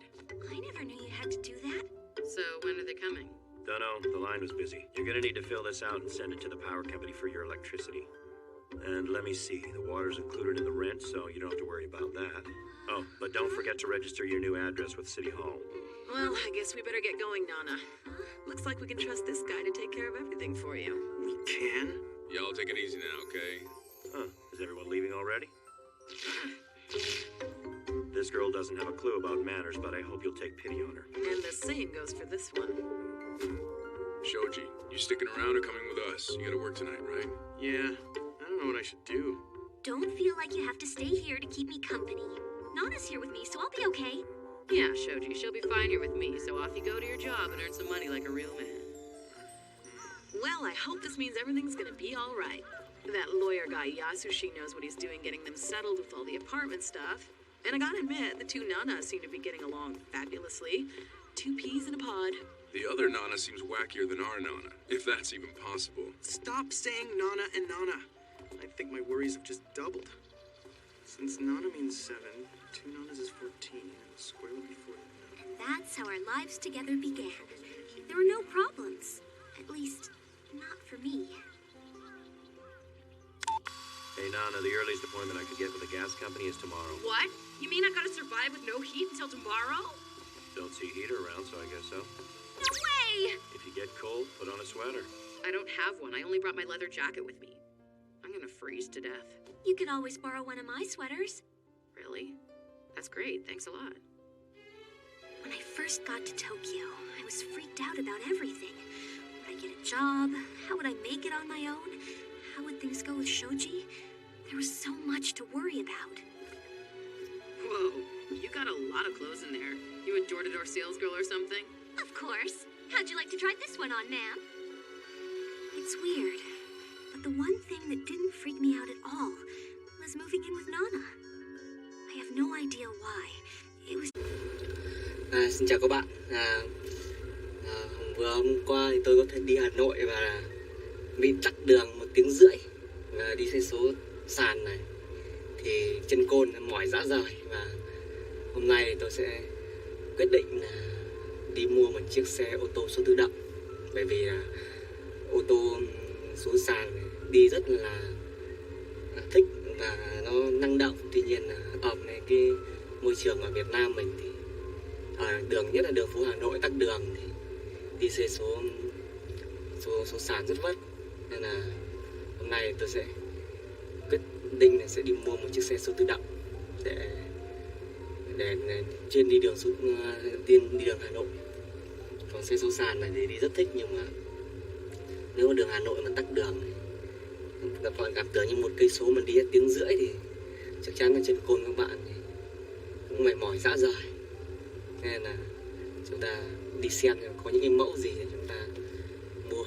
I never knew you had to do that. So when are they coming? Dunno, the line was busy. You're gonna need to fill this out and send it to the power company for your electricity. And let me see, the water's included in the rent, so you don't have to worry about that. Oh, but don't forget to register your new address with City Hall. Well, I guess we better get going, Nana. Looks like we can trust this guy to take care of everything for you. We can? Y'all take it easy now, okay? Huh, is everyone leaving already? This girl doesn't have a clue about manners, but I hope you'll take pity on her. And the same goes for this one. Shoji, you sticking around or coming with us? You gotta work tonight, right? Yeah, I don't know what I should do. Don't feel like you have to stay here to keep me company. Nana's here with me, so I'll be okay. Yeah, Shoji, she'll be fine here with me, so off you go to your job and earn some money like a real man. Well, I hope this means everything's gonna be all right. That lawyer guy, Yasushi, knows what he's doing getting them settled with all the apartment stuff. And I gotta admit, the two Nanas seem to be getting along fabulously. Two peas in a pod. The other Nana seems wackier than our Nana, if that's even possible. Stop saying Nana and Nana. I think my worries have just doubled. Since Nana means 7, 2 Nanas is 14, and the square would be 49. And that's how our lives together began. There were no problems. At least, not for me. Hey, Nana, the earliest appointment I could get with the gas company is tomorrow. What? You mean I gotta survive with no heat until tomorrow? Don't see heater around, so I guess so. No way! If you get cold, put on a sweater. I don't have one. I only brought my leather jacket with me. I'm gonna freeze to death. You could always borrow one of my sweaters. Really? That's great. Thanks a lot. When I first got to Tokyo, I was freaked out about everything. Would I get a job? How would I make it on my own? How would things go with Shoji? There was so much to worry about. Whoa, you got a lot of clothes in there. You a door-to-door sales girl or something? Of course. How'd you like to try this one on, ma'am? It's weird. But the one thing that didn't freak me out at all was moving in with Nana. I have no idea why. It was... Xin chào các bạn. Hôm qua thì tôi có thể đi Hà Nội và bị tắc đường 1 tiếng rưỡi và đi xe số sàn này thì chân côn mỏi rã rời, và hôm nay thì tôi sẽ quyết định là đi mua một chiếc xe ô tô số tự động, bởi vì là ô tô số sàn đi rất là thích và nó năng động. Tuy nhiên là ở cái môi trường ở Việt Nam mình thì ở đường, nhất là đường phố Hà Nội tắc đường thì đi xe số sàn rất vất, nên là hôm nay tôi sẽ quyết định là sẽ đi mua một chiếc xe số tự động để chuyên đi đường đi đường Hà Nội. Còn xe số sàn này thì đi rất thích, nhưng mà nếu mà đường Hà Nội mà tắc đường gặp tưởng như 1 cây số mà đi hết 1 tiếng rưỡi thì chắc chắn là chân côn các bạn thì cũng mệt mỏi rã rời. Nên là chúng ta đi xem có những cái mẫu gì để chúng ta mua.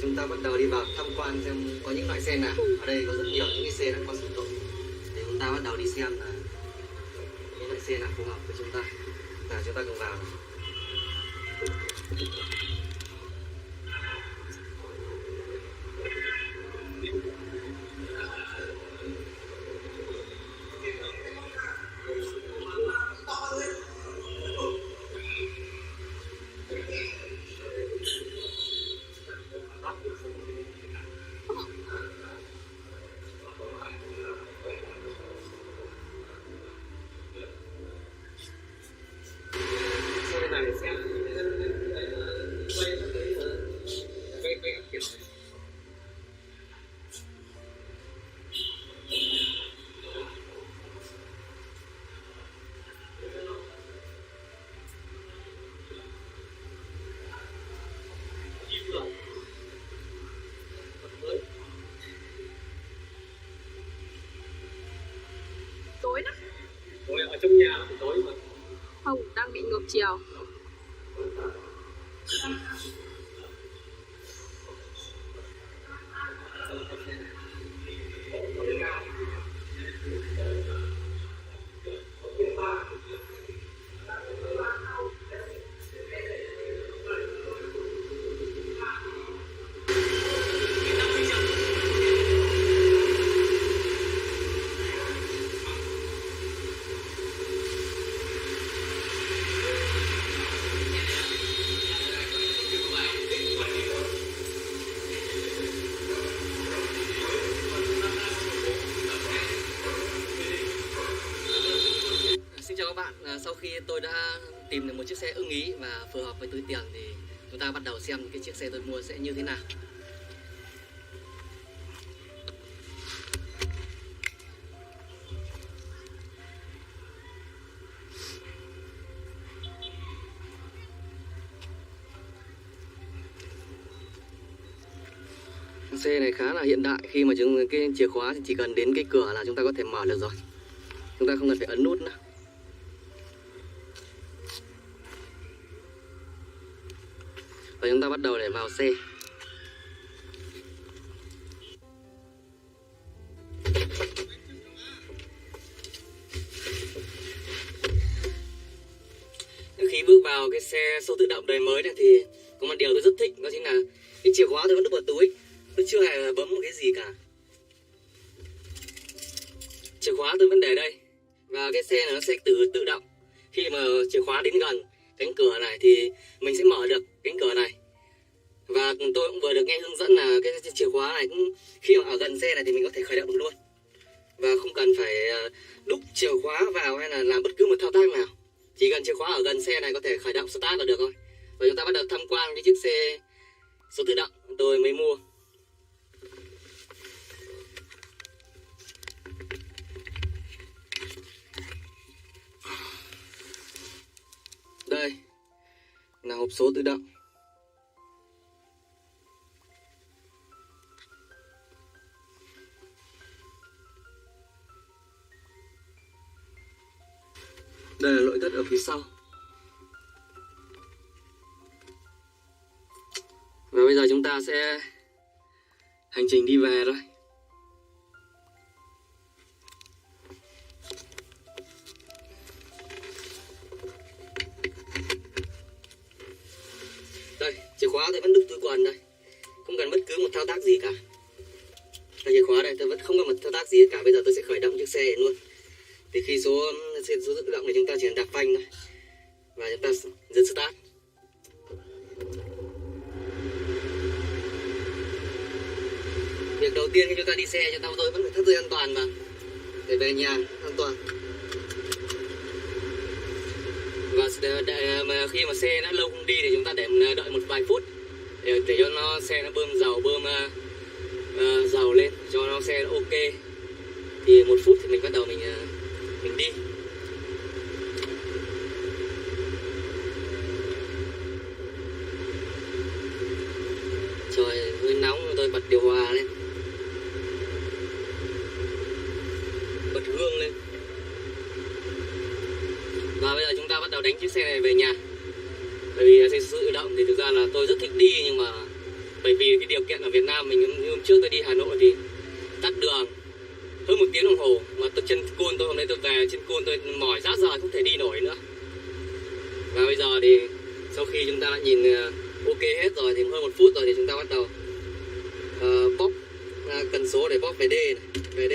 Chúng ta bắt đầu đi vào tham quan xem có những loại xe nào. Ở đây có rất nhiều những cái xe đã qua sử dụng, để chúng ta bắt đầu đi xem là những loại xe nào phù hợp với chúng ta. Nào, chúng ta cùng vào. Tối đó. Tối ở trong nhà thì tối mà. Không, đang bị ngược chiều. Sau khi tôi đã tìm được một chiếc xe ưng ý và phù hợp với túi tiền thì chúng ta bắt đầu xem cái chiếc xe tôi mua sẽ như thế nào. Xe này khá là hiện đại, khi mà cái chìa khóa thì chỉ cần đến cái cửa là chúng ta có thể mở được rồi. Chúng ta không cần phải ấn nút nữa. Và chúng ta bắt đầu để vào xe. Khi bước vào cái xe số tự động đời mới này thì có một điều tôi rất thích, đó chính là cái chìa khóa tôi vẫn đút vào túi, tôi chưa hề bấm một cái gì cả. Chìa khóa tôi vẫn để đây và cái xe này nó sẽ tự động. Khi mà chìa khóa đến gần cánh cửa này thì mình sẽ mở được cánh cửa này. Và tôi cũng vừa được nghe hướng dẫn là cái chìa khóa này cũng khi mà ở gần xe này thì mình có thể khởi động được luôn. Và không cần phải đúc chìa khóa vào hay là làm bất cứ một thao tác nào. Chỉ cần chìa khóa ở gần xe này có thể khởi động start là được thôi. Và chúng ta bắt đầu tham quan cái chiếc xe số tự động tôi mới mua. Đây là hộp số tự động. Đây là nội thất ở phía sau. Và bây giờ chúng ta sẽ hành trình đi về thôi. Đây, chìa khóa tôi vẫn đút túi quần đây. Không cần bất cứ một thao tác gì cả. Đây, chìa khóa đây, tôi vẫn không có một thao tác gì cả. Bây giờ tôi sẽ khởi động chiếc xe này luôn. Thì khi số tự động này chúng ta chỉ đạp phanh thôi. Và chúng ta giật start. Việc đầu tiên khi chúng ta đi xe, chúng ta vẫn phải thắt dây an toàn mà để về nhà an toàn. Và mà khi mà xe đã lâu không đi thì chúng ta để đợi một vài phút để cho nó xe nó bơm dầu lên, cho nó xe nó ok. Thì 1 phút thì mình bắt đầu mình đi. Trời hơi nóng, tôi bật điều hòa lên, bật hương lên. Và bây giờ chúng ta bắt đầu đánh chiếc xe này về nhà. Bởi vì xe tự động thì thực ra là tôi rất thích đi, nhưng mà bởi vì cái điều kiện ở Việt Nam mình, như hôm trước tôi đi Hà Nội thì tắc đường hơn 1 tiếng đồng hồ, mà chân côn tôi hôm nay tôi về, chân côn tôi mỏi rã rời không thể đi nổi nữa. Và bây giờ thì sau khi chúng ta đã nhìn ok hết rồi thì hơn 1 phút rồi thì chúng ta bắt đầu bóp cần số để bóp về D này, về D,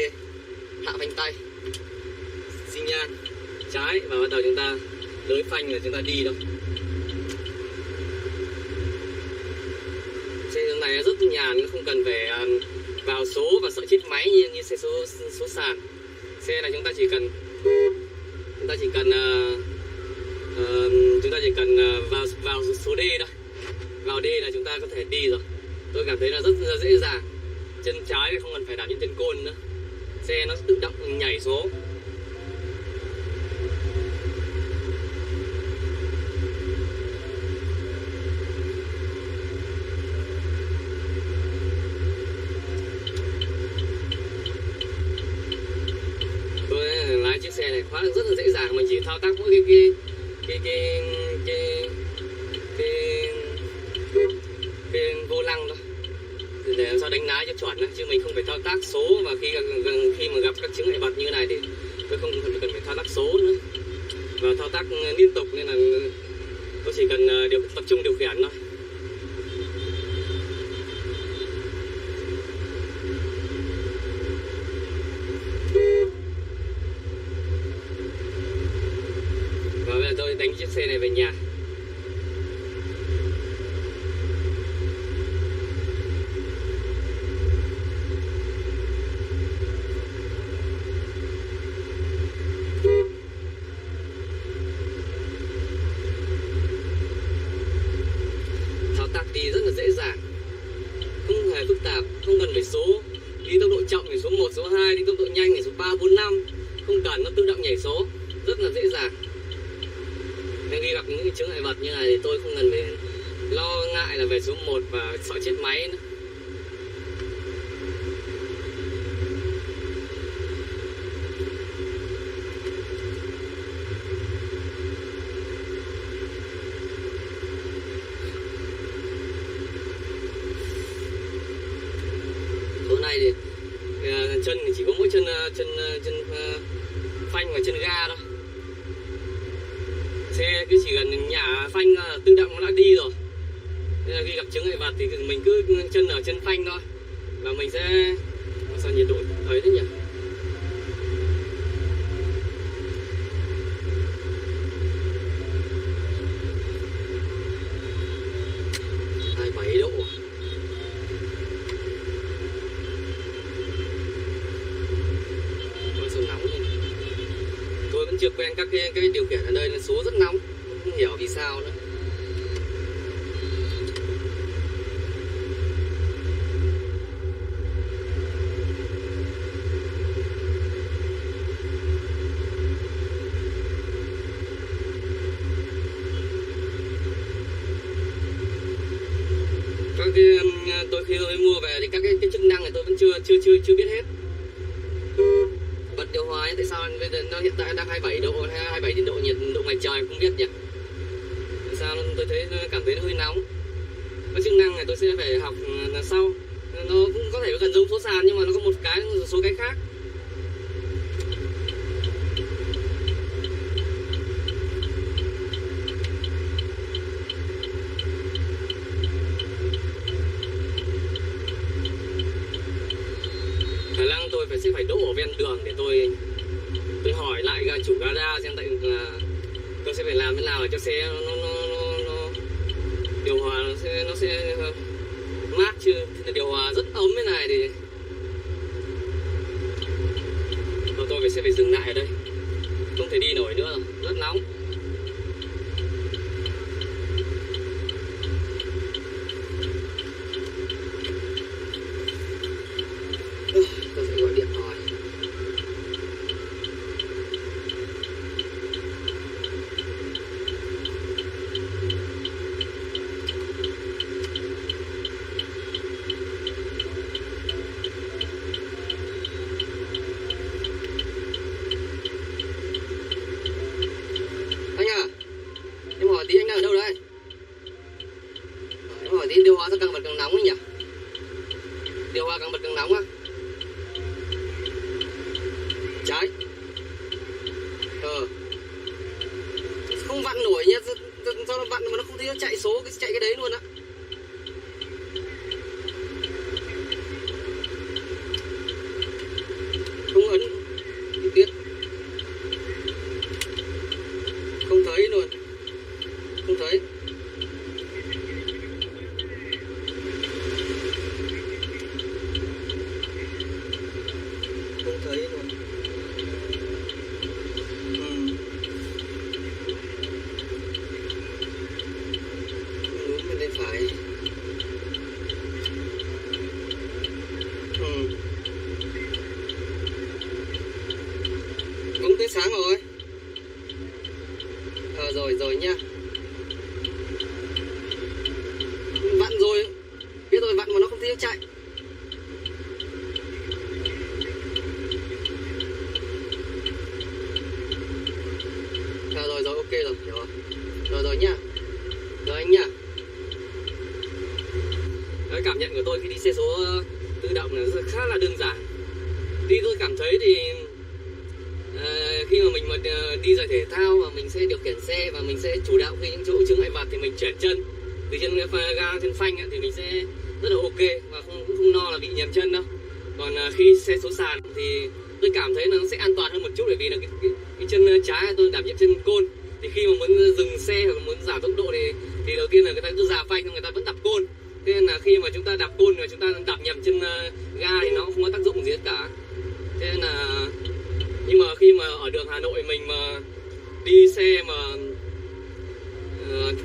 hạ phanh tay, xi nhan trái và bắt đầu chúng ta lưới phanh rồi chúng ta đi thôi. Xe này rất nhàn, không cần phải vào số và sợ chết máy như xe số sàn. Xe này chúng ta chỉ cần vào số D thôi. Vào D là chúng ta có thể đi rồi. Tôi cảm thấy là rất là dễ dàng. Chân trái thì không cần phải đạp những chân côn nữa. Xe nó tự động nhảy số. Tôi lái chiếc xe này khá rất là dễ dàng, mình chỉ thao tác mỗi cái vô lăng thôi để làm sao đánh lái cho chuẩn, chứ mình không phải thao tác số. Và khi mà gặp các chướng ngại vật như này thì tôi không cần phải thao tác số nữa và thao tác liên tục, nên là tôi chỉ cần tập trung điều khiển thôi. Và bây giờ tôi đánh chiếc xe này về nhà. Thao tác đi rất là dễ dàng, không hề phức tạp, không cần phải số. Đi tốc độ chậm thì số 1, số 2, đi tốc độ nhanh thì số 3, 4, 5. Không cần, nó tự động nhảy số, rất là dễ dàng. Nên khi gặp những chướng ngại vật như này thì tôi không cần phải lo ngại là về số 1 và sợ chết máy nữa. này thì chân thì chỉ có mỗi chân phanh và chân ga thôi. Xe cứ chỉ gần nhà phanh tự động nó đã đi rồi. Nên là khi gặp chướng ngại vật thì mình cứ chân ở chân phanh thôi. Và mình sẽ... Sao nhiệt độ ấy thế nhỉ? Chưa quen các cái điều khiển ở đây là số rất nóng, không hiểu vì sao nữa. Các cái tôi khi tôi mua về thì các cái chức năng này tôi vẫn chưa biết hết. Bật điều hòa tại sao bây giờ nó hiện tại đang 27 độ hay 27 độ nhiệt độ ngoài trời không biết nhỉ? Tại sao tôi thấy cảm thấy nó hơi nóng. Các chức năng này tôi sẽ phải học là sau. Nó cũng có thể gần giống số sàn nhưng mà nó có một cái số cái khác. Khả năng tôi sẽ phải đỗ ở ven đường để tôi hỏi lại chủ gara xem tại là tôi sẽ phải làm thế nào để cho xe nó điều hòa nó sẽ mát, chứ điều hòa rất ấm thế này thì tôi sẽ phải dừng lại ở đây, không thể đi nổi nữa rồi, rất nóng. Tôi phải gọi điện thoại. Anh à, em hỏi tí anh đang ở đâu đấy? Em hỏi tí điều hòa sao càng bật càng nóng ấy nhỉ? Điều hòa càng bật càng nóng á? Trái. Không vặn nổi nhá, sao nó vặn mà nó không thấy nó chạy số chạy cái đấy luôn á. Không ấn tiết. Không thấy luôn. Không thấy. Không thấy luôn. Đúng bên đây phải. Cũng tới sáng rồi. Rồi nha. Vặn rồi. Biết rồi, vặn mà nó không thấy nó chạy. Rồi ok rồi, hiểu rồi. Rồi nha. Rồi anh nha. Cái cảm nhận của tôi khi đi xe số tự động là khá là đơn giản. Tuy tôi cảm thấy thì khi mà mình đi giải thể thao và mình sẽ điều khiển xe và mình sẽ chủ đạo khi những chỗ chướng ngại vật thì mình chuyển chân từ chân ga chân phanh thì mình sẽ rất là ok và không lo là bị nhầm chân đâu. Còn khi xe số sàn thì tôi cảm thấy nó sẽ an toàn hơn một chút, bởi vì là cái chân trái tôi đảm nhiệm chân côn, thì khi mà muốn dừng xe hoặc muốn giảm tốc độ thì đầu tiên là người ta cứ già phanh, người ta vẫn đạp côn. Thế nên là khi mà chúng ta đạp côn và chúng ta đạp nhầm chân ga thì nó không có tác dụng gì hết cả. Thế nên là nhưng mà khi mà ở đường Hà Nội mình mà đi xe mà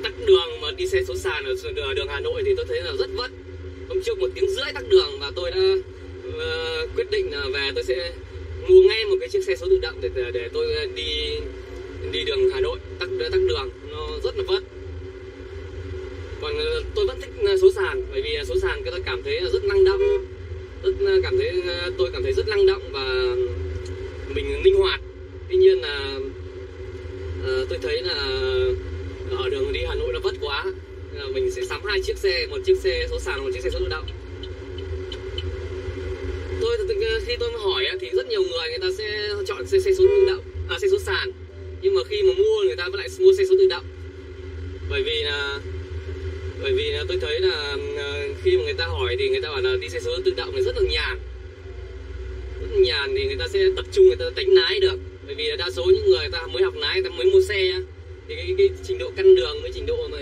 tắc đường mà đi xe số sàn ở đường Hà Nội thì tôi thấy là rất vất. Hôm trước 1 tiếng rưỡi tắc đường và tôi đã quyết định là về tôi sẽ mua ngay một cái chiếc xe số tự động để tôi đi đường Hà Nội tắc đường, nó rất là vất. Còn tôi vẫn thích số sàn, bởi vì số sàn tôi cảm thấy rất năng động, tôi cảm thấy rất năng động và mình linh hoạt. Tuy nhiên là tôi thấy là ở đường đi Hà Nội nó vất quá, mình sẽ sắm 2 chiếc xe, một chiếc xe số sàn, một chiếc xe số tự động. khi tôi hỏi thì rất nhiều người ta sẽ chọn xe số tự động, xe số sàn. Nhưng mà khi mà mua người ta vẫn lại mua xe số tự động. Bởi vì là tôi thấy là khi mà người ta hỏi thì người ta bảo là đi xe số tự động này rất là nhàn. Rất là nhàn thì người ta sẽ tập trung, người ta đánh lái được. Bởi vì đa số những người ta mới học lái, người ta mới mua xe thì cái trình độ căn đường với trình độ mà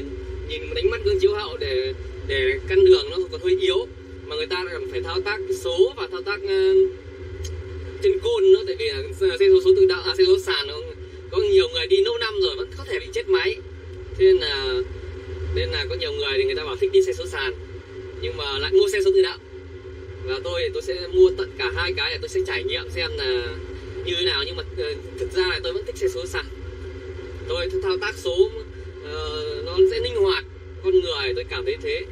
nhìn đánh mắt gương chiếu hậu để căn đường nó còn hơi yếu, mà người ta còn phải thao tác số và thao tác trên côn nữa. Tại vì là xe số tự động, xe số sàn có nhiều người đi lâu năm rồi vẫn có thể bị chết máy. Thế nên là có nhiều người thì người ta bảo thích đi xe số sàn nhưng mà lại mua xe số tự động. Và tôi sẽ mua tận cả hai cái để tôi sẽ trải nghiệm xem là như thế nào. Nhưng mà thực ra là tôi vẫn thích xe số sàn. Tôi thao tác số nó sẽ linh hoạt con người, tôi cảm thấy thế.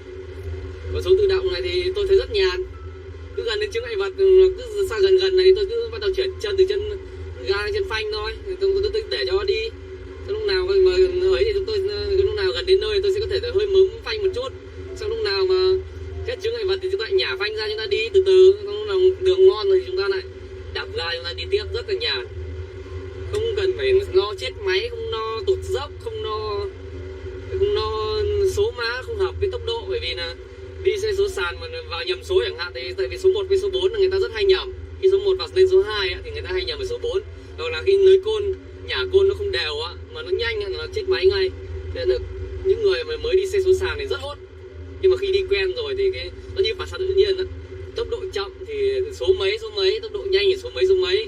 Còn số tự động này thì tôi thấy rất nhàn. Cứ gần đến chướng ngại vật, cứ xa gần này tôi cứ bắt đầu chuyển chân từ chân ga chân phanh thôi. Tôi để cho nó đi. Lúc nào mà ấy thì lúc nào gần đến nơi tôi sẽ có thể hơi mớm phanh một chút. Sau lúc nào mà hết chướng ngại vật thì chúng ta lại nhả phanh ra, chúng ta đi từ từ. Lúc nào đường ngon rồi thì chúng ta lại đạp ga, chúng ta đi tiếp rất là nhàn. Không cần phải lo chết máy, không lo tụt dốc, không lo số má không hợp với tốc độ. Bởi vì là đi xe số sàn mà vào nhầm số chẳng hạn thì tại vì số 1 với số 4 là người ta rất hay nhầm. Khi số 1 vào lên số 2 thì người ta hay nhầm với số 4. Hoặc là khi lưới côn, nhả côn nó không đều mà nó nhanh là nó chết máy ngay. Nên là những người mà mới đi xe số sàn thì rất hốt. Nhưng mà khi đi quen rồi thì nó như phản xạ tự nhiên đó. Tốc độ chậm thì số mấy, tốc độ nhanh thì số mấy.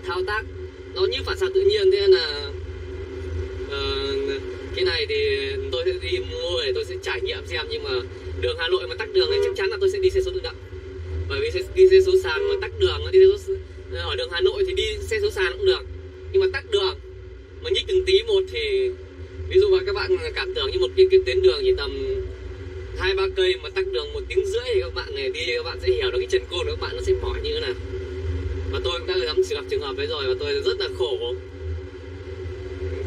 Thao tác nó như phản xạ tự nhiên. Thế nên là cái này thì tôi sẽ đi mua để tôi sẽ trải nghiệm xem. Nhưng mà đường Hà Nội mà tắc đường thì chắc chắn là tôi sẽ đi xe số tự động. Bởi vì đi xe số sàn mà tắc đường ở đường Hà Nội thì đi xe số sàn cũng được. Nhưng mà tắc đường mà nhích từng tí một thì ví dụ mà các bạn cảm tưởng như một cái tuyến đường chỉ tầm 2-3 cây mà tắc đường 1 tiếng rưỡi thì các bạn này đi, các bạn sẽ hiểu được cái chân côn của các bạn nó sẽ mỏi như thế nào. Và tôi cũng đã gặp trường hợp đấy rồi và tôi rất là khổ.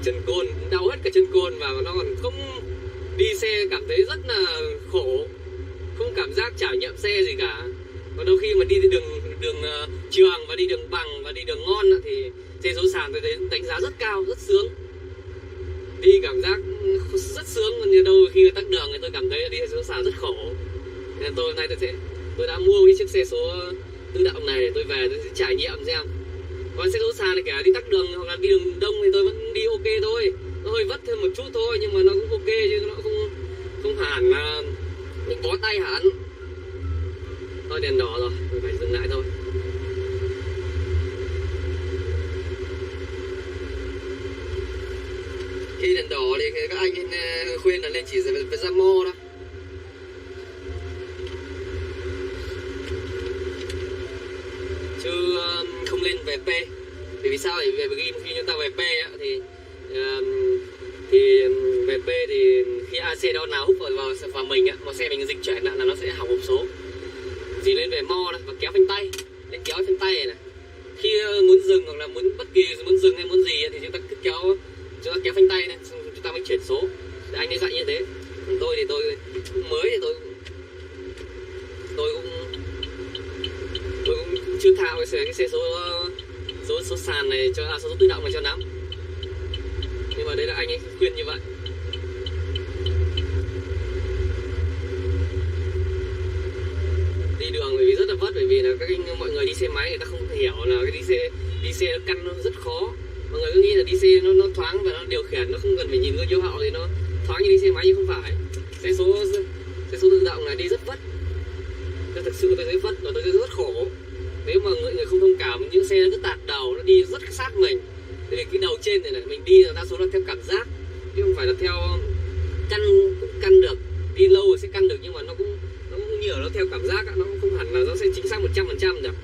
Chân côn đau hết cả chân côn và nó còn không đi xe, cảm thấy rất là khổ, không cảm giác trải nghiệm xe gì cả. Còn đôi khi mà đi đường trường và đi đường bằng và đi đường ngon thì xe số sàn tôi thấy đánh giá rất cao, rất sướng, đi cảm giác rất sướng. Còn như đâu khi tắc đường thì tôi cảm thấy đi xe số sàn rất khổ. Nên hôm nay tôi đã mua cái chiếc xe số tự động này để tôi về tôi sẽ trải nghiệm xem. Còn xe số sàn này cả đi tắc đường hoặc là đi đường đông thì tôi vẫn đi ok thôi, nó hơi vất thêm một chút thôi nhưng mà nó cũng ok chứ nó không hẳn là mình bó tay hẳn. Thôi đèn đỏ rồi, mình phải dừng lại thôi. Khi đèn đỏ thì các anh khuyên là lên chỉ phải ra mô đó. Chứ không lên về P. Vì sao? Bởi vì khi chúng ta về P thì về P thì khi AC đó nào hút vào mình mà xe mình dịch chuyển là nó sẽ hỏng hộp số. Chỉ lên về mo đó và kéo phanh tay, để kéo phanh tay này. Khi muốn dừng hoặc là muốn dừng hay muốn gì thì chúng ta cứ kéo phanh tay này, xong chúng ta mới chuyển số. Để anh ấy dạy như thế. Còn tôi thì tôi mới thì tôi cũng chưa thạo cái xe số sàn này cho số tự động này cho lắm. Nhưng mà đấy là anh ấy khuyên như vậy. Đi đường bởi vì rất là vất, bởi vì là mọi người đi xe máy người ta không hiểu là cái đi xe nó căn nó rất khó. Mọi người cứ nghĩ là đi xe nó thoáng và nó điều khiển nó không cần phải nhìn gương chiếu hậu thì nó thoáng như đi xe máy, nhưng không phải. Xe số tự động này đi rất vất. Thực sự tôi thấy vất và tôi thấy rất khổ. Nếu mà người không thông cảm, những xe nó cứ tạt đầu, nó đi rất sát mình. Thì cái đầu trên này mình đi đa số là theo cảm giác, chứ không phải là theo căn được. Đi lâu rồi sẽ căn được, nhưng mà nó cũng nhiều nó theo cảm giác, nó cũng không hẳn là nó sẽ chính xác 100% được.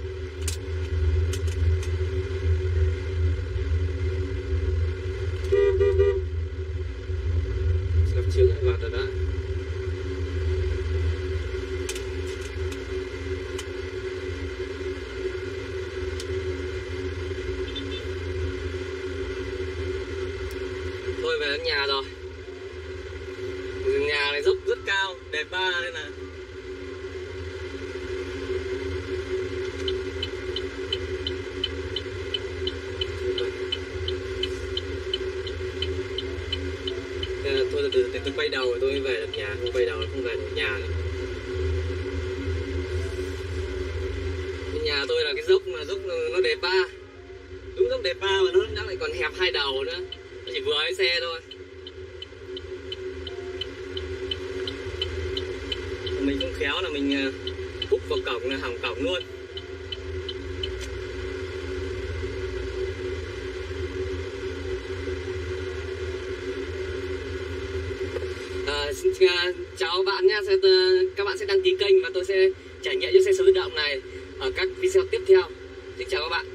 Gặp chướng ngại vật rồi đó. Tôi về đến nhà rồi. Nhà này dốc rất cao, đề 3 nên là từ từ tôi quay đầu tôi mới về được nhà, không quay đầu không về được nhà nữa. Nhà tôi là cái dốc mà dốc nó đề pa, đúng dốc đề pa mà nó lại còn hẹp hai đầu nữa, nó chỉ vừa cái xe thôi. Mình không khéo là mình hút vào cổng là hỏng cổng luôn. Xin chào bạn nha, các bạn sẽ đăng ký kênh và tôi sẽ trải nghiệm chiếc xe số tự động này ở các video tiếp theo. Xin chào các bạn.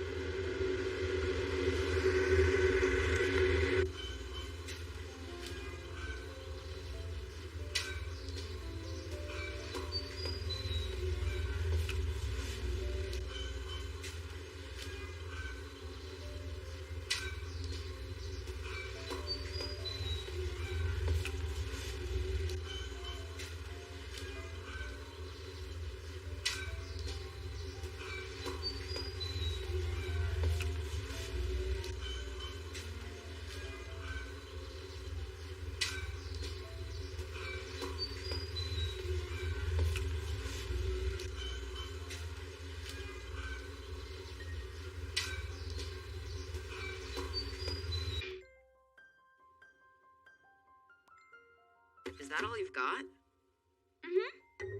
Is that all you've got?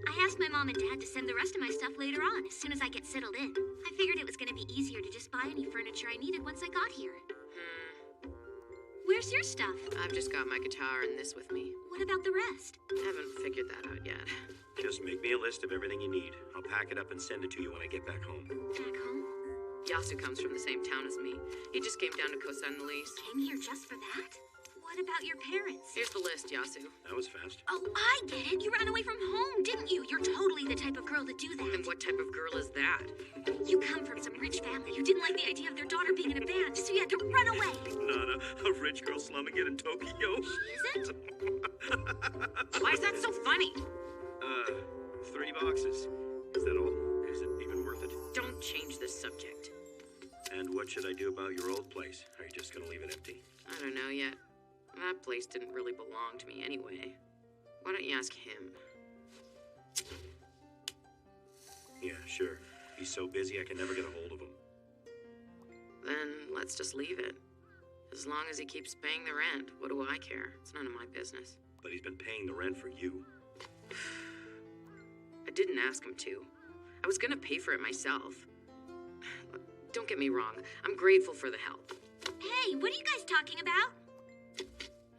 I asked my mom and dad to send the rest of my stuff later on, as soon as I get settled in. I figured it was going to be easier to just buy any furniture I needed once I got here. Where's your stuff? I've just got my guitar and this with me. What about the rest? I haven't figured that out yet. Just make me a list of everything you need. I'll pack it up and send it to you when I get back home. Back home? Yasu comes from the same town as me. He just came down to co-sign the lease. Came here just for that? What about your parents? Here's the list, Yasu. That was fast. Oh, I get it. You ran away from home, didn't you? You're totally the type of girl to do that. And what type of girl is that? You come from some rich family who didn't like the idea of their daughter being in a band, so you had to run away. Nana, a rich girl slumming it in Tokyo. She isn't? Why is that so funny? 3 boxes. Is that all? Is it even worth it? Don't change the subject. And what should I do about your old place? Are you just gonna leave it empty? I don't know yet. That place didn't really belong to me anyway. Why don't you ask him? Yeah, sure. He's so busy I can never get a hold of him. Then let's just leave it. As long as he keeps paying the rent, what do I care? It's none of my business. But he's been paying the rent for you. I didn't ask him to. I was gonna pay for it myself. Don't get me wrong, I'm grateful for the help. Hey, what are you guys talking about?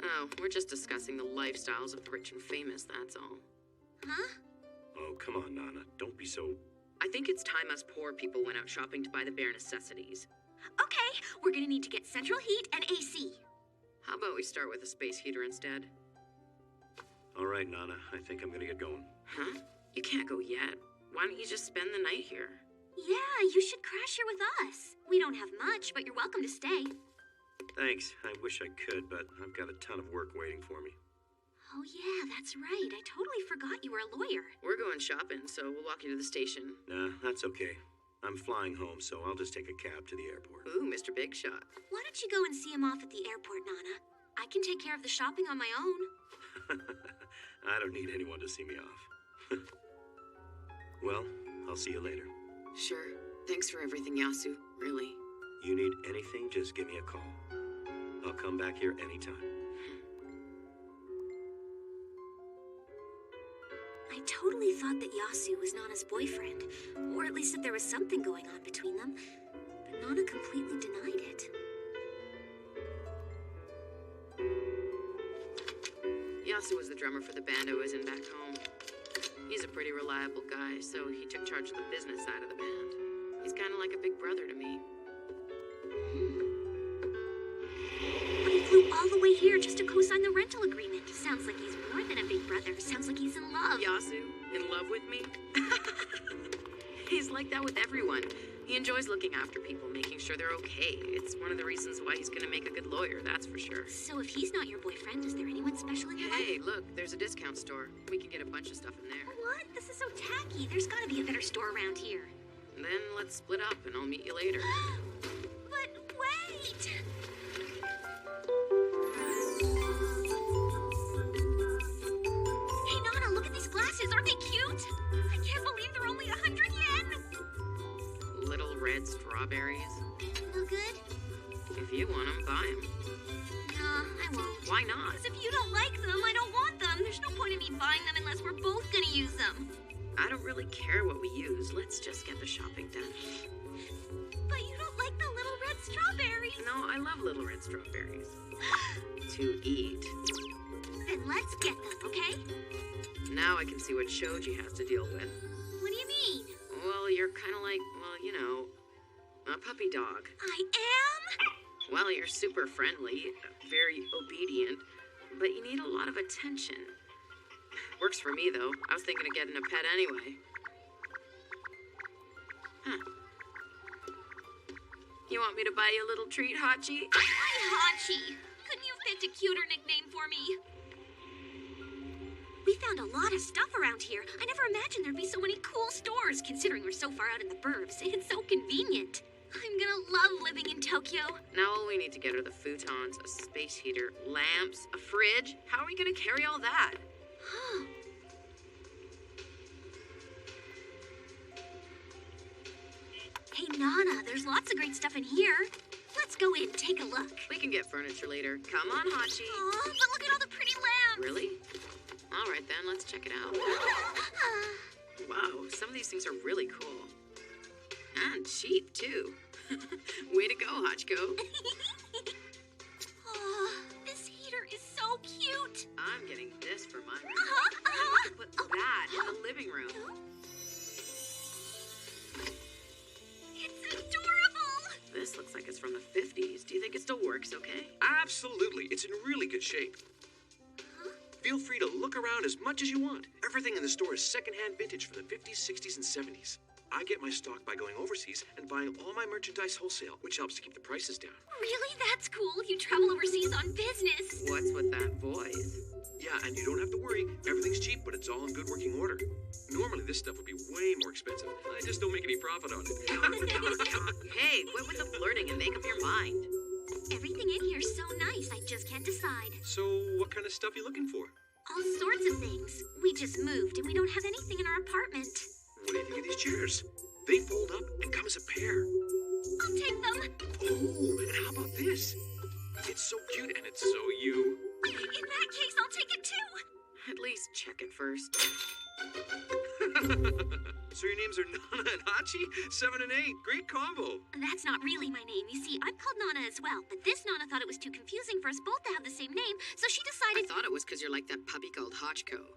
Oh, we're just discussing the lifestyles of the rich and famous, that's all. Huh? Oh, come on, Nana. Don't be so... I think it's time us poor people went out shopping to buy the bare necessities. Okay, we're gonna need to get central heat and AC. How about we start with a space heater instead? All right, Nana. I think I'm gonna get going. Huh? You can't go yet. Why don't you just spend the night here? Yeah, you should crash here with us. We don't have much, but you're welcome to stay. Thanks. I wish I could, but I've got a ton of work waiting for me. Oh yeah, that's right. I totally forgot you were a lawyer. We're going shopping, so we'll walk you to the station. Nah, that's okay. I'm flying home, so I'll just take a cab to the airport. Ooh, Mr. Big Shot. Why don't you go and see him off at the airport, Nana? I can take care of the shopping on my own. I don't need anyone to see me off. Well, I'll see you later. Sure. Thanks for everything, Yasu. Really. You need anything, just give me a call. I'll come back here anytime. I totally thought that Yasu was Nana's boyfriend, or at least that there was something going on between them, but Nana completely denied it. Yasu was the drummer for the band I was in back home. He's a pretty reliable guy, so he took charge of the business side of the band. He's kind of like a big brother to me. But he flew all the way here just to co-sign the rental agreement. Sounds like he's more than a big brother. Sounds like he's in love. Yasu, in love with me? He's like that with everyone. He enjoys looking after people, making sure they're okay. It's one of the reasons why he's gonna make a good lawyer, that's for sure. So if he's not your boyfriend, is there anyone special in your life? Hey, look, there's a discount store. We can get a bunch of stuff in there. What? This is so tacky. There's gotta be a better store around here. Then let's split up and I'll meet you later. But wait! strawberries. No good? If you want them, buy them. Nah, I won't. Why not? Because if you don't like them, I don't want them. There's no point in me buying them unless we're both gonna use them. I don't really care what we use. Let's just get the shopping done. But you don't like the little red strawberries. No, I love little red strawberries. To eat. Then let's get them, okay? Now I can see what Shoji has to deal with. What do you mean? Well, you're kind of like, well, you know, a puppy dog. I am? Well, you're super friendly, very obedient, but you need a lot of attention. Works for me, though. I was thinking of getting a pet anyway. Huh. You want me to buy you a little treat, Hachi? Hi, Hachi. Couldn't you have picked a cuter nickname for me? We found a lot of stuff around here. I never imagined there'd be so many cool stores, considering we're so far out in the burbs. It's so convenient. I'm gonna love living in Tokyo. Now all we need to get are the futons, a space heater, lamps, a fridge. How are we gonna carry all that? Hey, Nana, there's lots of great stuff in here. Let's go in, take a look. We can get furniture later. Come on, Hachi. Aw, but look at all the pretty lamps. Really? All right, then, let's check it out. Wow, some of these things are really cool. And cheap, too. Way to go, Hachiko. Oh, this heater is so cute. I'm getting this for my room. Put that in the living room. It's adorable. This looks like it's from the 50s. Do you think it still works okay? Absolutely. It's in really good shape. Feel free to look around as much as you want. Everything in the store is secondhand vintage from the 50s, 60s, and 70s. I get my stock by going overseas and buying all my merchandise wholesale, which helps to keep the prices down. Really? That's cool. You travel overseas on business. What's with that voice? Yeah, and you don't have to worry. Everything's cheap, but it's all in good working order. Normally this stuff would be way more expensive. I just don't make any profit on it. Hey, quit with the flirting and make up your mind. Everything in here's so nice, I just can't decide. So, what kind of stuff are you looking for? All sorts of things. We just moved and we don't have anything in our apartment. What do you think of these chairs? They fold up and come as a pair. I'll take them. Oh, and how about this? It's so cute and it's so you. In that case, I'll take it too. At least check it first. So your names are Nana and Hachi? 7 and 8. Great combo. That's not really my name. You see, I'm called Nana as well, but this Nana thought it was too confusing for us both to have the same name, so she decided— I thought it was because you're like that puppy called Hachiko.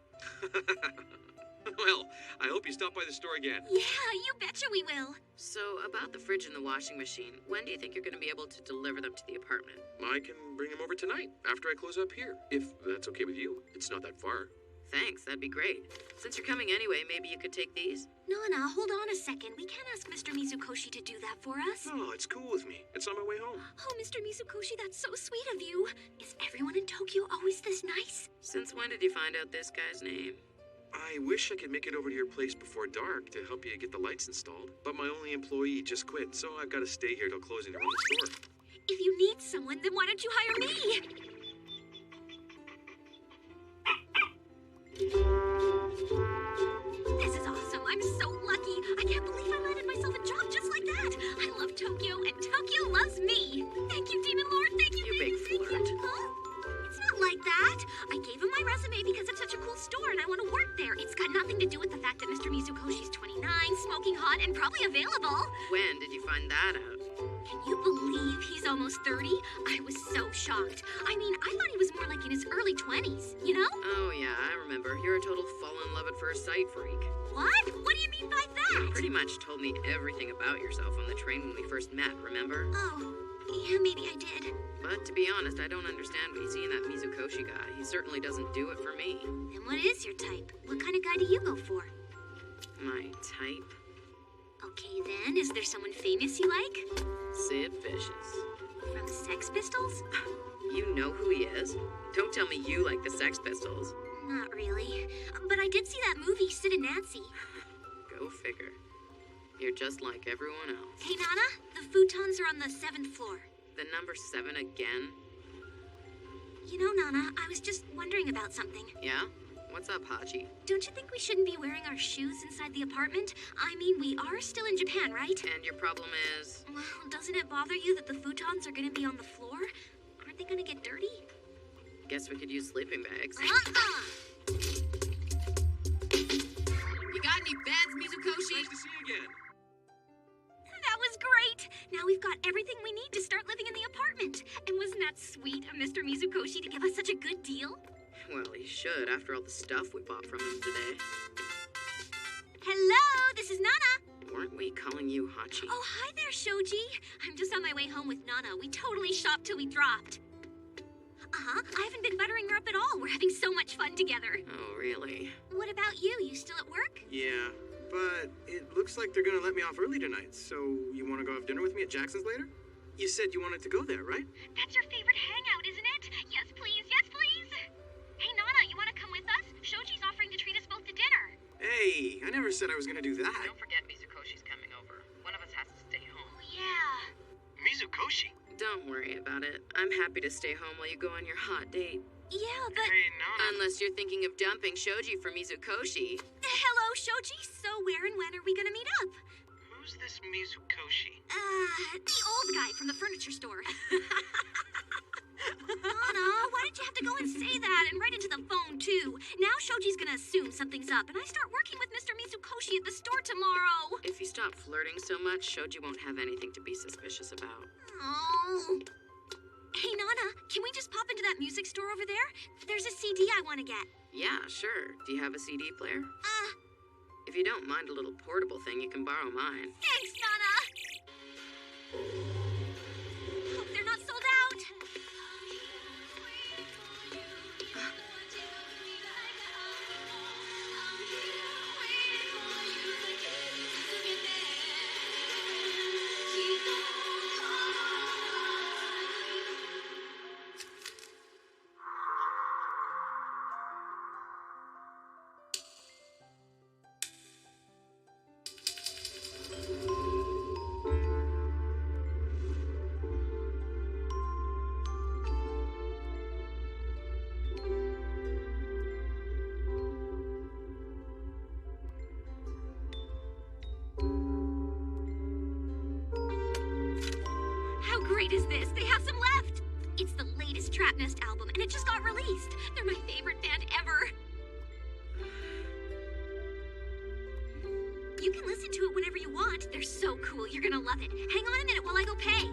Well, I hope you stop by the store again. Yeah, you betcha we will. So, about the fridge and the washing machine, when do you think you're going to be able to deliver them to the apartment? I can bring them over tonight, after I close up here. If that's okay with you. It's not that far. Thanks, that'd be great. Since you're coming anyway, maybe you could take these? Nana, hold on a second. We can't ask Mr. Mizukoshi to do that for us. No, it's cool with me. It's on my way home. Oh, Mr. Mizukoshi, that's so sweet of you. Is everyone in Tokyo always this nice? Since when did you find out this guy's name? I wish I could make it over to your place before dark to help you get the lights installed. But my only employee just quit, so I've got to stay here till closing to run the store. If you need someone, then why don't you hire me? This is awesome. I'm so lucky. I can't believe I landed myself a job just like that. I love Tokyo, and Tokyo loves me. Thank you, Demon Lord. Thank you, You big flirt. Huh? It's not like that. I gave him my resume because it's such a cool store and I want to work there. It's got nothing to do with the fact that Mr. Mizukoshi's 29, smoking hot, and probably available. When did you find that out? Can you believe he's almost 30? I was so shocked. I mean, I thought he was more like in his early 20s, you know? Oh, yeah, I remember. You're a total fall in love at first sight freak. What? What do you mean by that? Pretty much told me everything about yourself on the train when we first met, remember? Oh, yeah, maybe I did. But to be honest, I don't understand what you see in that Mizukoshi guy. He certainly doesn't do it for me. And what is your type? What kind of guy do you go for? My type? Okay, then, is there someone famous you like? Sid Vicious. From the Sex Pistols? You know who he is? Don't tell me you like the Sex Pistols. Not really. But I did see that movie, Sid and Nancy. Go figure. You're just like everyone else. Hey, Nana, the futons are on the 7th floor. The number 7 again? You know, Nana, I was just wondering about something. Yeah? What's up, Hachi? Don't you think we shouldn't be wearing our shoes inside the apartment? I mean, we are still in Japan, right? And your problem is? Well, doesn't it bother you that the futons are gonna be on the floor? Aren't they gonna get dirty? Guess we could use sleeping bags. You got any beds, Mizukoshi? Nice to see you again. That was great! Now we've got everything we need to start living in the apartment. And wasn't that sweet of Mr. Mizukoshi to give us such a good deal? Well, he should, after all the stuff we bought from him today. Hello, this is Nana. Weren't we calling you Hachi? Oh, hi there, Shoji. I'm just on my way home with Nana. We totally shopped till we dropped. Uh-huh. I haven't been buttering her up at all. We're having so much fun together. Oh, really? What about you? You still at work? Yeah, but it looks like they're gonna let me off early tonight. So you want to go have dinner with me at Jackson's later? You said you wanted to go there, right? That's your favorite hangout, isn't it? Yes, please. Yes, please. Hey, Nana, you want to come with us? Shoji's offering to treat us both to dinner. Hey, I never said I was gonna do that. Don't forget Mizukoshi's coming over. One of us has to stay home. Oh, yeah. Mizukoshi? Don't worry about it. I'm happy to stay home while you go on your hot date. Yeah, but... Hey, Nana. Unless you're thinking of dumping Shoji for Mizukoshi. Hello, Shoji. So where and when are we gonna meet up? Who's this Mizukoshi? The old guy from the furniture store. Nana, why did you have to go and say that and right into the phone, too? Now Shoji's gonna assume something's up, and I start working with Mr. Mizukoshi at the store tomorrow. If you stop flirting so much, Shoji won't have anything to be suspicious about. Oh. Hey, Nana, can we just pop into that music store over there? There's a CD I want to get. Yeah, sure. Do you have a CD player? If you don't mind a little portable thing, you can borrow mine. Thanks, Nana! Hope they're not sold out. How great is this? They have some left! It's the latest Trap Nest album, and it just got released. They're my favorite band ever. You can listen to it whenever you want. They're so cool. You're gonna love it. Hang on a minute while I go pay.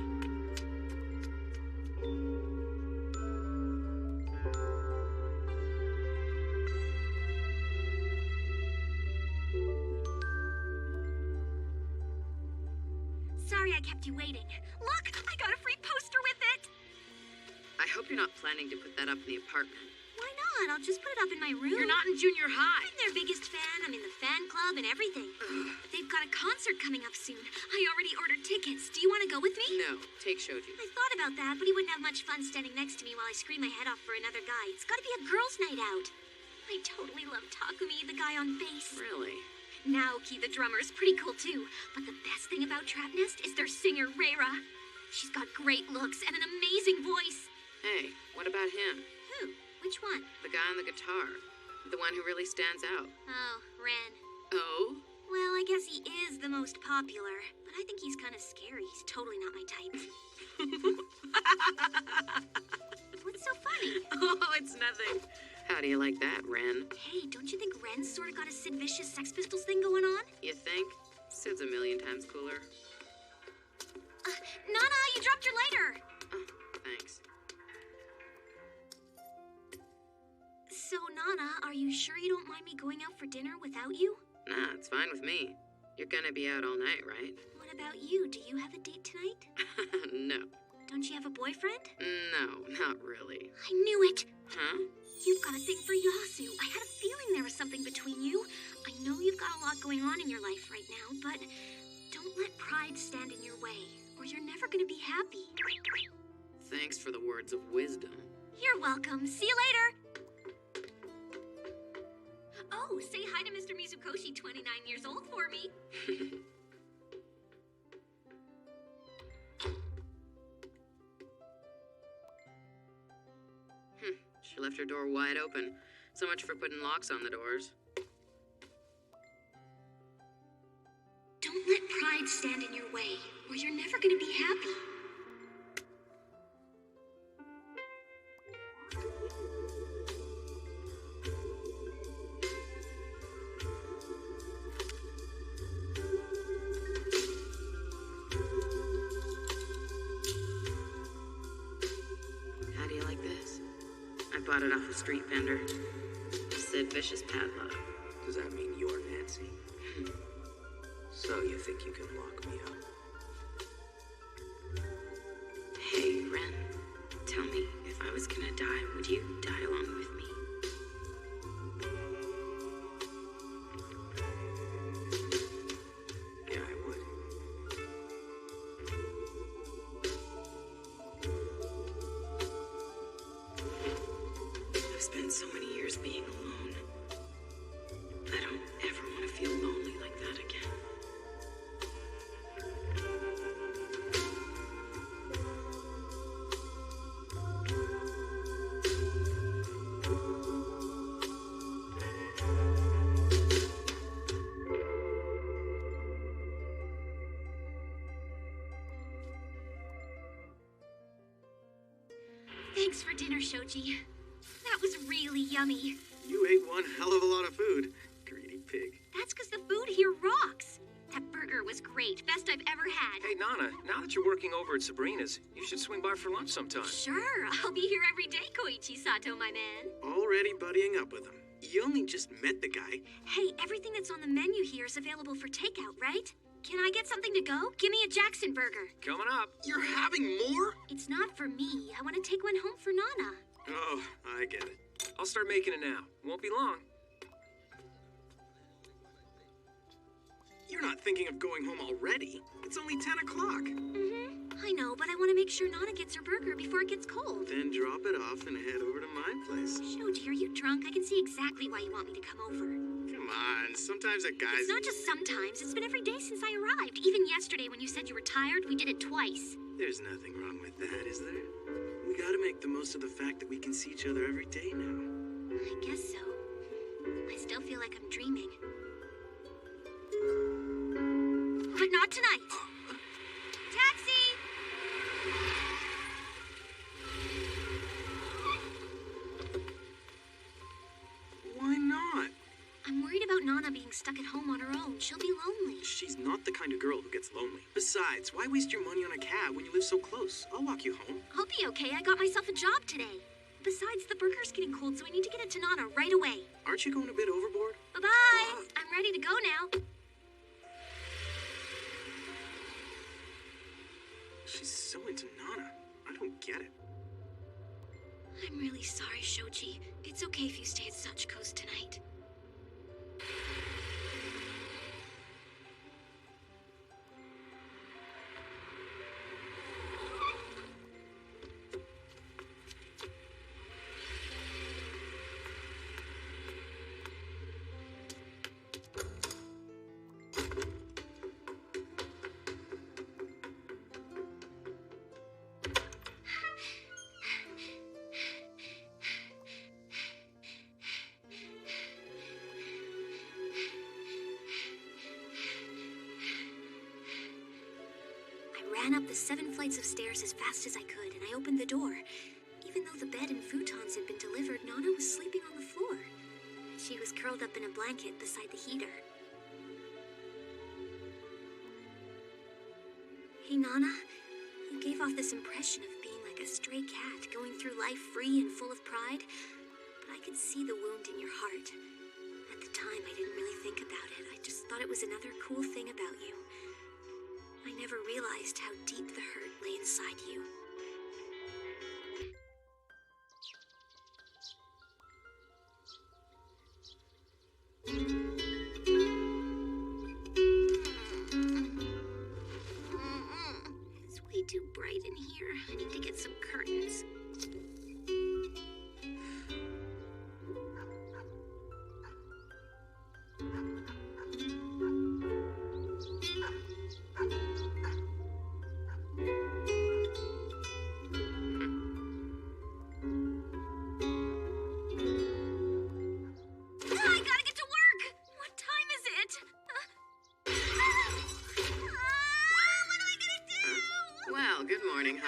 Sorry I kept you waiting. Look, I got a free poster with it. I hope you're not planning to put that up in the apartment. Why not? I'll just put it up in my room. You're not in junior high. I'm their biggest fan. I'm in the fan club and everything. They've got a concert coming up soon. I already ordered tickets. Do you want to go with me? No, take Shoji. I thought about that, but he wouldn't have much fun standing next to me while I scream my head off for another guy. It's got to be a girls' night out. I totally love Takumi, the guy on bass. Really? Naoki, the drummer, is pretty cool too. But the best thing about Trap Nest is their singer, Reira. She's got great looks and an amazing voice. Hey, what about him? Who? Which one? The guy on the guitar. The one who really stands out. Oh, Ren. Oh? Well, I guess he is the most popular. But I think he's kind of scary. He's totally not my type. What's so funny? Oh, it's nothing. How do you like that, Ren? Hey, don't you think Ren's sort of got a Sid Vicious Sex Pistols thing going on? You think? Sid's a million times cooler. Nana, you dropped your lighter. Oh, thanks. So, Nana, are you sure you don't mind me going out for dinner without you? Nah, it's fine with me. You're gonna be out all night, right? What about you? Do you have a date tonight? No. Don't you have a boyfriend? No, not really. I knew it. Huh? You've got a thing for Yasu. I had a feeling there was something between you. I know you've got a lot going on in your life right now, but don't let pride stand in your way, or you're never gonna be happy. Thanks for the words of wisdom. You're welcome. See you later. Oh, say hi to Mr. Mizukoshi, 29 years old, for me. She left her door wide open. So much for putting locks on the doors. Don't let pride stand in your way, or or you're never gonna be happy. How do you like this? I bought it off a street vendor. Sid Vicious padlock. Does that mean you're Nancy? So you think you can lock me up? Hey, Ren. Tell me, if I was gonna die, would you die along with me? Yeah, I would. I've spent so many years being alone. I don't ever want to feel lonely like that again. Thanks for dinner, Shoji. That was really yummy. You ate one hell of a lot of food. Greedy pig. That's because the food here rocks. That burger was great. Best I've ever had. Hey, Nana, now that you're working over at Sabrina's, you should swing by for lunch sometime. Sure, I'll be here every day, Koichi Sato, my man. Already buddying up with him. You only just met the guy. Hey, everything that's on the menu here is available for takeout, right? Can I get something to go? Give me a Jackson burger. Coming up. You're having more? It's not for me. I want to take one home for Nana. Oh, I get it. I'll start making it now. Won't be long. You're not thinking of going home already. It's only 10 o'clock. I know, but I want to make sure Nana gets her burger before it gets cold. Then drop it off and head over to my place. Shoji, are you drunk? I can see exactly why you want me to come over. Come on, sometimes a guy's... It's not just sometimes. It's been every day since I arrived. Even yesterday when you said you were tired, we did it twice. There's nothing wrong with that, is there? We gotta make the most of the fact that we can see each other every day now. I guess so. I still feel like I'm dreaming. But not tonight. Taxi! Why not? I'm worried about Nana being stuck at home on her own. She'll be lonely. She's not the kind of girl who gets lonely. Besides, why waste your money on a cab when you live so close? I'll walk you home. I'll be okay. I got myself a job today. Besides, the burger's getting cold, so I need to get it to Nana right away. Aren't you going a bit overboard? Bye-bye. I'm ready to go now. She's so into Nana. I don't get it. I'm really sorry, Shoji. It's okay if you stay at Sachiko's tonight. I ran up the 7 flights of stairs as fast as I could, and I opened the door. Even though the bed and futons had been delivered, Nana was sleeping on the floor. She was curled up in a blanket beside the heater. Hey, Nana, you gave off this impression of being like a stray cat, going through life free and full of pride, but I could see the wound in your heart. At the time, I didn't really think about it. I just thought it was another cool thing about you. I never realized how deep the hurt lay inside you. It's way too bright in here. I need to get some curtains.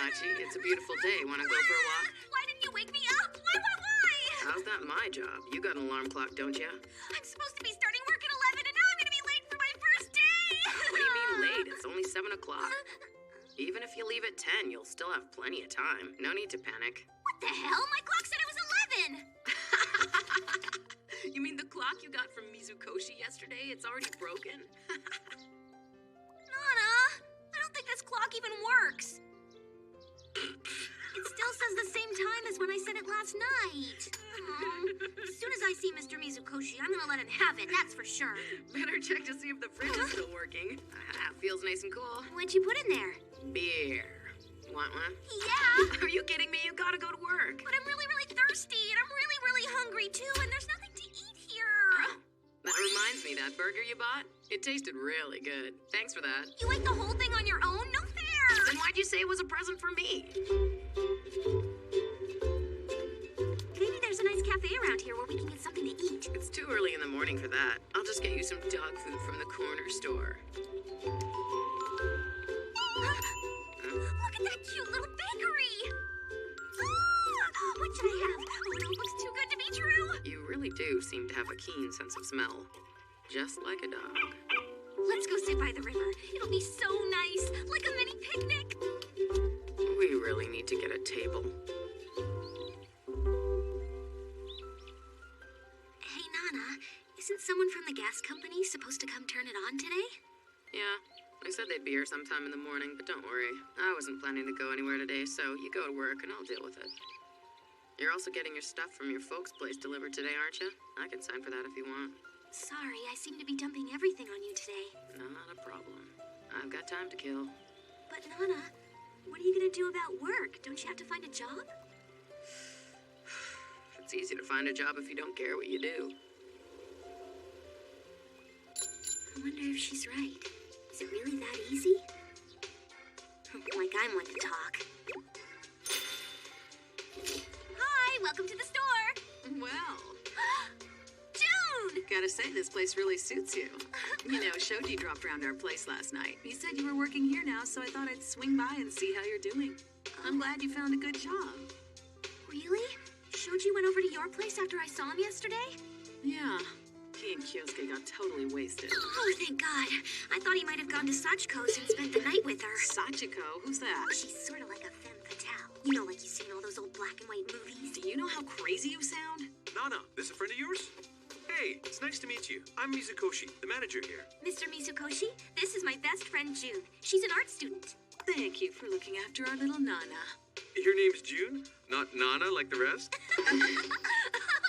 Hachi. It's a beautiful day. Want to go for a walk? Why didn't you wake me up? Why? How's that my job? You got an alarm clock, don't you? I'm supposed to be starting work at 11 and now I'm gonna be late for my first day! What do you mean late? It's only 7 o'clock. Even if you leave at 10, you'll still have plenty of time. No need to panic. What the hell? My clock said it was 11! You mean the clock you got from Mizukoshi yesterday? It's already broken? Nana, I don't think this clock even works. It still says the same time as when I set it last night. As soon as I see Mr. Mizukoshi, I'm gonna let him have it, that's for sure. Better check to see if the fridge is still working. Feels nice and cool. What'd you put in there? Beer. Want one? Yeah. Are you kidding me? You gotta go to work. But I'm really, really thirsty, and I'm really, really hungry too, and there's nothing to eat here. That reminds me, that burger you bought? It tasted really good. Thanks for that. You ate the whole thing on your own? No fair! Then why'd you say it was a present for me? Maybe there's a nice cafe around here where we can get something to eat. It's too early in the morning for that. I'll just get you some dog food from the corner store. Look at that cute little bakery! What should I have? Oh, no, it looks too good to be true. You really do seem to have a keen sense of smell. Just like a dog. Let's go sit by the river. It'll be so nice, like a mini picnic. We really need to get a table. Hey, Nana, isn't someone from the gas company supposed to come turn it on today? Yeah, they said they'd be here sometime in the morning, but don't worry. I wasn't planning to go anywhere today, so you go to work and I'll deal with it. You're also getting your stuff from your folks' place delivered today, aren't you? I can sign for that if you want. Sorry, I seem to be dumping everything on you today. Not a problem. I've got time to kill. But Nana, what are you gonna do about work? Don't you have to find a job? It's easy to find a job if you don't care what you do. I wonder if she's right. Is it really that easy? Like I'm one to talk. Hi, welcome to the store. Well. June! Gotta say, this place really suits you. You know, Shoji dropped around our place last night. He said you were working here now, so I thought I'd swing by and see how you're doing. I'm glad you found a good job. Really? Shoji went over to your place after I saw him yesterday? Yeah. He and Kyosuke got totally wasted. Oh, thank God. I thought he might have gone to Sachiko's and spent the night with her. Sachiko? Who's that? She's sort of like a femme fatale. You know, like you've seen all those old black and white movies. Do you know how crazy you sound? Nana, this a friend of yours? Hey, it's nice to meet you. I'm Mizukoshi, the manager here. Mr. Mizukoshi, this is my best friend June. She's an art student. Thank you for looking after our little Nana. Your name's June? Not Nana like the rest?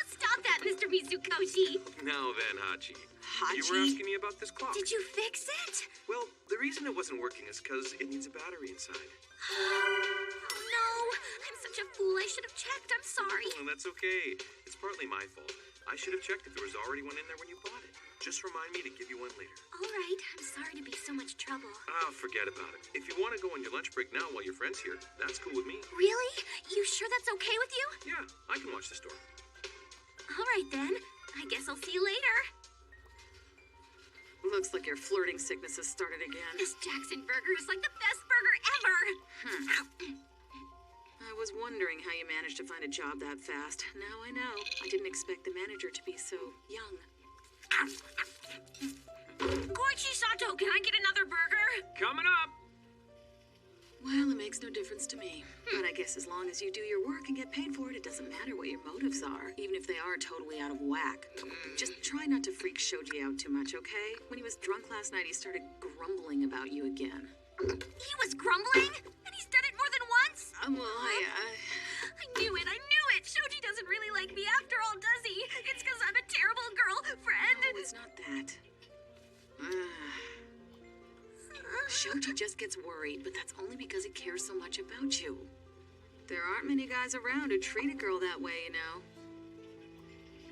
Stop that, Mr. Mizukoshi. Now then, Hachi. Hachi? You were asking me about this clock. Did you fix it? Well, the reason it wasn't working is because it needs a battery inside. Oh, no. I'm such a fool. I should have checked. I'm sorry. Well, that's okay. It's partly my fault. I should have checked if there was already one in there when you bought it. Just remind me to give you one later. All right. I'm sorry to be so much trouble. Ah, forget about it. If you want to go on your lunch break now while your friend's here, that's cool with me. Really? You sure that's okay with you? Yeah, I can watch the store. All right, then. I guess I'll see you later. Looks like your flirting sickness has started again. This Jackson burger is like the best burger ever. I was wondering how you managed to find a job that fast. Now I know. I didn't expect the manager to be so young. Koichi Sato, can I get another burger? Coming up! Well, it makes no difference to me. But I guess as long as you do your work and get paid for it, it doesn't matter what your motives are, even if they are totally out of whack. Just try not to freak Shoji out too much, okay? When he was drunk last night, he started grumbling about you again. He was grumbling? And he's done it more than once? Well, I knew it, I knew it! Shoji doesn't really like me after all, does he? It's because I'm a terrible girlfriend. No, it's not that. Shoji just gets worried, but that's only because he cares so much about you. There aren't many guys around who treat a girl that way, you know.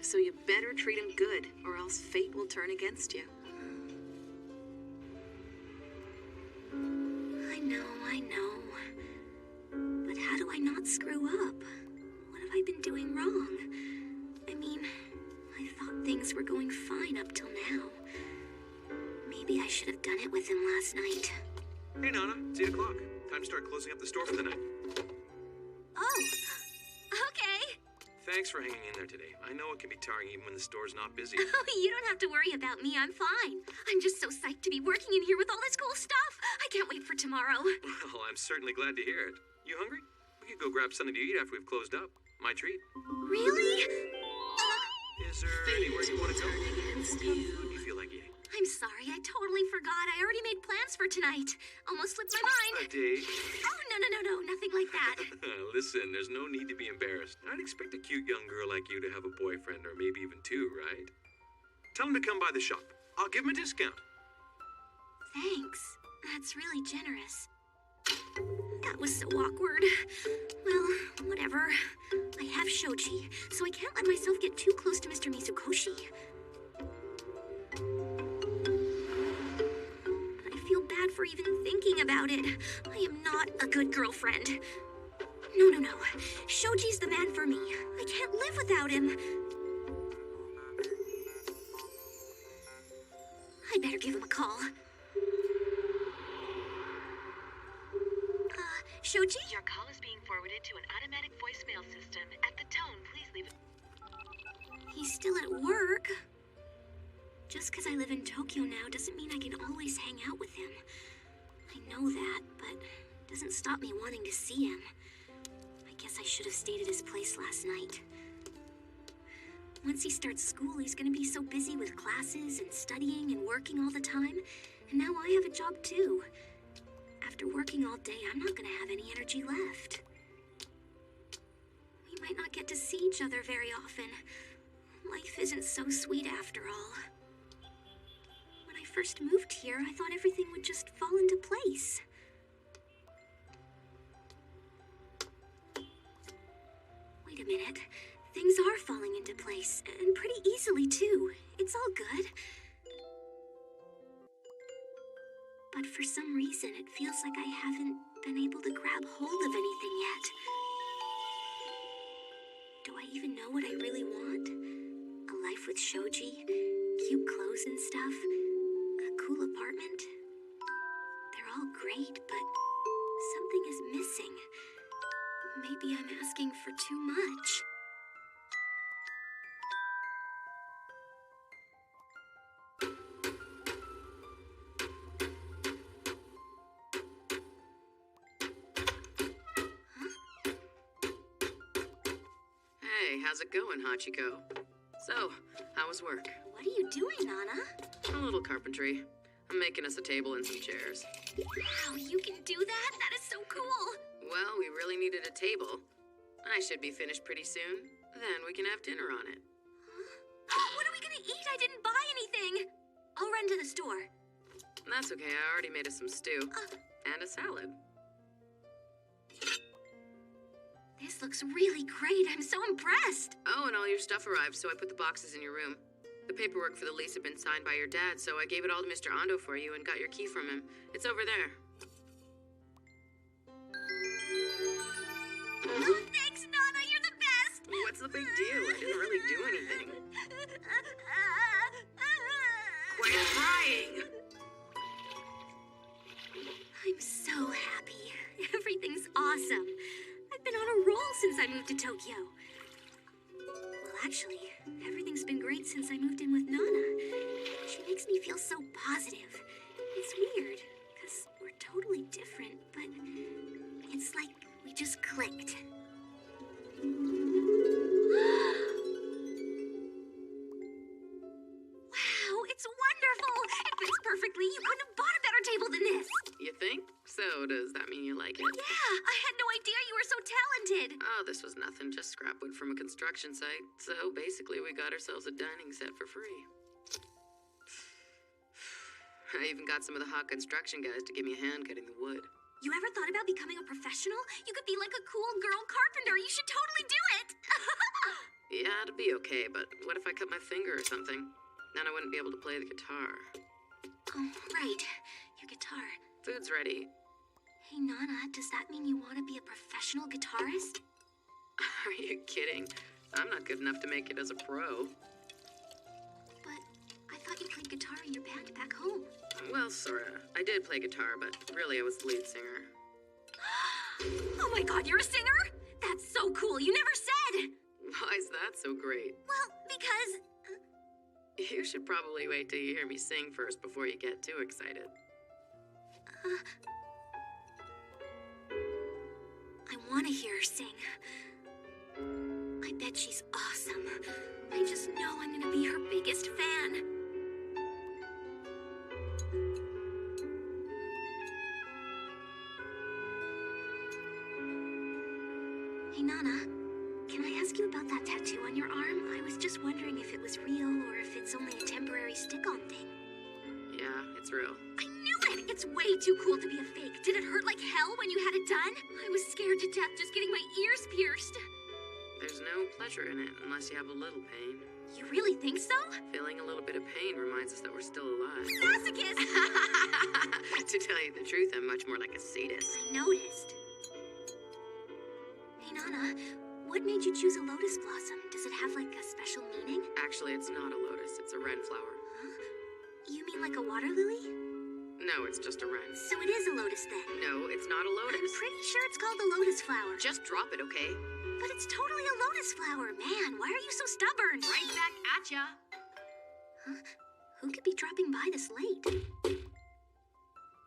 So you better treat him good, or else fate will turn against you. I know. But how do I not screw up? What have I been doing wrong? I mean, I thought things were going fine up till now. Maybe I should have done it with him last night. Hey, Nana, it's 8 o'clock. Time to start closing up the store for the night. Thanks for hanging in there today. I know it can be tiring even when the store's not busy. Oh, you don't have to worry about me. I'm fine. I'm just so psyched to be working in here with all this cool stuff. I can't wait for tomorrow. Well, I'm certainly glad to hear it. You hungry? We could go grab something to eat after we've closed up. My treat. Really? Is there anywhere you want to go? What kind of food do you feel like eating? I'm sorry. I totally forgot. I already made plans for tonight. Almost slipped my mind. A date? Oh, no. Nothing like that. Listen, there's no need to be embarrassed. I'd expect a cute young girl like you to have a boyfriend, or maybe even two, right? Tell him to come by the shop. I'll give him a discount. Thanks. That's really generous. That was so awkward. Well, whatever. I have Shoji, so I can't let myself get too close to Mr. Mizukoshi. I feel bad for even thinking about it. I am not a good girlfriend. No. Shoji's the man for me. I can't live without him. I better give him a call. Shoji? Your call is being forwarded to an automatic voicemail system. At the tone, please leave it. He's still at work. Just because I live in Tokyo now doesn't mean I can always hang out with him. I know that, but it doesn't stop me wanting to see him. I guess I should have stayed at his place last night. Once he starts school, he's gonna be so busy with classes and studying and working all the time. And now I have a job too. After working all day, I'm not gonna have any energy left. We might not get to see each other very often. Life isn't so sweet after all. When I first moved here, I thought everything would just fall into place. Wait a minute. Things are falling into place, and pretty easily, too. It's all good. But for some reason, it feels like I haven't been able to grab hold of anything yet. Do I even know what I really want? A life with Shoji, cute clothes and stuff, a cool apartment. They're all great, but something is missing. Maybe I'm asking for too much. Hey, how's it going, Hachiko? So, how was work? What are you doing, Nana? A little carpentry. I'm making us a table and some chairs. Wow, you can do that? That is so cool! Well, we really needed a table. I should be finished pretty soon. Then we can have dinner on it. Huh? What are we gonna eat? I didn't buy anything! I'll run to the store. That's okay, I already made us some stew. And a salad. This looks really great. I'm so impressed. Oh, and all your stuff arrived, so I put the boxes in your room. The paperwork for the lease had been signed by your dad, so I gave it all to Mr. Ando for you and got your key from him. It's over there. Oh, thanks, Nana. You're the best. What's the big deal? I didn't really do anything. Quit crying! I'm so happy. Everything's awesome. I've been on a roll since I moved to Tokyo. Well, actually, everything's been great since I moved in with Nana. She makes me feel so positive. It's weird, because we're totally different, but it's like we just clicked. Wow, it's wonderful! It fits perfectly. You couldn't have bought a better table than this. You think? So, does that mean you like it? Yeah, I had no idea you were so talented. Oh, this was nothing, just scrap wood from a construction site. So, basically, we got ourselves a dining set for free. I even got some of the hot construction guys to give me a hand cutting the wood. You ever thought about becoming a professional? You could be like a cool girl carpenter. You should totally do it. Yeah, it'd be okay, but what if I cut my finger or something? Then I wouldn't be able to play the guitar. Oh, right. Your guitar. Food's ready. Hey, Nana, does that mean you want to be a professional guitarist? Are you kidding? I'm not good enough to make it as a pro. But I thought you played guitar in your band back home. Well, sorta. I did play guitar, but really I was the lead singer. Oh my god, you're a singer? That's so cool. You never said. I not so great? Well, because... You should probably wait till you hear me sing first before you get too excited. I want to hear her sing. I bet she's awesome. I just know I'm gonna be her biggest fan. Hey, Nana, can I ask you about that tattoo on your arm? I was just wondering if it was real or if it's only a temporary stick-on thing. Yeah, it's real. I knew it! It's way too cool to be a fake. Did it hurt like hell when you had it done? I was scared to death just getting my ears pierced. There's no pleasure in it unless you have a little pain. You really think so? Feeling a little bit of pain reminds us that we're still alive. Masochist! To tell you the truth, I'm much more like a sadist. I noticed. Hey, Nana, what made you choose a lotus blossom? Does it have, like, a special meaning? Actually, it's not a lotus, it's a wren flower. Huh? You mean like a water lily? No, it's just a wren. So it is a lotus then? No, it's not a lotus. I'm pretty sure it's called the lotus flower. Just drop it, okay? But it's totally a lotus flower. Man, why are you so stubborn? Right back at ya. Huh? Who could be dropping by this late?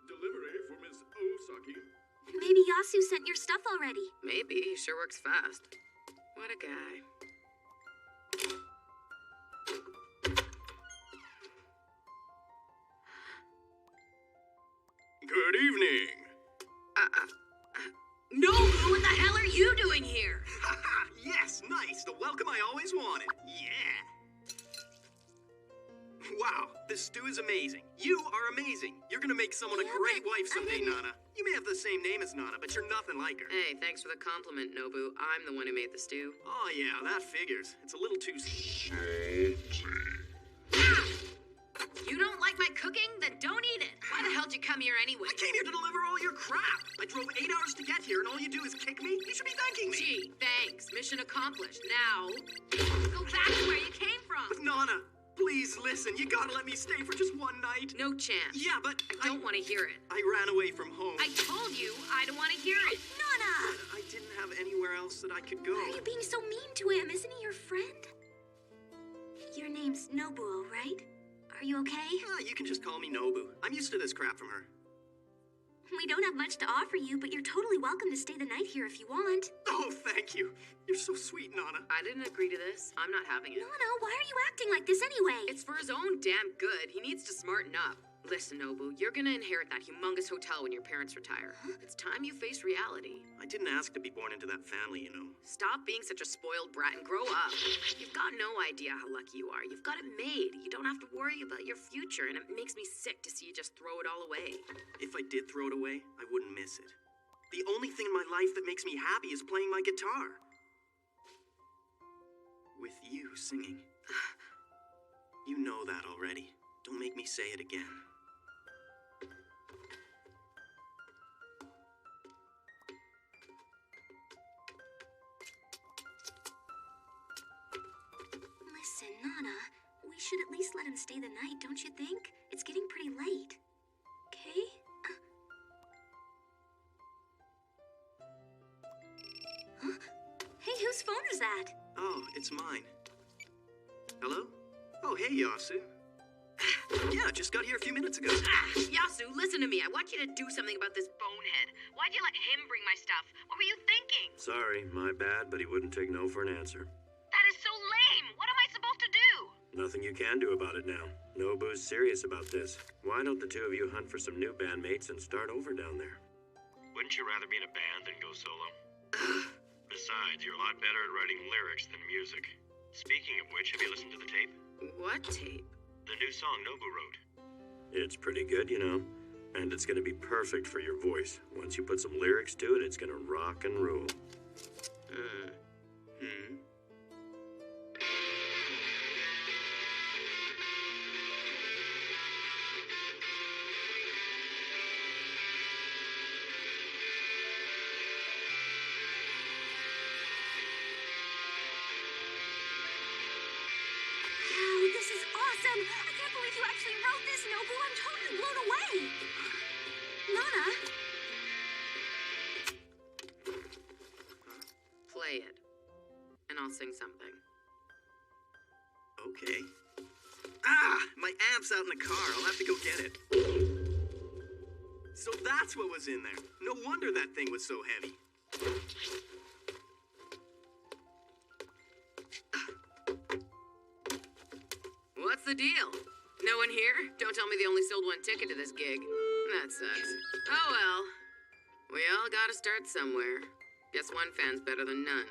Delivery for Miss Osaki. Maybe Yasu sent your stuff already. Maybe. He sure works fast. What a guy. Good evening. No, what the hell are you doing here? Yes, nice. The welcome I always wanted. Yeah. Wow, this stew is amazing. You are amazing. You're gonna make someone a great wife someday, Nana. You may have the same name as Nana, but you're nothing like her. Hey, thanks for the compliment, Nobu. I'm the one who made the stew. Oh yeah, that figures. It's a little too... You don't like my cooking? Then don't eat it. Why the hell did you come here anyway? I came here to deliver all your crap. I drove 8 hours to get here, and all you do is kick me? You should be thanking me. Gee, thanks. Mission accomplished. Now, go back to where you came from. Nana, please listen. You gotta let me stay for just one night. No chance. Yeah, but I don't want to hear it. I ran away from home. I told you I don't want to hear it. Nana! I didn't have anywhere else that I could go. Why are you being so mean to him? Isn't he your friend? Your name's Nobuo, right? Are you okay? You can just call me Nobu. I'm used to this crap from her. We don't have much to offer you, but you're totally welcome to stay the night here if you want. Oh, thank you. You're so sweet, Nana. I didn't agree to this. I'm not having it. Nana, why are you acting like this anyway? It's for his own damn good. He needs to smarten up. Listen, Nobu, you're gonna inherit that humongous hotel when your parents retire. It's time you face reality. I didn't ask to be born into that family, you know. Stop being such a spoiled brat and grow up. You've got no idea how lucky you are. You've got it made. You don't have to worry about your future, and it makes me sick to see you just throw it all away. If I did throw it away, I wouldn't miss it. The only thing in my life that makes me happy is playing my guitar. With you singing. You know that already. Don't make me say it again. Listen, Nana, we should at least let him stay the night, don't you think? It's getting pretty late. Okay? Huh? Hey, whose phone is that? Oh, it's mine. Hello? Oh, hey, Yasu. Yeah, just got here a few minutes ago. Yasu, listen to me. I want you to do something about this Bonehead. Why'd you let him bring my stuff? What were you thinking? Sorry, my bad, but he wouldn't take no for an answer. That is so lame. What am I supposed to do? Nothing you can do about it now. Nobu's serious about this. Why don't the two of you hunt for some new bandmates and start over down there? Wouldn't you rather be in a band than go solo? Besides, you're a lot better at writing lyrics than music. Speaking of which, have you listened to the tape? What tape? The new song Nobu wrote. It's pretty good, you know. And it's gonna be perfect for your voice. Once you put some lyrics to it, it's gonna rock and rule. This is awesome! I can't believe you actually wrote this, Nobu! I'm totally blown away! Nana? Play it. And I'll sing something. Okay. Ah! My amp's out in the car. I'll have to go get it. So that's what was in there. No wonder that thing was so heavy. What's the deal? No one here? Don't tell me they only sold one ticket to this gig. That sucks. Oh well. We all gotta start somewhere. Guess one fan's better than none.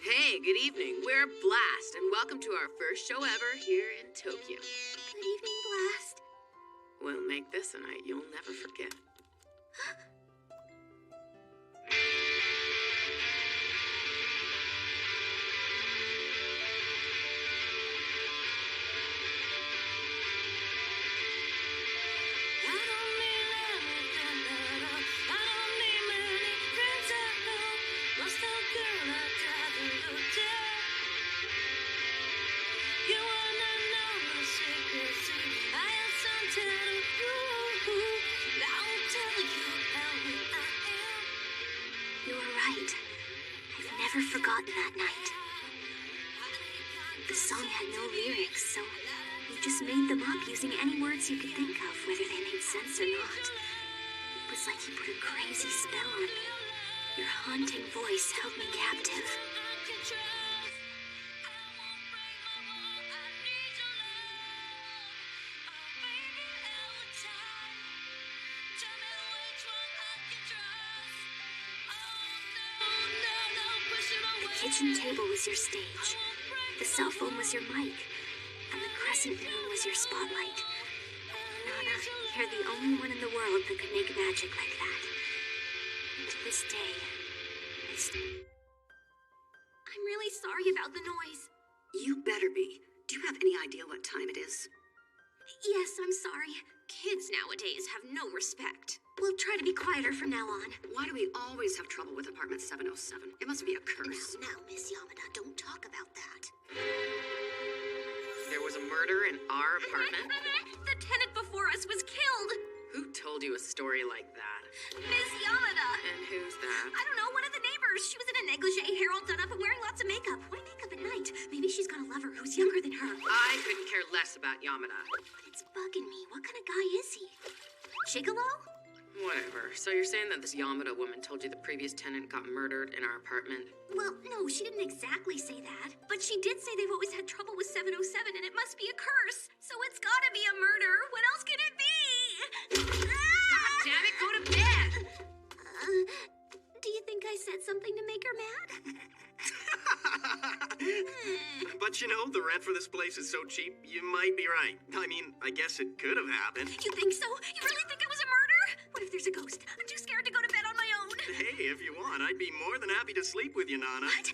Hey, good evening. We're Blast, and welcome to our first show ever here in Tokyo. Good evening, Blast. We'll make this a night you'll never forget. You were right. I've never forgotten that night. The song had no lyrics, so you just made them up using any words you could think of, whether they made sense or not. It was like you put a crazy spell on me. Your haunting voice held me captive. The kitchen table was your stage. The cell phone was your mic. And the crescent moon was your spotlight. Nana, you're the only one in the world that could make magic like that. And to this day, I'm really sorry about the noise. You better be. Do you have any idea what time it is? Yes, I'm sorry. Kids nowadays have no respect. We'll try to be quieter from now on. Why do we always have trouble with apartment 707? It must be a curse. Now, Miss Yamada, don't talk about that. There was a murder in our apartment? The tenant before us was killed. Who told you a story like that? Miss Yamada. And who's that? I don't know, one of the neighbors. She was in a negligee, hair all done up, and wearing lots of makeup. Why makeup at night? Maybe she's got a lover who's younger than her. I couldn't care less about Yamada. It's bugging me. What kind of guy is he? Gigolo? Whatever. So you're saying that this Yamada woman told you the previous tenant got murdered in our apartment? Well, no, she didn't exactly say that. But she did say they've always had trouble with 707 and it must be a curse. So it's gotta be a murder. What else can it be? God damn it, go to bed! Do you think I said something to make her mad? But you know, the rent for this place is so cheap, you might be right. I mean, I guess it could have happened. You think so? You really think it was a murder? What if there's a ghost? I'm too scared to go to bed on my own. Hey, if you want, I'd be more than happy to sleep with you, Nana. What?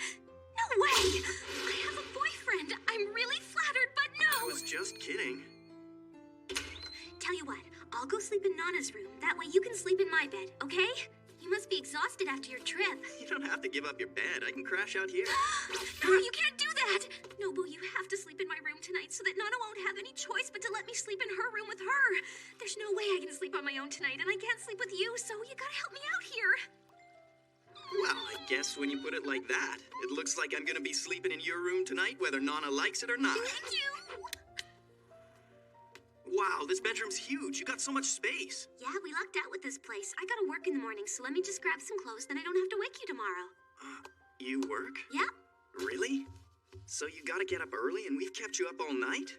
No way! I have a boyfriend. I'm really flattered, but I no! was just kidding. Tell you what, I'll go sleep in Nana's room. That way you can sleep in my bed, okay? You must be exhausted after your trip. You don't have to give up your bed. I can crash out here. No, you can't do that! Nobu, you have to sleep in my room tonight so that Nana won't have any choice but to let me sleep in her room with her. There's no way I can sleep on my own tonight, and I can't sleep with you, so you gotta help me out here. Well, I guess when you put it like that, it looks like I'm gonna be sleeping in your room tonight, whether Nana likes it or not. Thank you! Wow, this bedroom's huge. You got so much space. Yeah, we lucked out with this place. I gotta work in the morning, so let me just grab some clothes, then I don't have to wake you tomorrow. You work? Yeah? Really? So you gotta get up early and we've kept you up all night?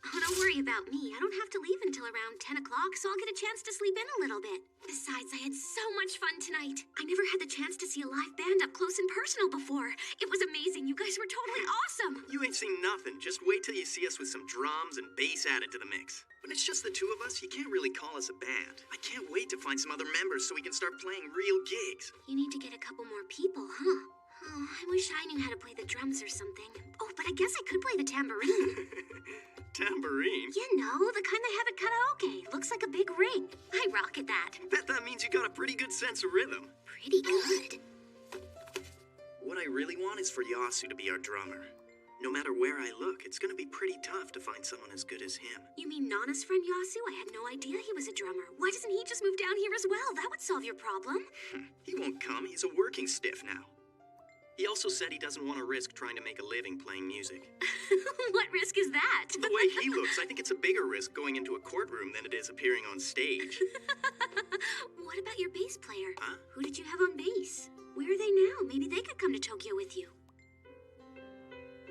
Oh, don't worry about me. I don't have to leave until around 10 o'clock, so I'll get a chance to sleep in a little bit. Besides, I had so much fun tonight. I never had the chance to see a live band up close and personal before. It was amazing. You guys were totally awesome. You ain't seen nothing. Just wait till you see us with some drums and bass added to the mix. When it's just the two of us, you can't really call us a band. I can't wait to find some other members so we can start playing real gigs. You need to get a couple more people, huh? Oh, I wish I knew how to play the drums or something. Oh, but I guess I could play the tambourine. Tambourine? You know, the kind they have at karaoke. Looks like a big ring. I rock at that. Bet that means you got a pretty good sense of rhythm. Pretty good. What I really want is for Yasu to be our drummer. No matter where I look, it's gonna be pretty tough to find someone as good as him. You mean Nana's friend Yasu? I had no idea he was a drummer. Why doesn't he just move down here as well? That would solve your problem. He won't come. He's a working stiff now. He also said he doesn't want to risk trying to make a living playing music. What risk is that? The way he looks, I think it's a bigger risk going into a courtroom than it is appearing on stage. What about your bass player? Huh? Who did you have on bass? Where are they now? Maybe they could come to Tokyo with you.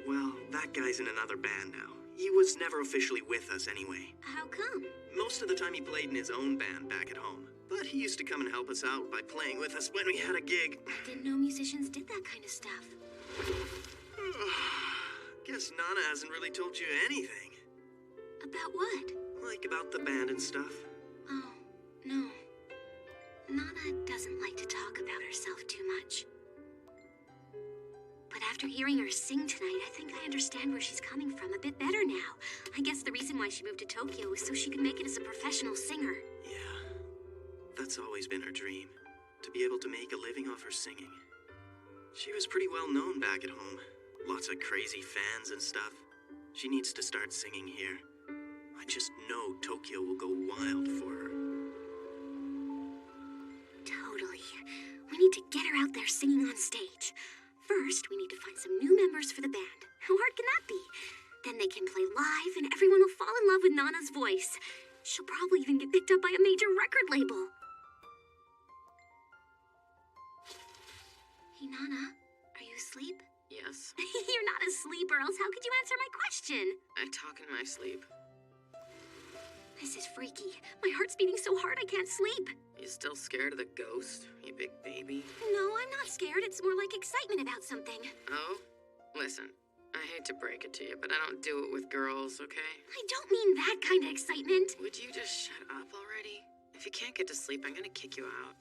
Well, that guy's in another band now. He was never officially with us anyway. How come? Most of the time he played in his own band back at home. But he used to come and help us out by playing with us when we had a gig. Didn't know musicians did that kind of stuff. Guess Nana hasn't really told you anything. About what? Like about the band and stuff. Oh, no. Nana doesn't like to talk about herself too much. But after hearing her sing tonight, I think I understand where she's coming from a bit better now. I guess the reason why she moved to Tokyo was so she could make it as a professional singer. Yeah, that's always been her dream. To be able to make a living off her singing. She was pretty well known back at home. Lots of crazy fans and stuff. She needs to start singing here. I just know Tokyo will go wild for her. Totally. We need to get her out there singing on stage. First, we need to find some new members for the band. How hard can that be? Then they can play live and everyone will fall in love with Nana's voice. She'll probably even get picked up by a major record label. Hey, Nana, are you asleep? Yes. You're not asleep, or else how could you answer my question? I talk in my sleep. This is freaky. My heart's beating so hard I can't sleep. You still scared of the ghost, you big baby? No, I'm not scared. It's more like excitement about something. Oh? Listen, I hate to break it to you, but I don't do it with girls, okay? I don't mean that kind of excitement. Would you just shut up already? If you can't get to sleep, I'm gonna kick you out.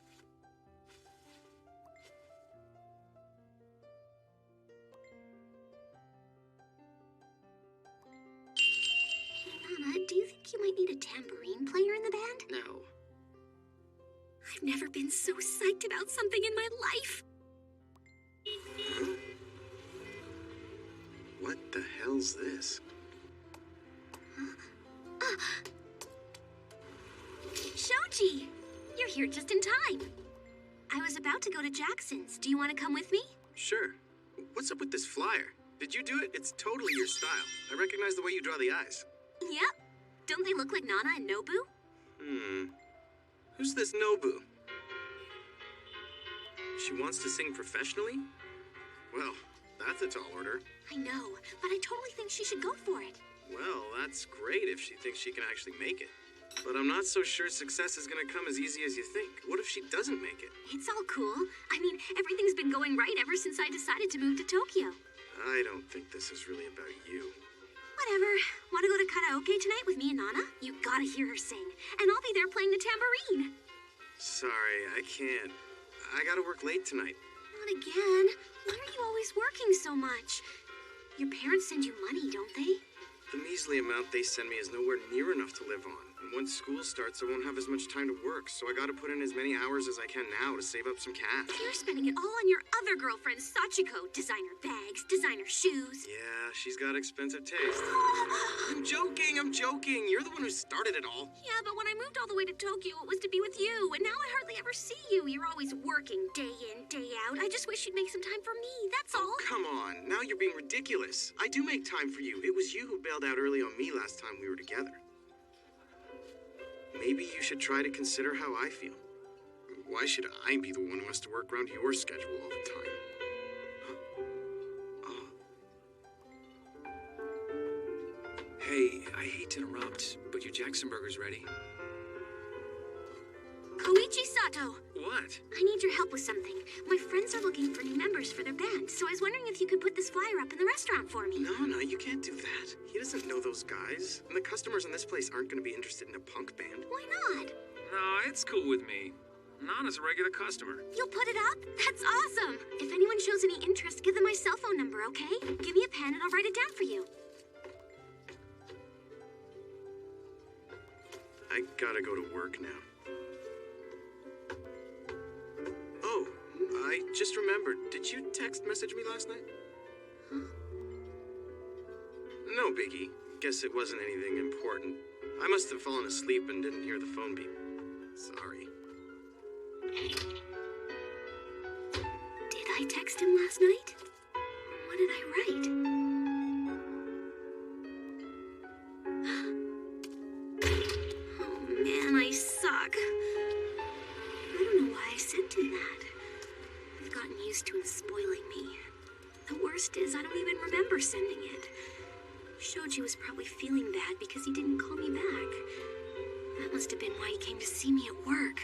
Nana, do you think you might need a tambourine player in the band? No. I've never been so psyched about something in my life. Huh? What the hell's this? Shoji! You're here just in time. I was about to go to Jackson's. Do you want to come with me? Sure. What's up with this flyer? Did you do it? It's totally your style. I recognize the way you draw the eyes. Yep. Don't they look like Nana and Nobu? Who's this Nobu? She wants to sing professionally? Well, that's a tall order. I know, but I totally think she should go for it. Well, that's great if she thinks she can actually make it. But I'm not so sure success is gonna come as easy as you think. What if she doesn't make it? It's all cool. I mean, everything's been going right ever since I decided to move to Tokyo. I don't think this is really about you. Whatever. Want to go to karaoke tonight with me and Nana? You gotta hear her sing. And I'll be there playing the tambourine. Sorry, I can't. I gotta work late tonight. Not again. Why are you always working so much? Your parents send you money, don't they? The measly amount they send me is nowhere near enough to live on. And once school starts, I won't have as much time to work, so I gotta put in as many hours as I can now to save up some cash. You're spending it all on your other girlfriend, Sachiko. Designer bags, designer shoes. Yeah, she's got expensive taste. I'm joking. You're the one who started it all. Yeah, but when I moved all the way to Tokyo, it was to be with you, and now I hardly ever see you. You're always working day in, day out. I just wish you'd make some time for me, that's all. Oh, come on. Now you're being ridiculous. I do make time for you. It was you who bailed out early on me last time we were together. Maybe you should try to consider how I feel. Why should I be the one who has to work around your schedule all the time? Hey, I hate to interrupt, but your Jackson Burger's ready. Koichi Sato. What? I need your help with something. My friends are looking for new members for their band, so I was wondering if you could put this flyer up in the restaurant for me. No, you can't do that. He doesn't know those guys. And the customers in this place aren't going to be interested in a punk band. Why not? No, it's cool with me. Nana's a regular customer. You'll put it up? That's awesome. If anyone shows any interest, give them my cell phone number, okay? Give me a pen and I'll write it down for you. I gotta go to work now. Oh, I just remembered. Did you text message me last night? Huh? No biggie. Guess it wasn't anything important. I must have fallen asleep and didn't hear the phone beep. Sorry. Did I text him last night? What did I write? Oh man, I suck. I don't know why I sent him that. I've gotten used to him spoiling me. The worst is I don't even remember sending it. Shoji was probably feeling bad because he didn't call me back. That must have been why he came to see me at work.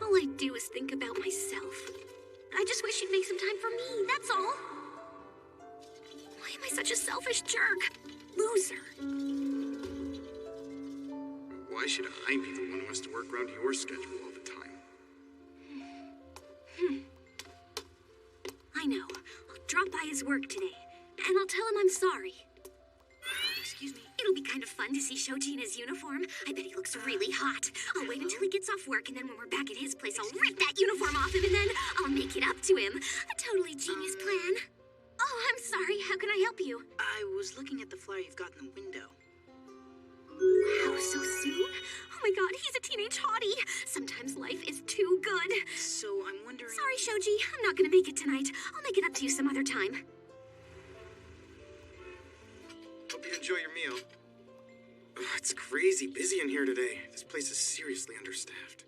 All I do is think about myself. I just wish he'd make some time for me, that's all. Why am I such a selfish jerk? Loser. Why should I be the one who has to work around your schedule all the time? I know. I'll drop by his work today, and I'll tell him I'm sorry. Excuse me. It'll be kind of fun to see Shoji in his uniform. I bet he looks really hot. I'll wait until he gets off work, and then when we're back at his place, I'll rip that uniform off him, and then I'll make it up to him. A totally genius plan. Oh, I'm sorry. How can I help you? I was looking at the flyer you've got in the window. Wow, so soon? Oh my god, he's a teenage hottie. Sometimes life is too good. So I'm wondering... Sorry, Shoji. I'm not gonna make it tonight. I'll make it up to you some other time. Hope you enjoy your meal. Oh, it's crazy busy in here today. This place is seriously understaffed.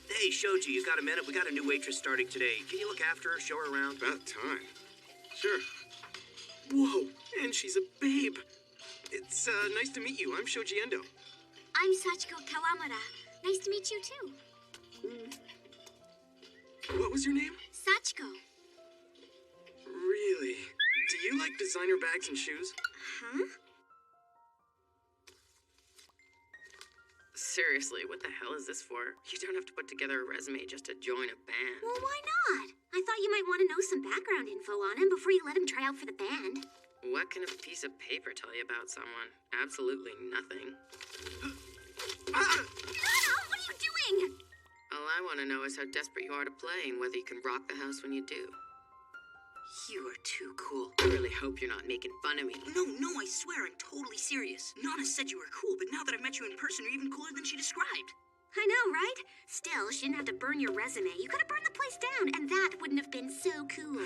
Hey, Shoji, you got a minute? We got a new waitress starting today. Can you look after her, show her around? About time. Sure. Whoa, and she's a babe. It's nice to meet you. I'm Shoji Endo. I'm Sachiko Kawamura. Nice to meet you, too. What was your name? Sachiko. Really? Do you like designer bags and shoes? Huh? Seriously, what the hell is this for? You don't have to put together a resume just to join a band. Well, why not? I thought you might want to know some background info on him before you let him try out for the band. What can a piece of paper tell you about someone? Absolutely nothing. Nana, what are you doing? All I want to know is how desperate you are to play and whether you can rock the house when you do. You are too cool. I really hope you're not making fun of me. No, I swear I'm totally serious. Nana said you were cool, but now that I've met you in person, you're even cooler than she described. I know, right? Still, she didn't have to burn your resume. You could have burned the place down, and that wouldn't have been so cool.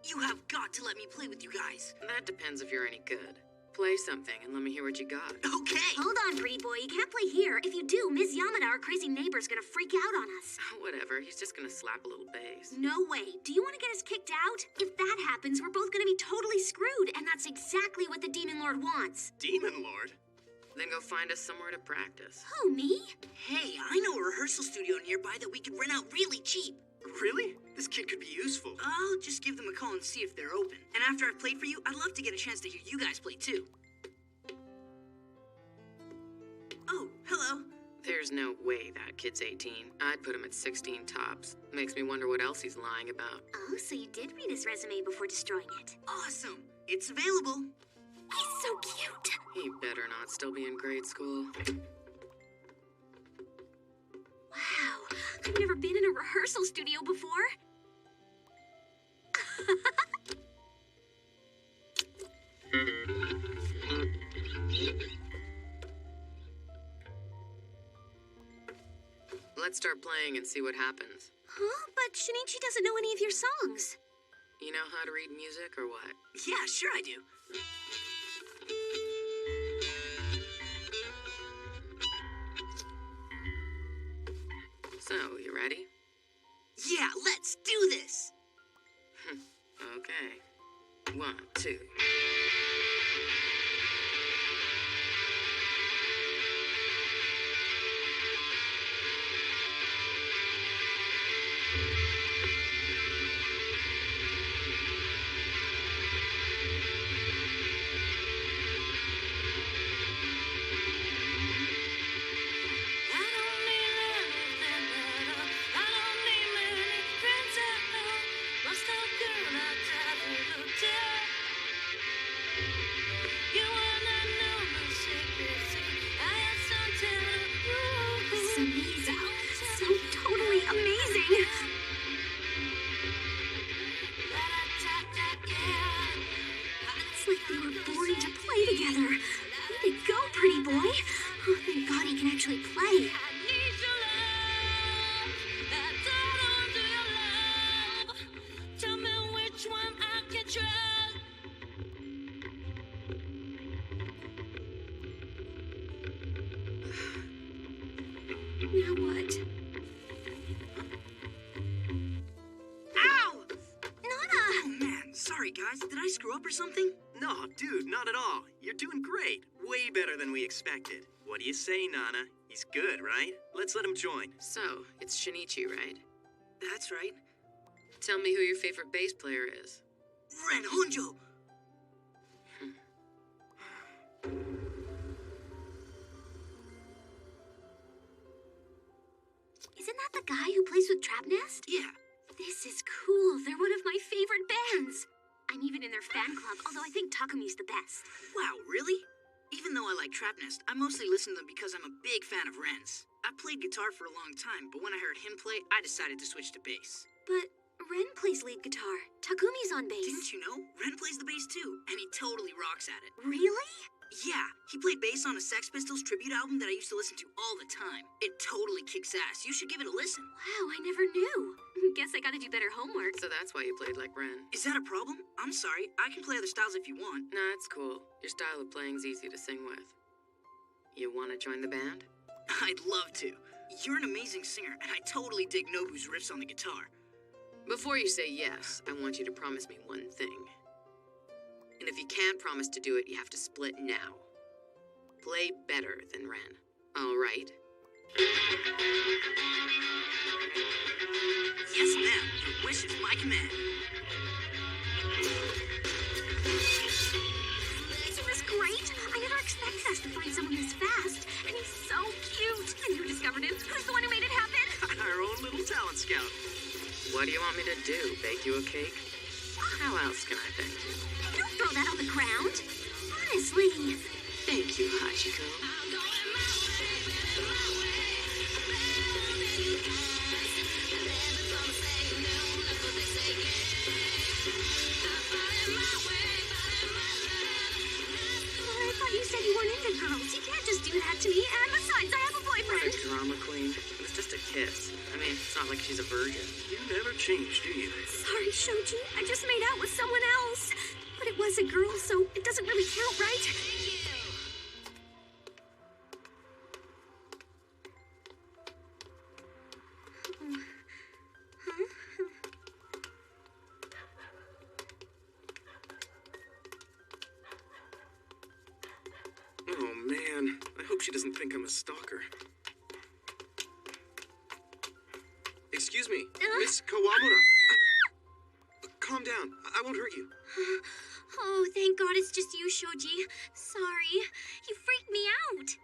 You have got to let me play with you guys. That depends if you're any good. Play something and let me hear what you got. Okay. Hold on, pretty boy. You can't play here. If you do, Ms. Yamada, our crazy neighbor's gonna freak out on us. Whatever, he's just gonna slap a little bass. No way. Do you want to get us kicked out? If that happens, we're both gonna be totally screwed, and that's exactly what the Demon Lord wants. Demon Lord? Then go find us somewhere to practice. Who, me? Hey, I know a rehearsal studio nearby that we could rent out really cheap. Really? This kid could be useful. I'll just give them a call and see if they're open. And after I've played for you, I'd love to get a chance to hear you guys play too. Oh, hello. There's no way that kid's 18. I'd put him at 16 tops. Makes me wonder what else he's lying about. Oh, so you did read his resume before destroying it. Awesome. It's available. He's so cute. He better not still be in grade school. Wow, I've never been in a rehearsal studio before. Let's start playing and see what happens. Huh? But Shinichi doesn't know any of your songs. You know how to read music or what? Yeah, sure I do. So, you ready? Yeah, let's do this! Okay. 1, 2. It's amazing. So totally amazing. It's like they were born to play together. Way to go, pretty boy. Oh, thank God he can actually play. guys. Did I screw up or something? No, dude, not at all. You're doing great. Way better than we expected. What do you say, Nana? He's good, right? Let's let him join. So, it's Shinichi, right? That's right. Tell me who your favorite bass player is. Ren Honjo! Isn't that the guy who plays with Trapnest? Yeah. This is cool. They're one of my favorite bands. I'm even in their fan club, although I think Takumi's the best. Wow, really? Even though I like Trapnest, I mostly listen to them because I'm a big fan of Ren's. I played guitar for a long time, but when I heard him play, I decided to switch to bass. But Ren plays lead guitar. Takumi's on bass. Didn't you know? Ren plays the bass too, and he totally rocks at it. Really? Yeah, he played bass on a Sex Pistols tribute album that I used to listen to all the time. It totally kicks ass. You should give it a listen. Wow, I never knew. Guess I gotta do better homework. So that's why you played like Ren. Is that a problem? I'm sorry. I can play other styles if you want. Nah, it's cool. Your style of playing's easy to sing with. You want to join the band? I'd love to. You're an amazing singer, and I totally dig Nobu's riffs on the guitar. Before you say yes, I want you to promise me one thing. And if you can't promise to do it, you have to split now. Play better than Ren. All right? Yes, ma'am. Your wish is my command. Isn't this great? I never expected us to find someone this fast. And he's so cute. And who discovered him? Who's the one who made it happen? Our own little talent scout. What do you want me to do? Bake you a cake? How else can I thank you? Don't throw that on the ground. Honestly. Thank you, Hachiko. I thought you said you weren't into girls. You can't just do that to me. And besides, I have a boyfriend. What a drama queen. It was just a kiss. I mean, it's not like she's a virgin. You never change, do you? Sorry, Shoji. I just made out with someone else. But it was a girl, so it doesn't really count, right? Oh, man. I hope she doesn't think I'm a stalker. Excuse me, Miss Kawamura. Calm down. I won't hurt you. Oh, thank God it's just you, Shoji. Sorry. You freaked me out.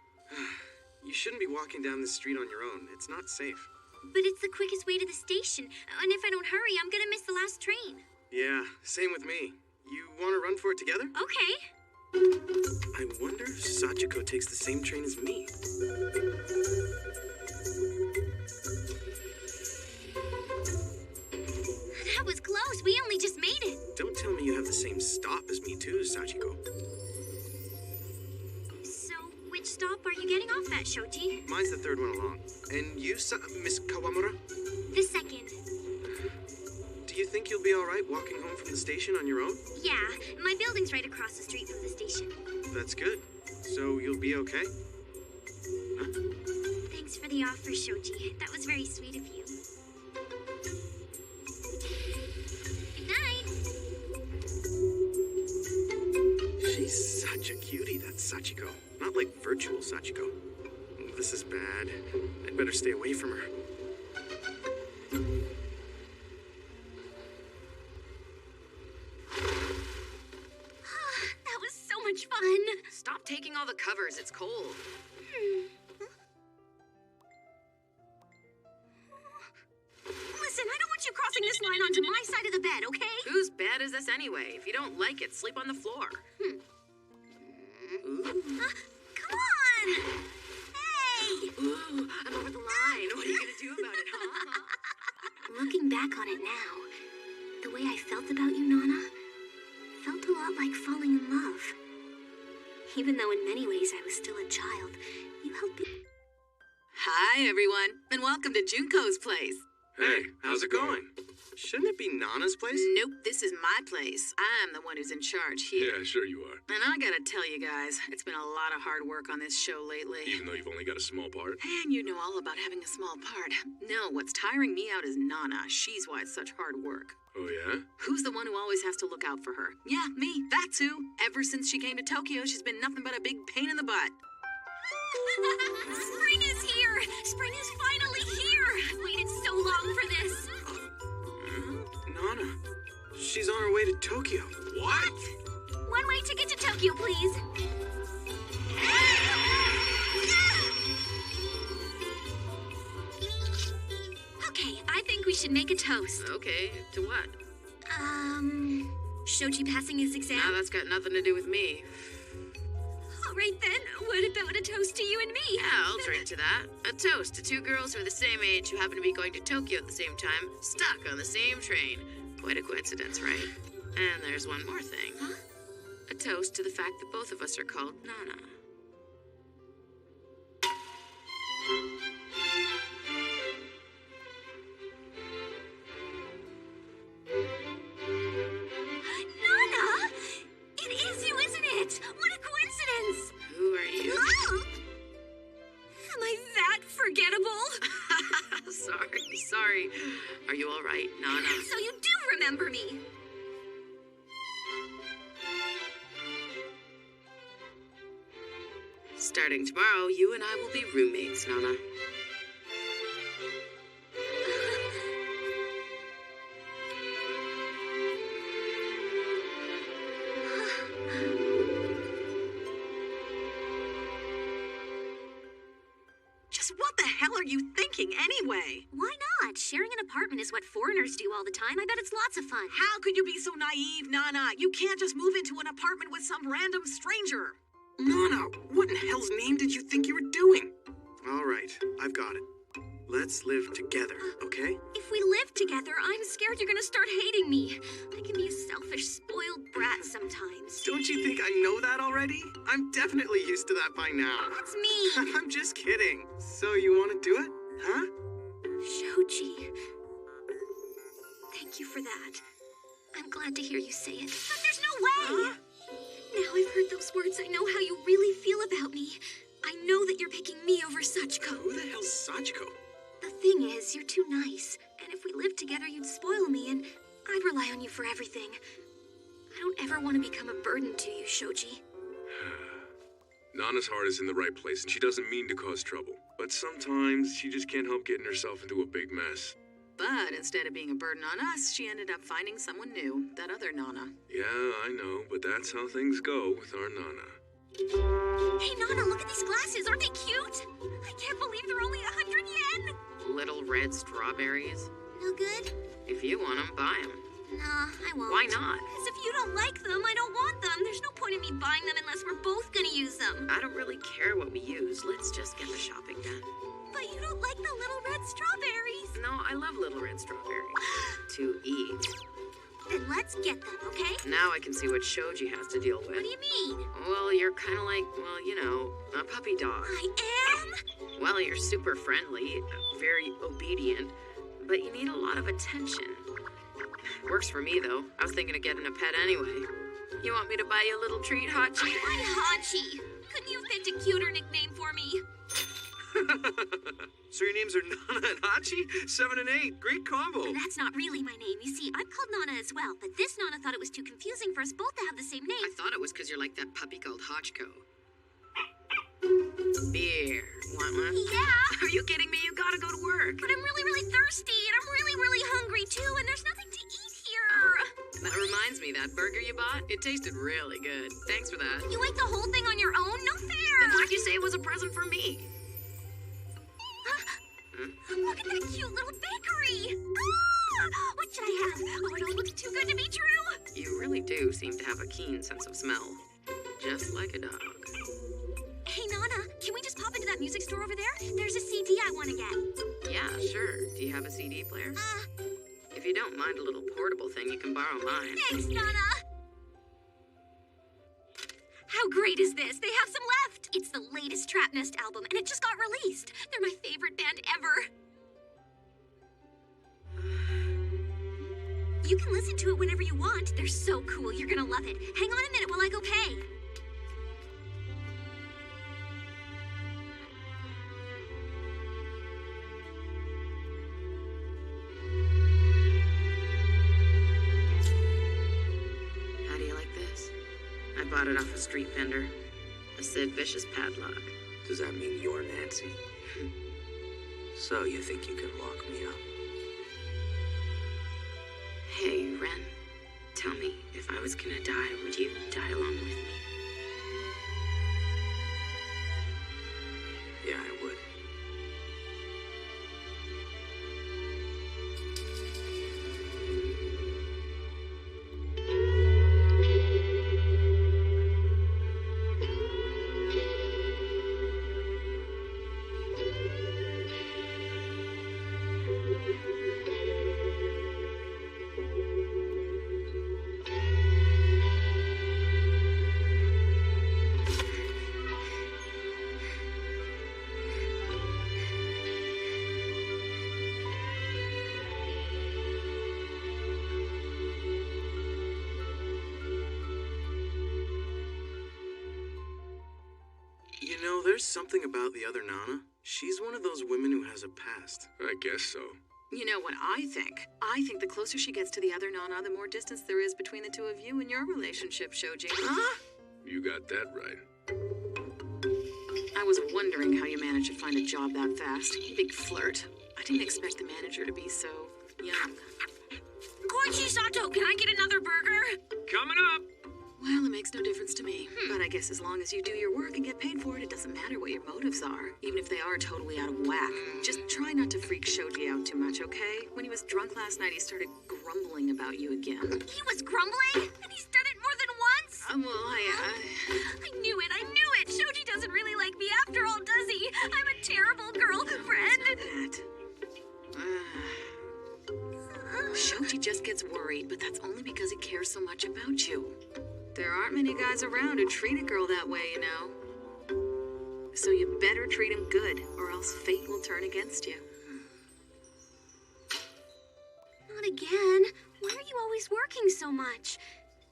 You shouldn't be walking down this street on your own. It's not safe. But it's the quickest way to the station. And if I don't hurry, I'm gonna miss the last train. Yeah, same with me. You want to run for it together? Okay. I wonder if Sachiko takes the same train as me. That was close. We only just made it. Don't tell me you have the same stop as me too, Sachiko. So, which stop are you getting off at, Shoji? Mine's the third one along. And you, Miss Kawamura? The second. Do you think you'll be all right walking home from the station on your own? Yeah, my building's right across the street from the station. That's good. So you'll be okay? Huh? Thanks for the offer, Shoji. That was very sweet of you. Good night. She's such a cutie, that Sachiko. Not like virtual Sachiko. This is bad. I'd better stay away from her. That was so much fun. Stop taking all the covers. It's cold. Listen, I don't want you crossing this line onto my side of the bed, okay? Whose bed is this anyway? If you don't like it, sleep on the floor. Come on! Hey! Ooh, I'm over the line. What are you gonna do about it, huh? Looking back on it now, the way I felt about you, Nana, felt a lot like falling in love. Even though in many ways I was still a child, you helped me. Hi, everyone, and welcome to Junko's place. Hey, how's it going? Shouldn't it be Nana's place? Nope, this is my place. I'm the one who's in charge here. Yeah, sure you are. And I gotta tell you guys, it's been a lot of hard work on this show lately. Even though you've only got a small part. And you know all about having a small part. No, what's tiring me out is Nana. She's why it's such hard work. Oh, yeah? Who's the one who always has to look out for her? Yeah, me. That's who. Ever since she came to Tokyo, she's been nothing but a big pain in the butt. Spring is here! Spring is finally here! I've waited so long for this. Nana, she's on her way to Tokyo. What? One way ticket to Tokyo, please. Okay, I think we should make a toast. Okay, to what? Shoji passing his exam? Now that's got nothing to do with me. All right then, what about a toast to you and me? Yeah, I'll drink to that. A toast to two girls who are the same age who happen to be going to Tokyo at the same time, stuck on the same train. Quite a coincidence, right? And there's one more thing. Huh? A toast to the fact that both of us are called Nana. Nana! It is you, isn't it? What a coincidence! Who are you? Am I that forgettable? Sorry. Are you all right, Nana? So you do remember me. Starting tomorrow, you and I will be roommates, Nana. Just what the hell are you thinking anyway? Why not? Sharing an apartment is what foreigners do all the time. I bet it's lots of fun. How could you be so naive, Nana? You can't just move into an apartment with some random stranger. Nana, what in hell's name did you think you were doing? All right, I've got it. Let's live together, okay? If we live together, I'm scared you're gonna start hating me. I can be a selfish, spoiled brat sometimes. Don't you think I know that already? I'm definitely used to that by now. That's me. I'm just kidding. So you want to do it? Huh? Shoji. Thank you for that. I'm glad to hear you say it. But there's no way! Huh? Now I've heard those words, I know how you really feel about me. I know that you're picking me over Sachiko. Who the hell's Sachiko? The thing is, you're too nice. And if we lived together, you'd spoil me, and I'd rely on you for everything. I don't ever want to become a burden to you, Shoji. Nana's heart is in the right place, and she doesn't mean to cause trouble. But sometimes she just can't help getting herself into a big mess. But instead of being a burden on us, she ended up finding someone new, that other Nana. Yeah, I know, but that's how things go with our Nana. Hey, Nana, look at these glasses. Aren't they cute? I can't believe they're only 100 yen. Little red strawberries. No good? If you want them, buy them. Nah, I won't. Why not? Because if you don't like them, I don't want them. There's no point in me buying them unless we're both gonna use them. I don't really care what we use. Let's just get the shopping done. But you don't like the little red strawberries. No, I love little red strawberries. To eat. Then let's get them, okay? Now I can see what Shoji has to deal with. What do you mean? Well, you're kind of like, well, you know, a puppy dog. I am? Well, you're super friendly, very obedient, but you need a lot of attention. Works for me, though. I was thinking of getting a pet anyway. You want me to buy you a little treat, Hachi? Why Hachi? Couldn't you have picked a cuter nickname for me? So your names are Nana and Hachi? 7 and 8. Great combo. That's not really my name. You see, I'm called Nana as well, but this Nana thought it was too confusing for us both to have the same name. I thought it was because you're like that puppy called Hachiko. Beer. Want one? Yeah. Are you kidding me? You gotta go to work. But I'm really, really thirsty, and I'm really, really hungry, too, and there's nothing to eat here. That reminds me, that burger you bought, it tasted really good. Thanks for that. You ate the whole thing on your own? No fair. Then why'd you say it was a present for me? Look at that cute little bakery! Ah! What should I have? Oh, it all looks too good to be true! You really do seem to have a keen sense of smell. Just like a dog. Hey, Nana, can we just pop into that music store over there? There's a CD I want to get. Yeah, sure. Do you have a CD player? If you don't mind a little portable thing, you can borrow mine. Thanks, Nana! How great is this? They have some left! It's the latest Trap Nest album, and it just got released. They're my favorite band ever. You can listen to it whenever you want. They're so cool, you're gonna love it. Hang on a minute while I go pay. Bought it off a street vendor. A Sid Vicious padlock. Does that mean you're Nancy? So you think you can lock me up? Hey, Ren. Tell me, if I was gonna die, would you die along with me? Yeah, I would. You know, there's something about the other Nana. She's one of those women who has a past. I guess so. You know what I think? I think the closer she gets to the other Nana, the more distance there is between the two of you and your relationship, Shoji. Huh? You got that right. I was wondering how you managed to find a job that fast. You big flirt. I didn't expect the manager to be so young. Koichi Sato, can I get another burger? Coming up! Well, it makes no difference to me. But I guess as long as you do your work and get paid for it, it doesn't matter what your motives are, even if they are totally out of whack. Just try not to freak Shoji out too much, okay? When he was drunk last night, he started grumbling about you again. He was grumbling? And he's done it more than once? Well, I knew it, I knew it! Shoji doesn't really like me after all, does he? I'm a terrible girlfriend. Shoji just gets worried, but that's only because he cares so much about you. There aren't many guys around who treat a girl that way, you know. So you better treat him good, or else fate will turn against you. Not again. Why are you always working so much?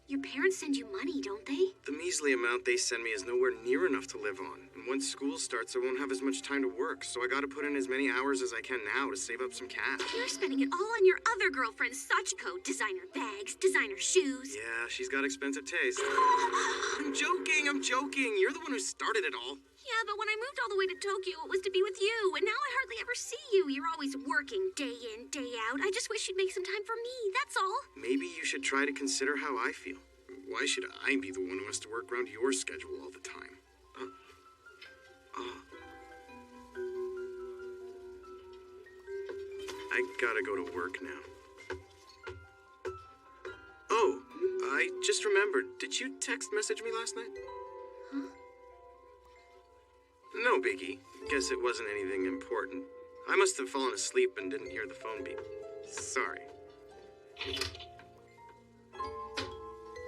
Your parents send you money, don't they? The measly amount they send me is nowhere near enough to live on. And once school starts, I won't have as much time to work, so I gotta put in as many hours as I can now to save up some cash. You're spending it all on your other girlfriend, Sachiko. Designer bags, designer shoes. Yeah, she's got expensive taste. I'm joking. You're the one who started it all. Yeah, but when I moved all the way to Tokyo, it was to be with you, and now I hardly ever see you. You're always working day in, day out. I just wish you'd make some time for me, that's all. Maybe you should try to consider how I feel. Why should I be the one who has to work around your schedule all the time? I gotta go to work now. Oh, I just remembered. Did you text message me last night? Huh? No biggie. Guess it wasn't anything important. I must have fallen asleep and didn't hear the phone beep. Sorry.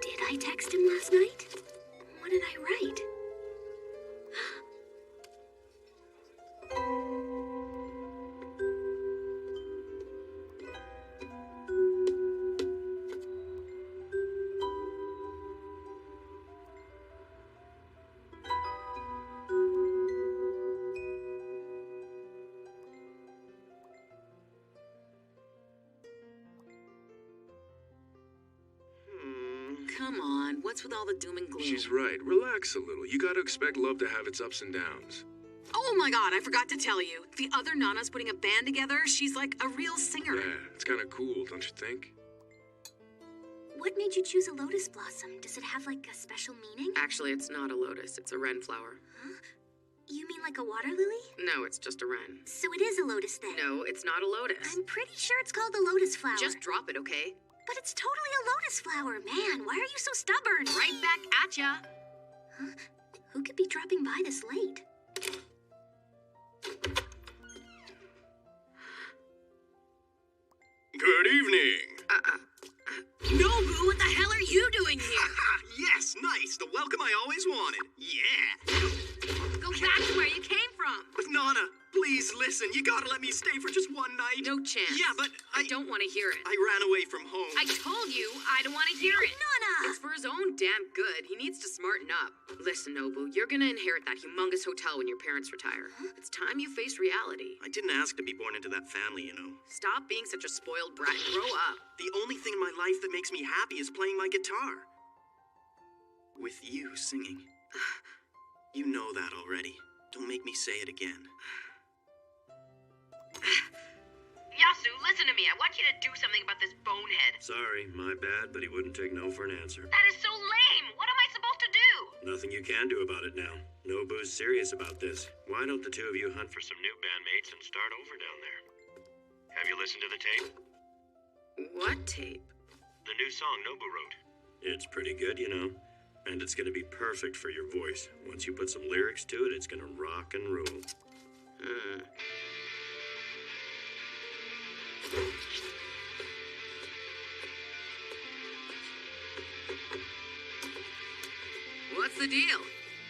Did I text him last night? What did I write? Come on, what's with all the doom and gloom? She's right. Relax a little. You gotta expect love to have its ups and downs. Oh my god, I forgot to tell you. The other Nana's putting a band together. She's like a real singer. Yeah, it's kinda cool, don't you think? What made you choose a lotus blossom? Does it have, like, a special meaning? Actually, it's not a lotus. It's a wren flower. Huh? You mean like a water lily? No, it's just a wren. So it is a lotus then? No, it's not a lotus. I'm pretty sure it's called a lotus flower. Just drop it, okay? But it's totally a lotus flower, man. Why are you so stubborn? Right back at ya. Huh? Who could be dropping by this late? Good evening. Nobu, what the hell are you doing here? Yes, nice. The welcome I always wanted. Yeah. Go back to where you came from. But Nana, please listen. You gotta let me stay for just one night. No chance. Yeah, but I don't want to hear it. I ran away from home. I told you I don't want to hear it. Nana! It's for his own damn good. He needs to smarten up. Listen, Nobu, you're gonna inherit that humongous hotel when your parents retire. It's time you face reality. I didn't ask to be born into that family, you know. Stop being such a spoiled brat and grow up. The only thing in my life that makes me happy is playing my guitar. With you singing. You know that already. Don't make me say it again. Yasu, listen to me. I want you to do something about this bonehead. Sorry, my bad, but he wouldn't take no for an answer. That is so lame. What am I supposed to do? Nothing you can do about it now. Nobu's serious about this. Why don't the two of you hunt for some new bandmates and start over down there? Have you listened to the tape? What tape? The new song Nobu wrote. It's pretty good, you know. And it's gonna be perfect for your voice. Once you put some lyrics to it, it's gonna rock and roll. What's the deal?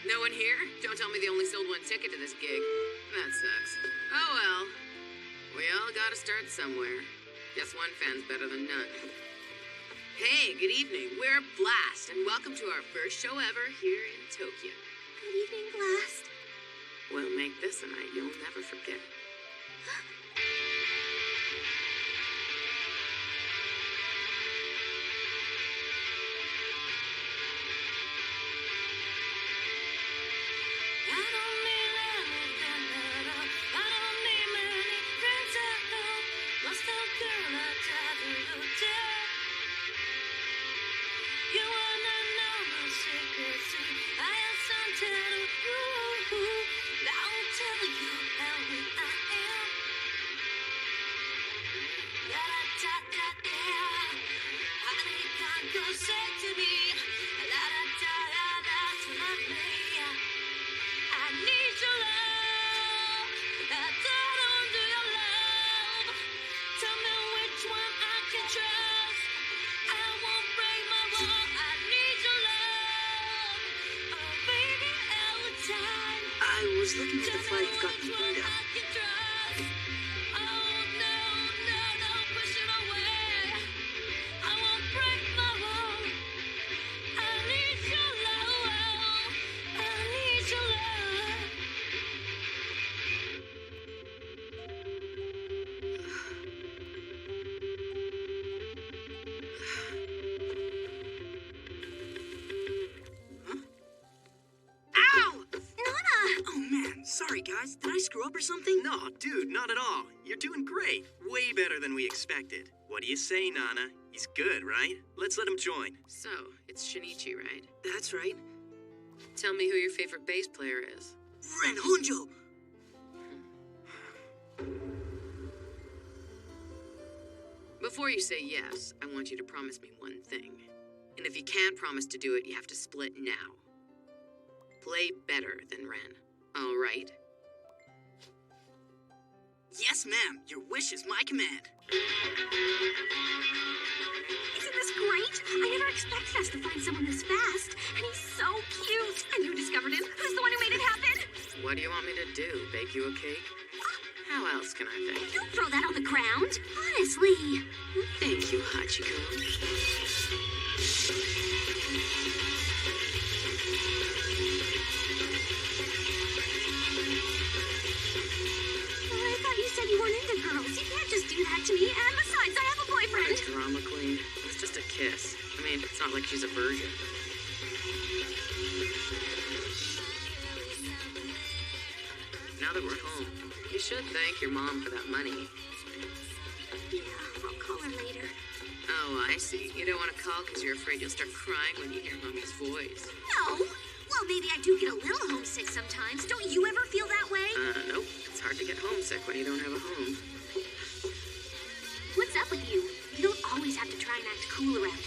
No one here? Don't tell me they only sold one ticket to this gig. That sucks. Oh well. We all gotta start somewhere. Guess one fan's better than none. Hey, good evening. We're Blast, and welcome to our first show ever here in Tokyo. Good evening, Blast. We'll make this a night you'll never forget. I was looking for the flight you've got in the window. Sorry, guys. Did I screw up or something? No, dude, not at all. You're doing great. Way better than we expected. What do you say, Nana? He's good, right? Let's let him join. So, it's Shinichi, right? That's right. Tell me who your favorite bass player is. Ren Honjo! Before you say yes, I want you to promise me one thing. And if you can't promise to do it, you have to split now. Play better than Ren. All right? Yes, ma'am. Your wish is my command. Isn't this great? I never expected us to find someone this fast. And he's so cute. And who discovered him? Who's the one who made it happen? What do you want me to do? Bake you a cake? How else can I thank you? Don't throw that on the ground. Honestly. Thank you, Hachiko. I thought you said you weren't into girls. You can't just do that to me. And besides, I have a boyfriend. Drama queen. It was just a kiss. I mean, it's not like she's a virgin. Now that we're home, you should thank your mom for that money. Yeah, I'll call her later. Oh, I see. You don't want to call because you're afraid you'll start crying when you hear Mommy's voice. No. Well, maybe I do get a little homesick sometimes. Don't you ever feel that way? Nope. It's hard to get homesick when you don't have a home. What's up with you? You don't always have to try and act cool around me.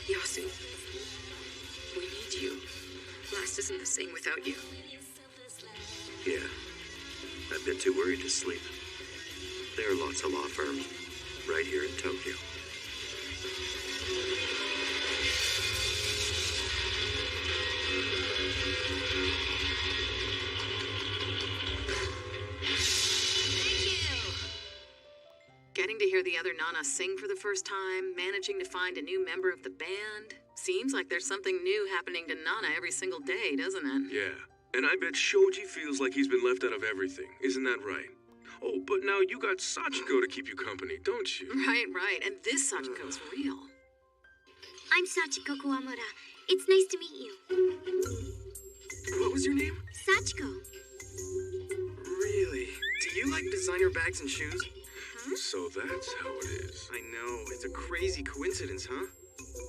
Yasu, we need you. Blast isn't the same without you. Yeah. I've been too worried to sleep. There are lots of law firms right here in Tokyo. hear the other Nana sing for the first time, managing to find a new member of the band. Seems like there's something new happening to Nana every single day, doesn't it? Yeah. And I bet Shoji feels like he's been left out of everything. Isn't that right? Oh, but now you got Sachiko to keep you company, don't you? Right. And this Sachiko's real. I'm Sachiko Kawamura. It's nice to meet you. What was your name? Sachiko. Really? Do you like designer bags and shoes? So that's how it is. I know. It's a crazy coincidence, huh?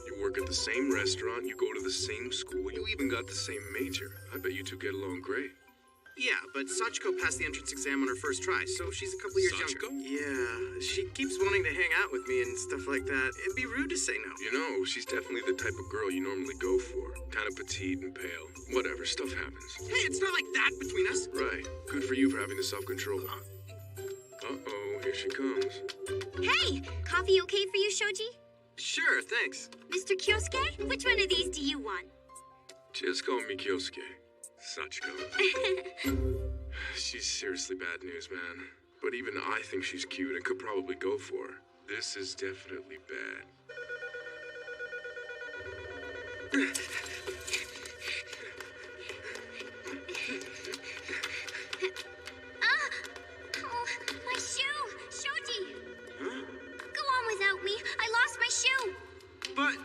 You work at the same restaurant, you go to the same school, you even got the same major. I bet you two get along great. Yeah, but Sachiko passed the entrance exam on her first try, so she's a couple years Sachiko? younger. Yeah, she keeps wanting to hang out with me and stuff like that. It'd be rude to say no. You know, she's definitely the type of girl you normally go for. Kind of petite and pale. Whatever, stuff happens. Hey, it's not like that between us. Right. Good for you for having the self-control. Uh-oh, here she comes. Hey, coffee okay for you, Shoji? Sure, thanks. Mr. Kyosuke, which one of these do you want? Just call me Kyosuke. Sachiko. She's seriously bad news, man. But even I think she's cute and could probably go for her. This is definitely bad. Oh, my shoe! Shoji! Huh? Go on without me. I lost my shoe. But...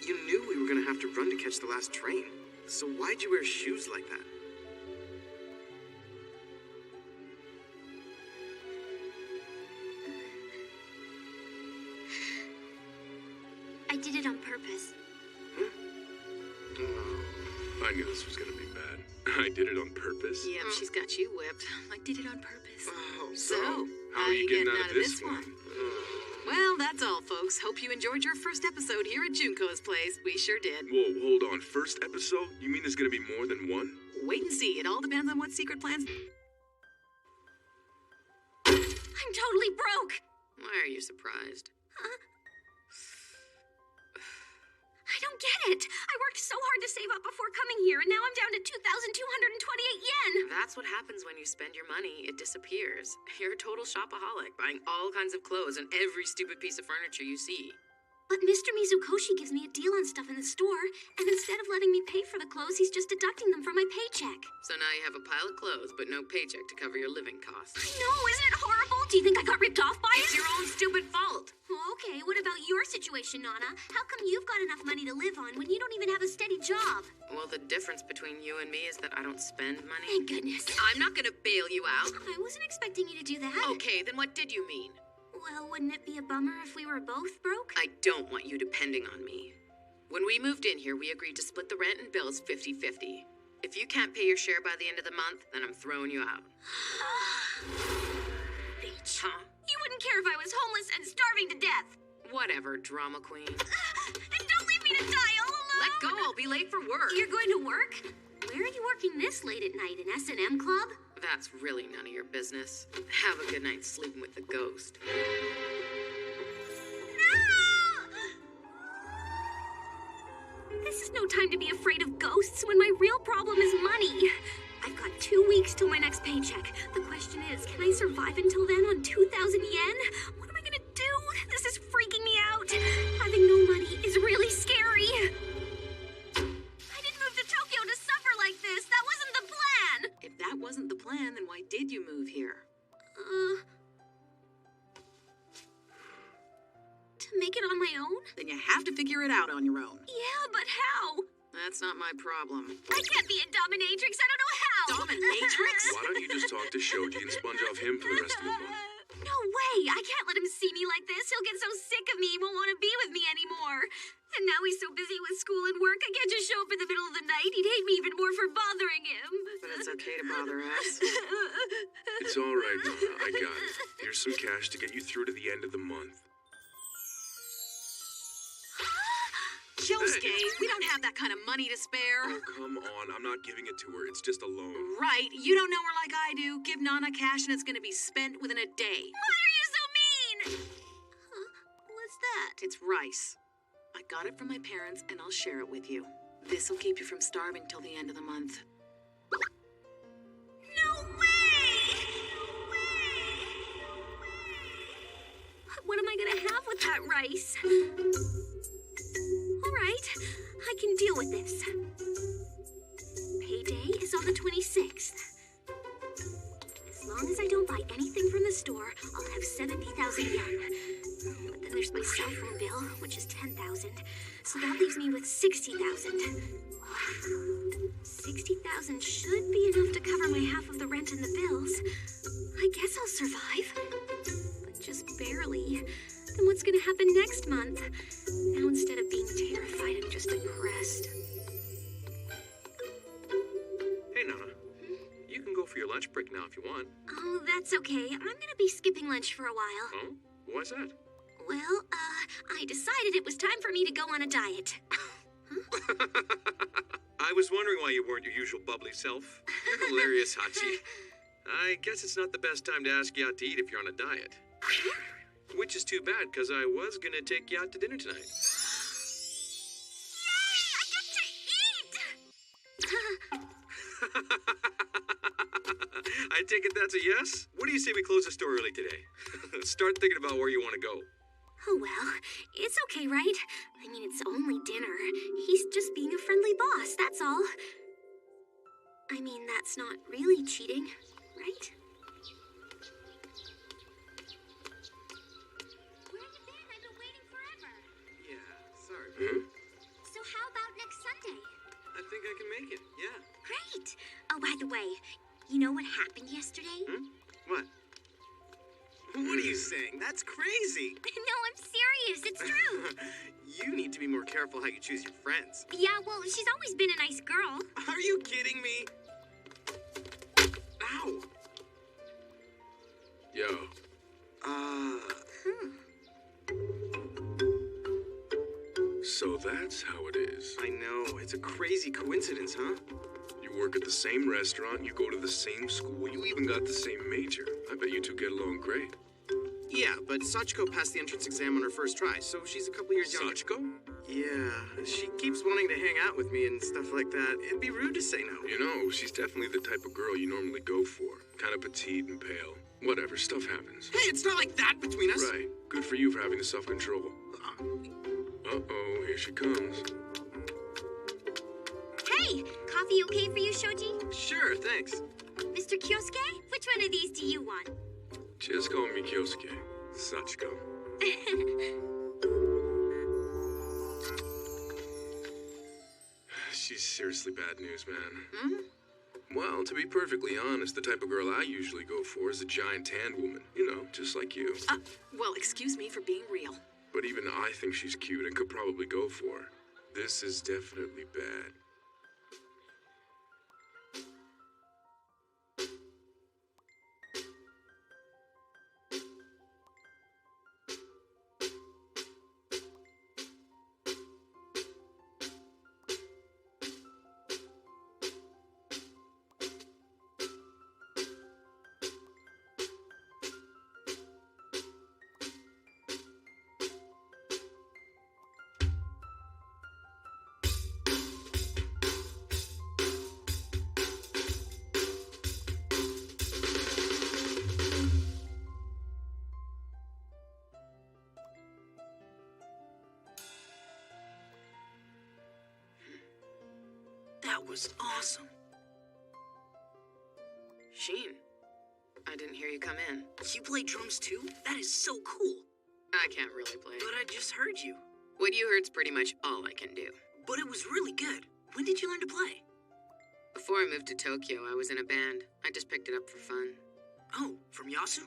You knew we were gonna have to run to catch the last train. So why'd you wear shoes like that? I did it on purpose. I knew this was gonna be bad. I did it on purpose. Yep, she's got you whipped. I did it on purpose. Oh, So, how are you getting out of this one? Well, that's all, folks. Hope you enjoyed your first episode here at Junko's Place. We sure did. Whoa, hold on. First episode? You mean there's gonna be more than one? Wait and see. It all depends on what secret plans... I'm totally broke. Why are you surprised? I don't get it. I worked so hard to save up before coming here, and now I'm down to 2,228 yen. That's what happens when you spend your money. It disappears. You're a total shopaholic, buying all kinds of clothes and every stupid piece of furniture you see. But Mr. Mizukoshi gives me a deal on stuff in the store, and instead of letting me pay for the clothes, he's just deducting them from my paycheck. So now you have a pile of clothes, but no paycheck to cover your living costs. I know, isn't it horrible? Do you think I got ripped off by it? It's your own stupid fault. Well, okay, what about your situation, Nana? How come you've got enough money to live on when you don't even have a steady job? Well, the difference between you and me is that I don't spend money. Thank goodness. I'm not gonna bail you out. I wasn't expecting you to do that. Okay, then what did you mean? Well, wouldn't it be a bummer if we were both broke? I don't want you depending on me. When we moved in here, we agreed to split the rent and bills 50-50. If you can't pay your share by the end of the month, then I'm throwing you out. Bitch. Huh? You wouldn't care if I was homeless and starving to death. Whatever, drama queen. And don't leave me to die all alone. Let go, I'll be late for work. You're going to work? Where are you working this late at night? An S&M club? That's really none of your business. Have a good night sleeping with the ghost. This is no time to be afraid of ghosts when my real problem is money. I've got 2 weeks till my next paycheck. The question is, can I survive until then on 2,000 yen? What am I gonna do? This is freaking me out. Having no money is really scary. I didn't move to Tokyo to suffer like this. That wasn't the plan. If that wasn't the plan, then why did you move here? To make it on my own? Then you have to figure it out on your own. Yeah, but how? That's not my problem. I can't be a dominatrix. I don't know how. Dominatrix? Why don't you just talk to Shoji and sponge off him for the rest of the month? No way. I can't let him see me like this. He'll get so sick of me he won't want to be with me anymore. And now he's so busy with school and work, I can't just show up in the middle of the night. He'd hate me even more for bothering him. But it's okay to bother us. It's all right, Nana. I got it. Here's some cash to get you through to the end of the month. Kyosuke, we don't have that kind of money to spare. Oh, come on. I'm not giving it to her. It's just a loan. Right, you don't know her like I do. Give Nana cash and it's gonna be spent within a day. Why are you so mean? What's that? It's rice. I got it from my parents and I'll share it with you. This'll keep you from starving till the end of the month. No way! What am I gonna have with that rice? All right, I can deal with this. Payday is on the 26th. As long as I don't buy anything from the store, I'll have 70,000 yen. But then there's my cell phone bill, which is 10,000. So that leaves me with 60,000. 60,000 should be enough to cover my half of the rent and the bills. I guess I'll survive. But just barely. Then what's gonna happen next month? Now instead of being terrified, I'm just depressed. Hey, Nana. You can go for your lunch break now if you want. Oh, that's okay. I'm gonna be skipping lunch for a while. Oh? Why's that? Well, I decided it was time for me to go on a diet. I was wondering why you weren't your usual bubbly self. You're hilarious, Hachi. I guess it's not the best time to ask you out to eat if you're on a diet. Which is too bad, because I was going to take you out to dinner tonight. I take it that's a yes? What do you say we close the store early today? Start thinking about where you want to go. Oh, well, it's okay, right? I mean, it's only dinner. He's just being a friendly boss, that's all. I mean, that's not really cheating, right? Where have you been? I've been waiting forever. Yeah, sorry. So how about next Sunday? I think I can make it, yeah. Great! Oh, by the way, you know what happened yesterday? What? What are you saying? That's crazy. No, I'm serious. It's true. You need to be more careful how you choose your friends. Yeah, well, she's always been a nice girl. Are you kidding me? Ow. Yo. So that's how it is. I know. It's a crazy coincidence, huh? You work at the same restaurant, you go to the same school, you even got the same major. I bet you two get along great. Yeah, but Sachiko passed the entrance exam on her first try, so she's a couple years younger. Sachiko? Yeah, she keeps wanting to hang out with me and stuff like that. It'd be rude to say no. You know, she's definitely the type of girl you normally go for. Kind of petite and pale. Whatever, stuff happens. Hey, it's not like that between us. Right. Good for you for having the self-control. Uh-oh, here she comes. Hey, coffee okay for you, Shoji? Sure, thanks. Mr. Kyosuke, which one of these do you want? Just call me Kyosuke. Sachiko. She's seriously bad news, man. Well, to be perfectly honest, the type of girl I usually go for is a giant tanned woman. You know, just like you. Well, excuse me for being real. But even I think she's cute and could probably go for her. This is definitely bad. That was awesome. Sheen, I didn't hear you come in. You play drums too? That is so cool. I can't really play. But I just heard you. What you heard's pretty much all I can do. But it was really good. When did you learn to play? Before I moved to Tokyo, I was in a band. I just picked it up for fun. Oh, from Yasu?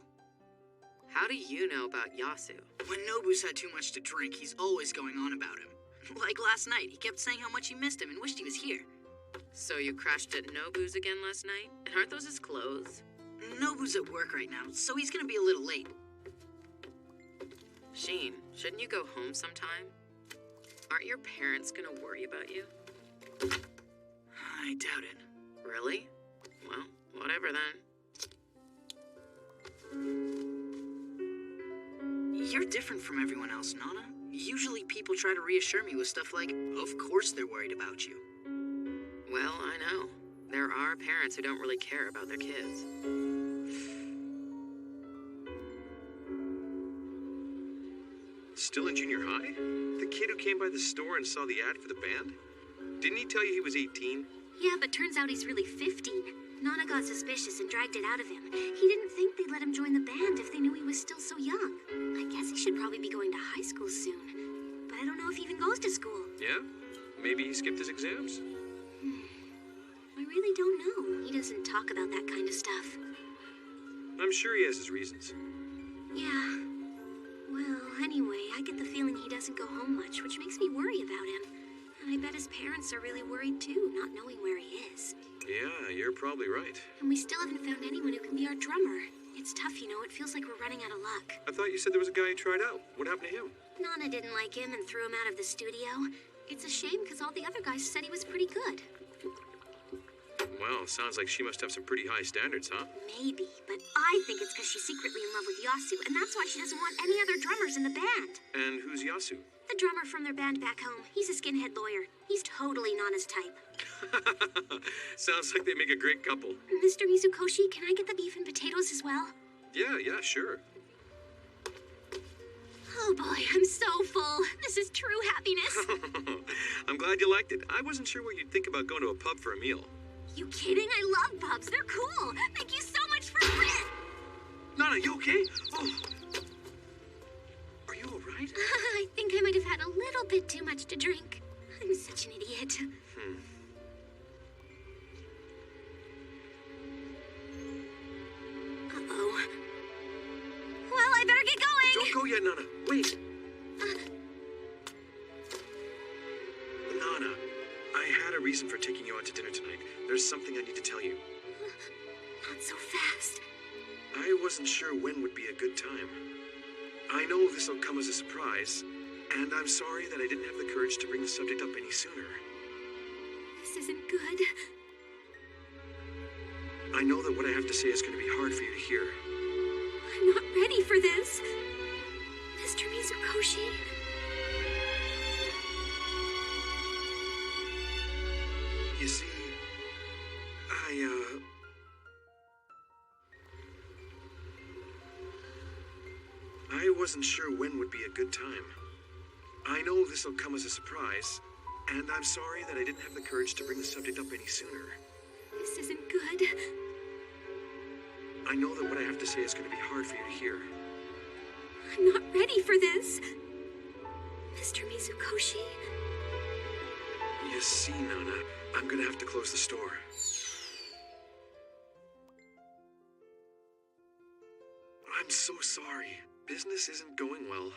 How do you know about Yasu? When Nobu's had too much to drink, he's always going on about him. Like last night, he kept saying how much he missed him and wished he was here. So you crashed at Nobu's again last night? And aren't those his clothes? Nobu's at work right now, so he's gonna be a little late. Sheen, shouldn't you go home sometime? Aren't your parents gonna worry about you? I doubt it. Really? Well, whatever then. You're different from everyone else, Nana. Usually people try to reassure me with stuff like, of course they're worried about you. Well, I know. There are parents who don't really care about their kids. Still in junior high? The kid who came by the store and saw the ad for the band? Didn't he tell you he was 18? Yeah, but turns out he's really 15. Nana got suspicious and dragged it out of him. He didn't think they'd let him join the band if they knew he was still so young. I guess he should probably be going to high school soon. But I don't know if he even goes to school. Yeah? Maybe he skipped his exams. I really don't know. He doesn't talk about that kind of stuff. I'm sure he has his reasons. Yeah. Well, anyway, I get the feeling he doesn't go home much, which makes me worry about him. And I bet his parents are really worried too, not knowing where he is. Yeah, you're probably right. And we still haven't found anyone who can be our drummer. It's tough, you know. It feels like we're running out of luck. I thought you said there was a guy who tried out. What happened to him? Nana didn't like him and threw him out of the studio. It's a shame because all the other guys said he was pretty good. Well, sounds like she must have some pretty high standards, huh? Maybe, but I think it's because she's secretly in love with Yasu, and that's why she doesn't want any other drummers in the band. And who's Yasu? The drummer from their band back home. He's a skinhead lawyer. He's totally Nana's type. Sounds like they make a great couple. Mr. Mizukoshi, can I get the beef and potatoes as well? Yeah, sure. Oh boy, I'm so full. This is true happiness. I'm glad you liked it. I wasn't sure what you'd think about going to a pub for a meal. You kidding? I love pubs. They're cool. Thank you so much for it. Nana, you okay? Oh. Are you all right? I think I might have had a little bit too much to drink. I'm such an idiot. Uh-oh. Well, I better get going. Don't go yet, Nana. Wait. Nana, I had a reason for taking you out to dinner tonight. There's something I need to tell you. Not so fast. I wasn't sure when would be a good time. I know this will come as a surprise, and I'm sorry that I didn't have the courage to bring the subject up any sooner. This isn't good. I know that what I have to say is going to be hard for you to hear. I'm not ready for this. Mr. Mizukoshi. You see, I wasn't sure when would be a good time. I know this will come as a surprise, and I'm sorry that I didn't have the courage to bring the subject up any sooner. This isn't good. I know that what I have to say is going to be hard for you to hear. I'm not ready for this. Mr. Mizukoshi. You see, Nana, I'm going to have to close the store. I'm so sorry. Business isn't going well.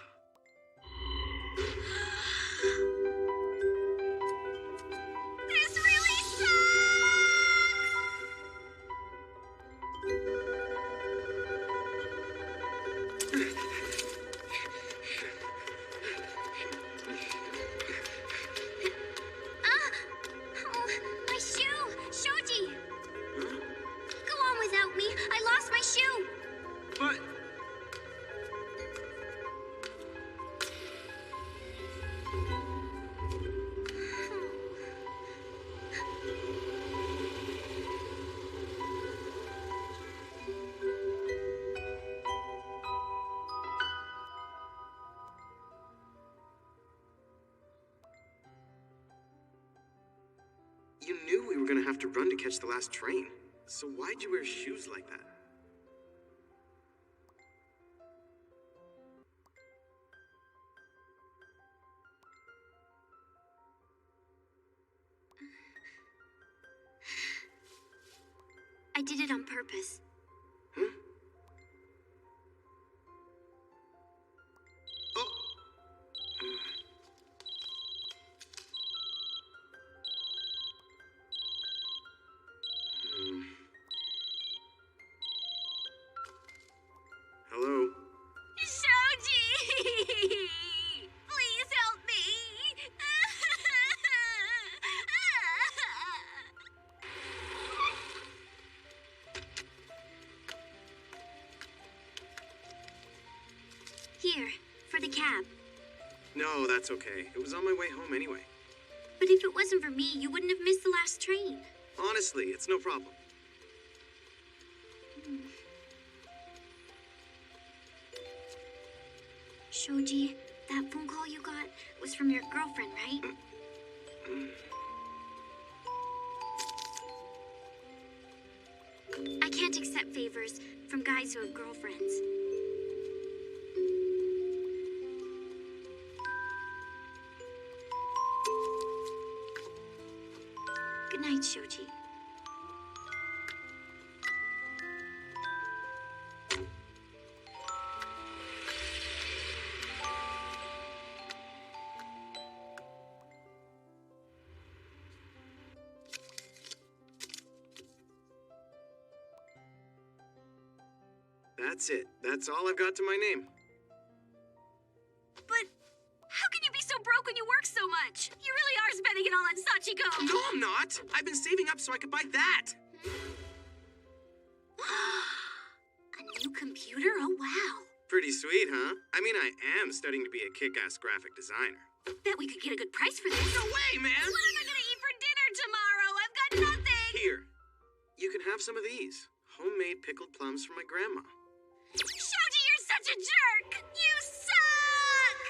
This really My shoe! Shoji! Go on without me. I lost my shoe. But... You knew we were gonna have to run to catch the last train. So why'd you wear shoes like that? I did it on purpose. Hello? Shoji! Please help me! cab. No, that's okay. It was on my way home anyway. But if it wasn't for me, you wouldn't have missed the last train. Honestly, it's no problem. Shoji, that phone call you got was from your girlfriend, right? I can't accept favors from guys who have girlfriends. Good night, Shoji. That's it. That's all I've got to my name. But how can you be so broke when you work so much? You really are spending it all on Sachiko. No, I'm not. I've been saving up so I could buy that. A new computer? Oh, wow. Pretty sweet, huh? I mean, I am studying to be a kick-ass graphic designer. Bet we could get a good price for this. No way, man! What am I gonna eat for dinner tomorrow? I've got nothing! Here. You can have some of these. Homemade pickled plums from my grandma. Shoji, you're such a jerk! You suck!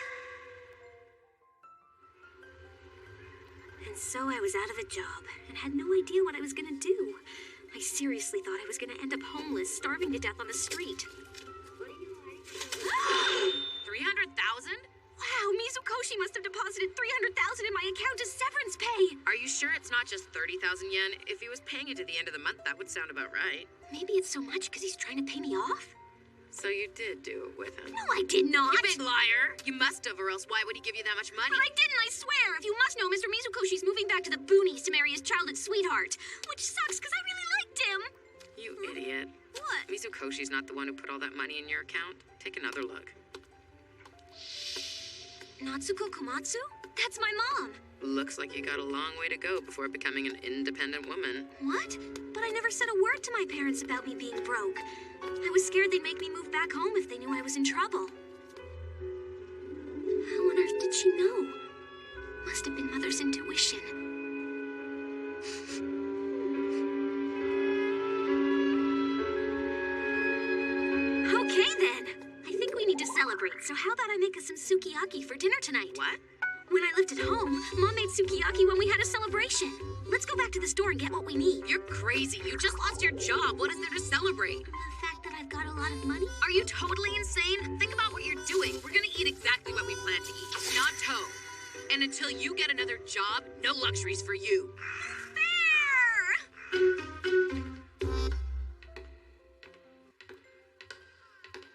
And so I was out of a job and had no idea what I was gonna do. I seriously thought I was gonna end up homeless, starving to death on the street. 300,000? Wow, Mizukoshi must have deposited 300,000 in my account as severance pay. Are you sure it's not just 30,000 yen? If he was paying it to the end of the month, that would sound about right. Maybe it's so much because he's trying to pay me off? So you did do it with him? No, I did not. You big liar! You must have, or else why would he give you that much money? But I didn't, I swear. If you must know, Mr. Mizukoshi's moving back to the boonies to marry his childhood sweetheart. Which sucks, because I really liked him. You idiot. What? Mizukoshi's not the one who put all that money in your account. Take another look. Natsuko Komatsu? That's my mom. Looks like you got a long way to go before becoming an independent woman. What? But I never said a word to my parents about me being broke. I was scared they'd make me move back home if they knew I was in trouble. How on earth did she know? Must have been Mother's intuition. Okay then. I think we need to celebrate, so how about I make us some sukiyaki for dinner tonight? What? When I lived at home, Mom made sukiyaki when we had a celebration. Let's go back to the store and get what we need. You're crazy. You just lost your job. What is there to celebrate? The fact that I've got a lot of money? Are you totally insane? Think about what you're doing. We're gonna eat exactly what we plan to eat, not toe. And until you get another job, no luxuries for you. Fair!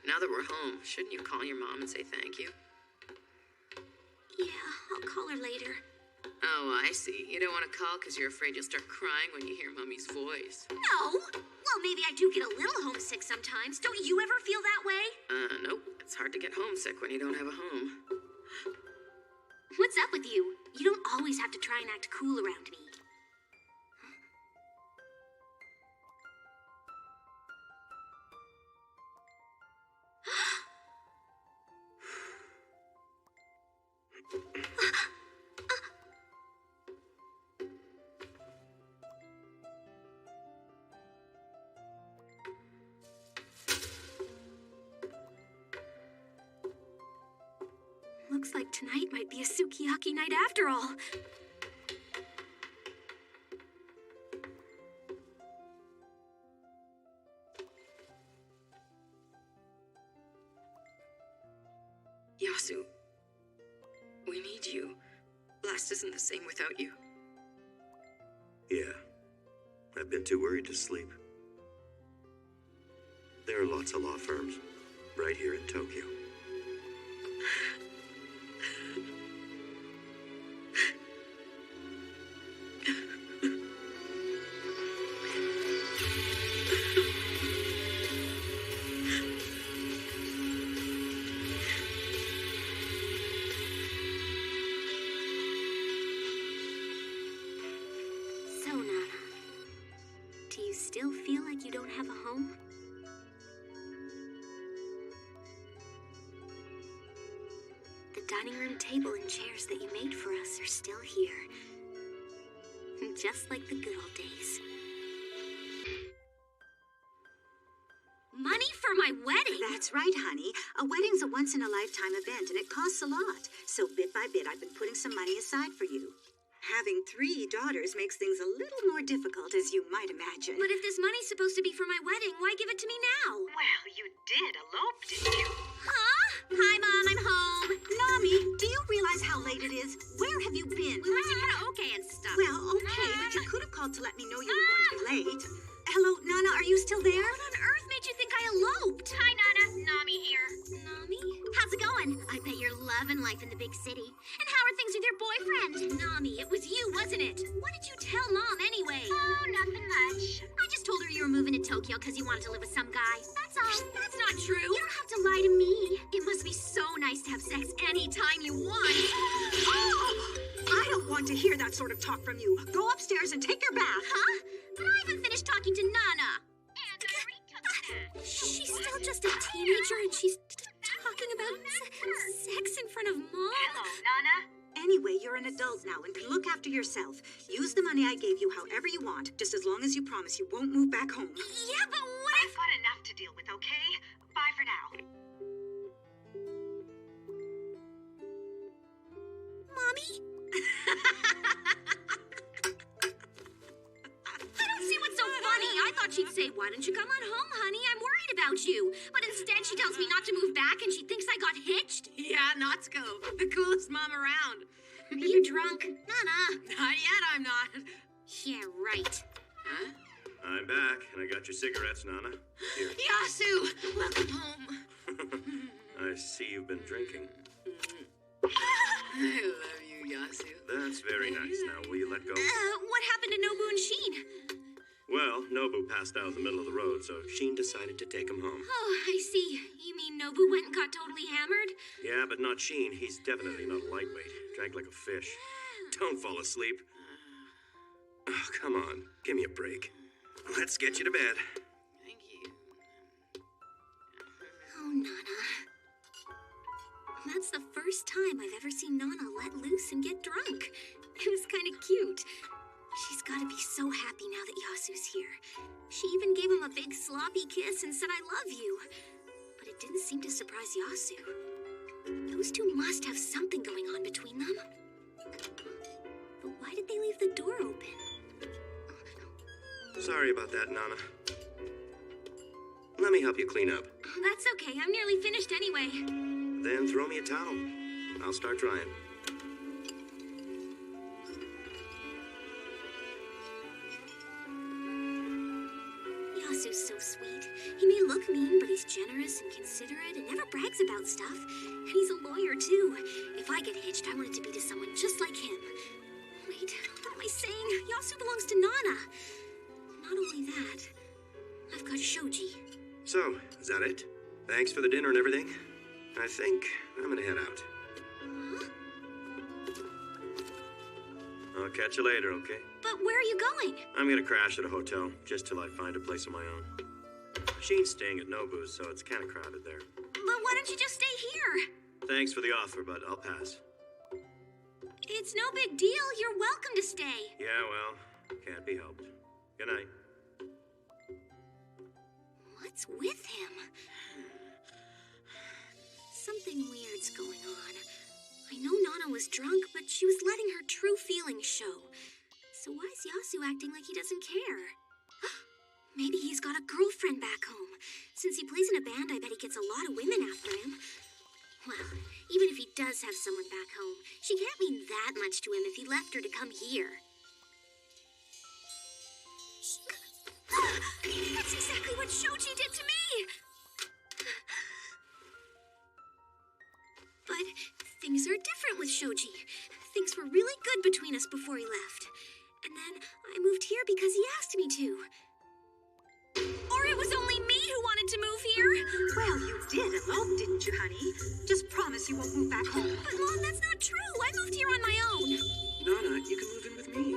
Now that we're home, shouldn't you call your mom and say thank you? Yeah, I'll call her later. Oh, I see. You don't want to call because you're afraid you'll start crying when you hear Mummy's voice. No! Well, maybe I do get a little homesick sometimes. Don't you ever feel that way? Nope. It's hard to get homesick when you don't have a home. What's up with you? You don't always have to try and act cool around me. Looks like tonight might be a sukiyaki night after all. Yasu, we need you. Blast isn't the same without you. Yeah, I've been too worried to sleep. There are lots of law firms right here in Tokyo. So, Nana, do you still feel like you don't have a home? dining room table and chairs that you made for us are still here. Just like the good old days. Money for my wedding? That's right, honey. A wedding's a once-in-a-lifetime event, and it costs a lot. So bit by bit, I've been putting some money aside for you. Having 3 daughters makes things a little more difficult, as you might imagine. But if this money's supposed to be for my wedding, why give it to me now? Well, you did elope, didn't you? Huh? Hi, Mom, I'm home. Nami, do you realize how late it is? Where have you been? We went to karaoke and stuff. Well, okay, but you could have called to let me know you were going to be late. Hello, Nana, are you still there? What on earth made you think I eloped? Hi, Nana. Nami here. Nami? How's it going? I bet you're loving life in the big city. And how are things with your boyfriend? Nami, it was you, wasn't it? What did you tell Mom anyway? Oh, nothing much. I just told her you were moving to Tokyo because you wanted to live with some guy. That's all. That's not true. You don't have to lie to me. It must be so nice to have sex anytime you want. Oh! I don't want to hear that sort of talk from you. Go upstairs and take your bath. Huh? But I haven't finished talking to Nana. She's still just a teenager and she's talking about sex in front of Mom? Hello, Nana. Anyway, you're an adult now and can look after yourself. Use the money I gave you however you want, just as long as you promise you won't move back home. Yeah, but what I've got enough to deal with, okay? Bye for now. Mommy? I don't see what's so funny. I thought she'd say, why don't you come on home, honey? I'm worried about you. But instead, she tells me not to move back and she thinks I got hitched. Yeah, Natsuko, the coolest mom around. Are you drunk? Nana. Not yet, I'm not. Yeah, right. Huh? I'm back, and I got your cigarettes, Nana. Here. Yasu, welcome home. I see you've been drinking. I love you, Yasu. That's very nice. Now, will you let go? What happened to Nobu and Sheen? Well, Nobu passed out in the middle of the road, so Sheen decided to take him home. Oh, I see. You mean Nobu went and got totally hammered? Yeah, but not Sheen. He's definitely not a lightweight. Drank like a fish. Don't fall asleep. Oh, come on. Give me a break. Let's get you to bed. Thank you. Oh, Nana. That's the first time I've ever seen Nana let loose and get drunk. It was kind of cute. She's got to be so happy now that Yasu's here. She even gave him a big sloppy kiss and said, I love you. But it didn't seem to surprise Yasu. Those two must have something going on between them. But why did they leave the door open? Sorry about that, Nana. Let me help you clean up. That's okay. I'm nearly finished anyway. Then throw me a towel. I'll start drying. Yasu's so sweet. He may look mean, but he's generous and considerate and never brags about stuff. And he's a lawyer, too. If I get hitched, I want it to be to someone just like him. Wait, what am I saying? Yasu belongs to Nana. Not only that, I've got Shoji. So, is that it? Thanks for the dinner and everything. I think I'm gonna head out. Huh? I'll catch you later, okay? But where are you going? I'm gonna crash at a hotel, just till I find a place of my own. Sheen's staying at Nobu's, so it's kind of crowded there. But why don't you just stay here? Thanks for the offer, but I'll pass. It's no big deal. You're welcome to stay. Yeah, well, can't be helped. Good night. What's with him? Something weird's going on. I know Nana was drunk, but she was letting her true feelings show. So why is Yasu acting like he doesn't care? Maybe he's got a girlfriend back home. Since he plays in a band, I bet he gets a lot of women after him. Well, even if he does have someone back home, she can't mean that much to him if he left her to come here. That's exactly what Shoji did to me! But things are different with Shoji. Things were really good between us before he left. And then I moved here because he asked me to. Or it was only me who wanted to move here. Well, you did elope, didn't you, honey? Just promise you won't move back home. But Mom, that's not true. I moved here on my own. Nana, you can move in with me.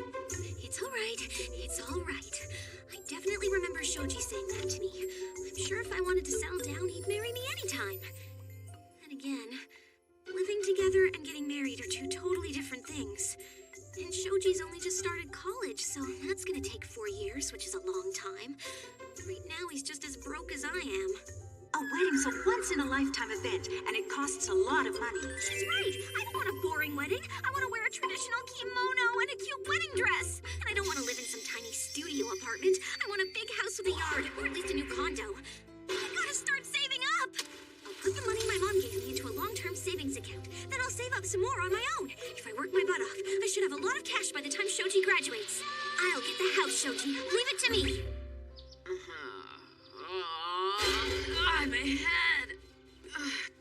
It's all right. It's all right. I definitely remember Shoji saying that to me. I'm sure if I wanted to settle down, he'd marry me anytime. And again, living together and And Shoji's only just started college, so that's gonna take 4 years, which is a long time. Right now, he's just as broke as I am. A wedding's a once-in-a-lifetime event, and it costs a lot of money. She's right. I don't want a boring wedding. I want to wear a traditional kimono and a cute wedding dress. And I don't want to live in some tiny studio apartment. I want a big house with a yard, or at least a new condo. I gotta start saving up. I'll put the money my mom gave me into a long-term savings account. Then I'll save up some more on my own. If I work my butt off, I should have a lot of cash by the time Shoji graduates. I'll get the house, Shoji. Leave it to me. God, my head.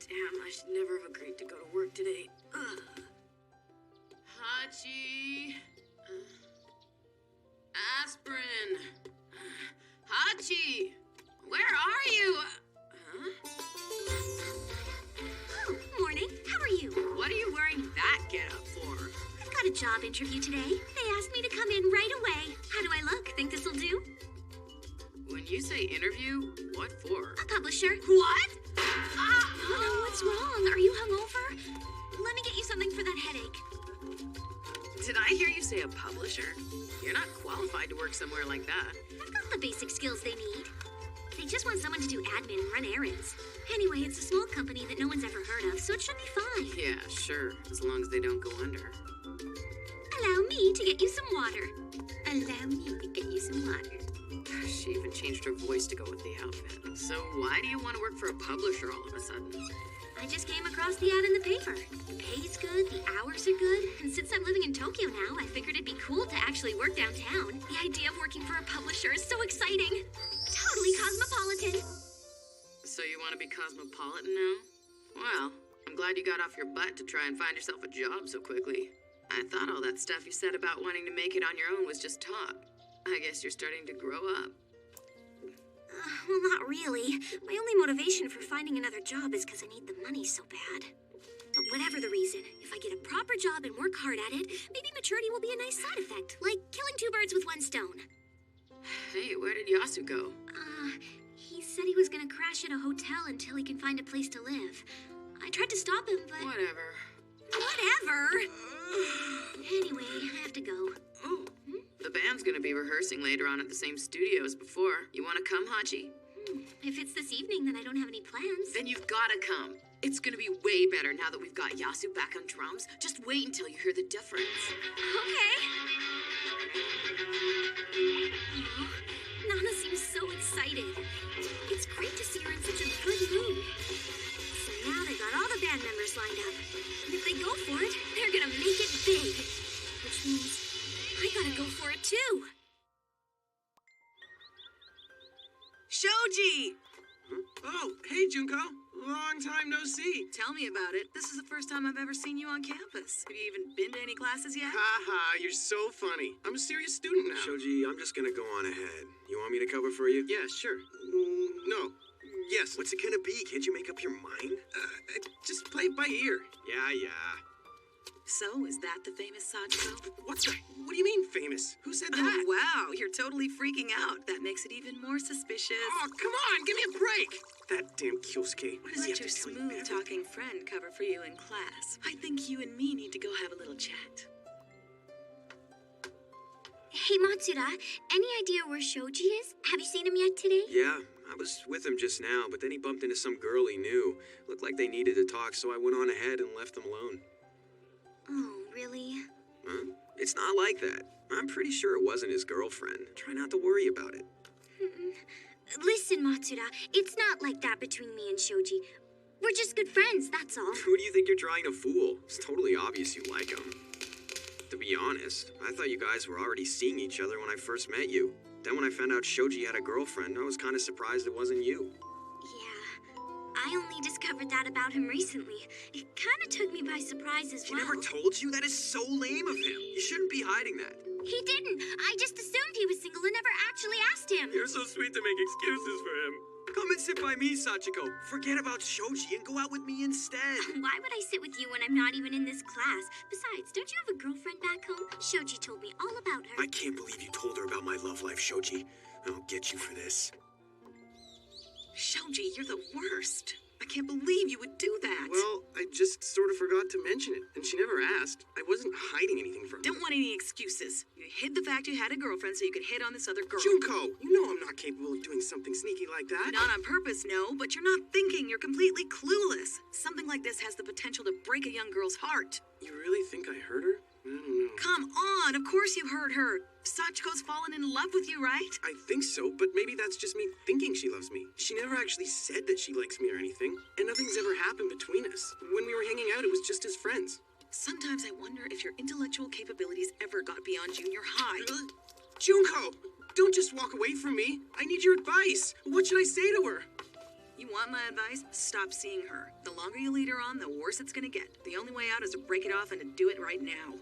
Damn, I should never have agreed to go to work today. Hachi. Aspirin. Hachi. Where are you? Oh, morning. How are you? What are you wearing that getup for? I've got a job interview today. They asked me to come in right away. How do I look? Think this'll do? When you say interview, what for? A publisher. What? Oh no, what's wrong? Are you hungover? Let me get you something for that headache. Did I hear you say a publisher? You're not qualified to work somewhere like that. I've got the basic skills they need. They just want someone to do admin and run errands. Anyway, it's a small company that no one's ever heard of, so it should be fine. Yeah, sure, as long as they don't go under. Allow me to get you some water. Allow me to get you some water. She even changed her voice to go with the outfit. So why do you want to work for a publisher all of a sudden? I just came across the ad in the paper. The pay's good, the hours are good, and since I'm living in Tokyo now, I figured it'd be cool to actually work downtown. The idea of working for a publisher is so exciting. Totally cosmopolitan. So you want to be cosmopolitan now? Well, I'm glad you got off your butt to try and find yourself a job so quickly. I thought all that stuff you said about wanting to make it on your own was just talk. I guess you're starting to grow up. Well, not really. My only motivation for finding another job is because I need the money so bad. But whatever the reason, if I get a proper job and work hard at it, maybe maturity will be a nice side effect, like killing 2 birds with 1 stone. Hey, where did Yasu go? He said he was gonna crash at a hotel until he can find a place to live. I tried to stop him, but... Whatever. Anyway, I have to go. Oh, the band's gonna be rehearsing later on at the same studio as before. You wanna come, Hachi? If it's this evening, then I don't have any plans. Then you've gotta come. It's gonna be way better now that we've got Yasu back on drums. Just wait until you hear the difference. Okay. Oh, Nana seems so excited. It's great to see her in such a good mood. So now they've got all the band members lined up. And if they go for it, they're gonna make it big. Which means I gotta go for it too. Shoji! Oh, hey, Junko. Long time no see. Tell me about it. This is the first time I've ever seen you on campus. Have you even been to any classes yet? Ha, you're so funny. I'm a serious student now. Shoji, I'm just gonna go on ahead. You want me to cover for you? Yeah, sure. No. Yes. What's it gonna be? Can't you make up your mind? Just play it by ear. Yeah. So, is that the famous Sachiko? What do you mean, famous? Who said that? Oh, wow. You're totally freaking out. That makes it even more suspicious. Oh, come on. Give me a break. That damn Kyosuke. What does he Let have your to tell you, man? smooth-talking friend cover for you in class. I think you and me need to go have a little chat. Hey, Matsuda, any idea where Shoji is? Have you seen him yet today? Yeah, I was with him just now, but then he bumped into some girl he knew. Looked like they needed to talk, so I went on ahead and left them alone. Oh, really? Huh? It's not like that. I'm pretty sure it wasn't his girlfriend. Try not to worry about it. Listen, Matsuda, it's not like that between me and Shoji. We're just good friends, that's all. Who do you think you're trying to fool? It's totally obvious you like him. To be honest, I thought you guys were already seeing each other when I first met you. Then when I found out Shoji had a girlfriend, I was kind of surprised it wasn't you. Yeah, I only discovered that about him recently. It kind of took me by surprise as He well. never told you? That is so lame of him. You shouldn't be hiding that. He didn't. I just assumed he was single and never actually asked him. You're so sweet to make excuses for him. Come and sit by me, Sachiko. Forget about Shoji and go out with me instead. Why would I sit with you when I'm not even in this class? Besides, don't you have a girlfriend back home? Shoji told me all about her. I can't believe you told her about my love life, Shoji. I'll get you for this. Shoji, you're the worst. I can't believe you would do that. Well, I just sort of forgot to mention it, and she never asked. I wasn't hiding anything from her. Don't want any excuses. You hid the fact you had a girlfriend so you could hit on this other girl. Junko, you know I'm not capable of doing something sneaky like that. Not on purpose, no, but you're not thinking. You're completely clueless. Something like this has the potential to break a young girl's heart. You really think I hurt her? I don't know. Come on, of course you hurt her. Sachiko's fallen in love with you, right? I think so, but maybe that's just me thinking she loves me. She never actually said that she likes me or anything, and nothing's ever happened between us. When we were hanging out, it was just as friends. Sometimes I wonder if your intellectual capabilities ever got beyond junior high. Junko, don't just walk away from me. I need your advice. What should I say to her? You want my advice? Stop seeing her. The longer you lead her on, the worse it's gonna get. The only way out is to break it off and to do it right now.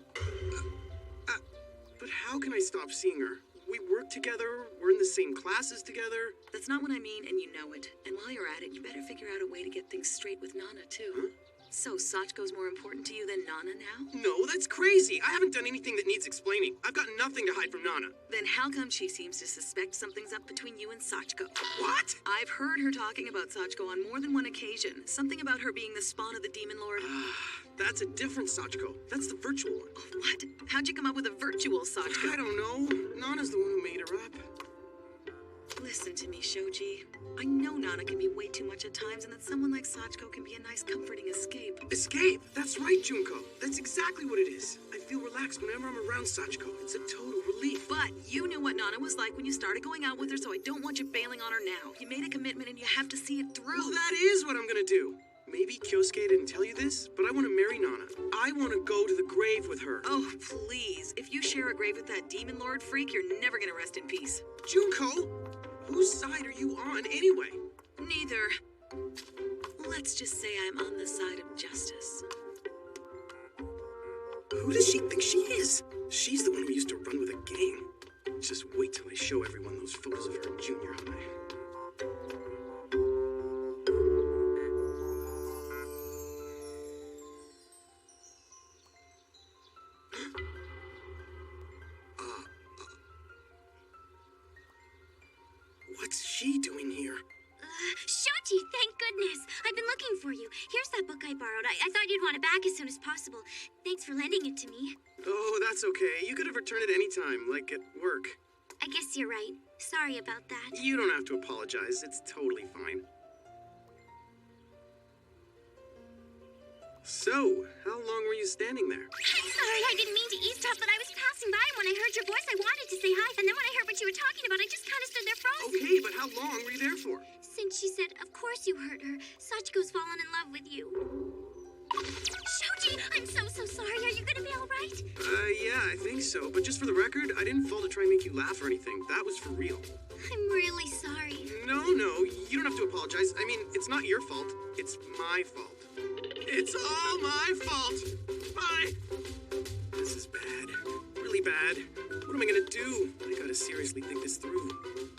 But how can I stop seeing her? We work together, we're in the same classes together. That's not what I mean, and you know it. And while you're at it, you better figure out a way to get things straight with Nana, too. Huh? So, Sachiko's more important to you than Nana now? No, that's crazy. I haven't done anything that needs explaining. I've got nothing to hide from Nana. Then how come she seems to suspect something's up between you and Sachiko? What? I've heard her talking about Sachiko on more than one occasion. Something about her being the spawn of the Demon Lord. That's a different Sachiko. That's the virtual one. What? How'd you come up with a virtual Sachiko? I don't know. Nana's the one who made her up. Listen to me, Shoji. I know Nana can be way too much at times, and that someone like Sachiko can be a nice, comforting escape. Escape? That's right, Junko. That's exactly what it is. I feel relaxed whenever I'm around Sachiko. It's a total relief. But you knew what Nana was like when you started going out with her, so I don't want you bailing on her now. You made a commitment, and you have to see it through. Well, that is what I'm gonna do. Maybe Kyosuke didn't tell you this, but I want to marry Nana. I want to go to the grave with her. Oh, please. If you share a grave with that Demon Lord freak, you're never gonna rest in peace. Junko! Whose side are you on anyway? Neither. Let's just say I'm on the side of justice. Who does she think she is? She's the one who used to run with a gang. Just wait till I show everyone those photos of her in junior high. What's she doing here? Shoji, thank goodness. I've been looking for you. Here's that book I borrowed. I thought you'd want it back as soon as possible. Thanks for lending it to me. Oh, that's okay. You could have returned it any time, like at work. I guess you're right. Sorry about that. You don't have to apologize. It's totally fine. So, how long were you standing there? I'm sorry, I didn't mean to eavesdrop, but I was passing by, and when I heard your voice, I wanted to say hi. And then when I heard what you were talking about, I just kind of stood there frozen. Okay, but how long were you there for? Since she said, of course you hurt her. Sachiko's fallen in love with you. Shoji, I'm so sorry. Are you gonna be all right? Yeah, I think so. But just for the record, I didn't fall to try and make you laugh or anything. That was for real. I'm really sorry. No, you don't have to apologize. I mean, it's not your fault. It's my fault. It's all my fault. Bye. This is bad. Really bad. What am I gonna do? I gotta seriously think this through.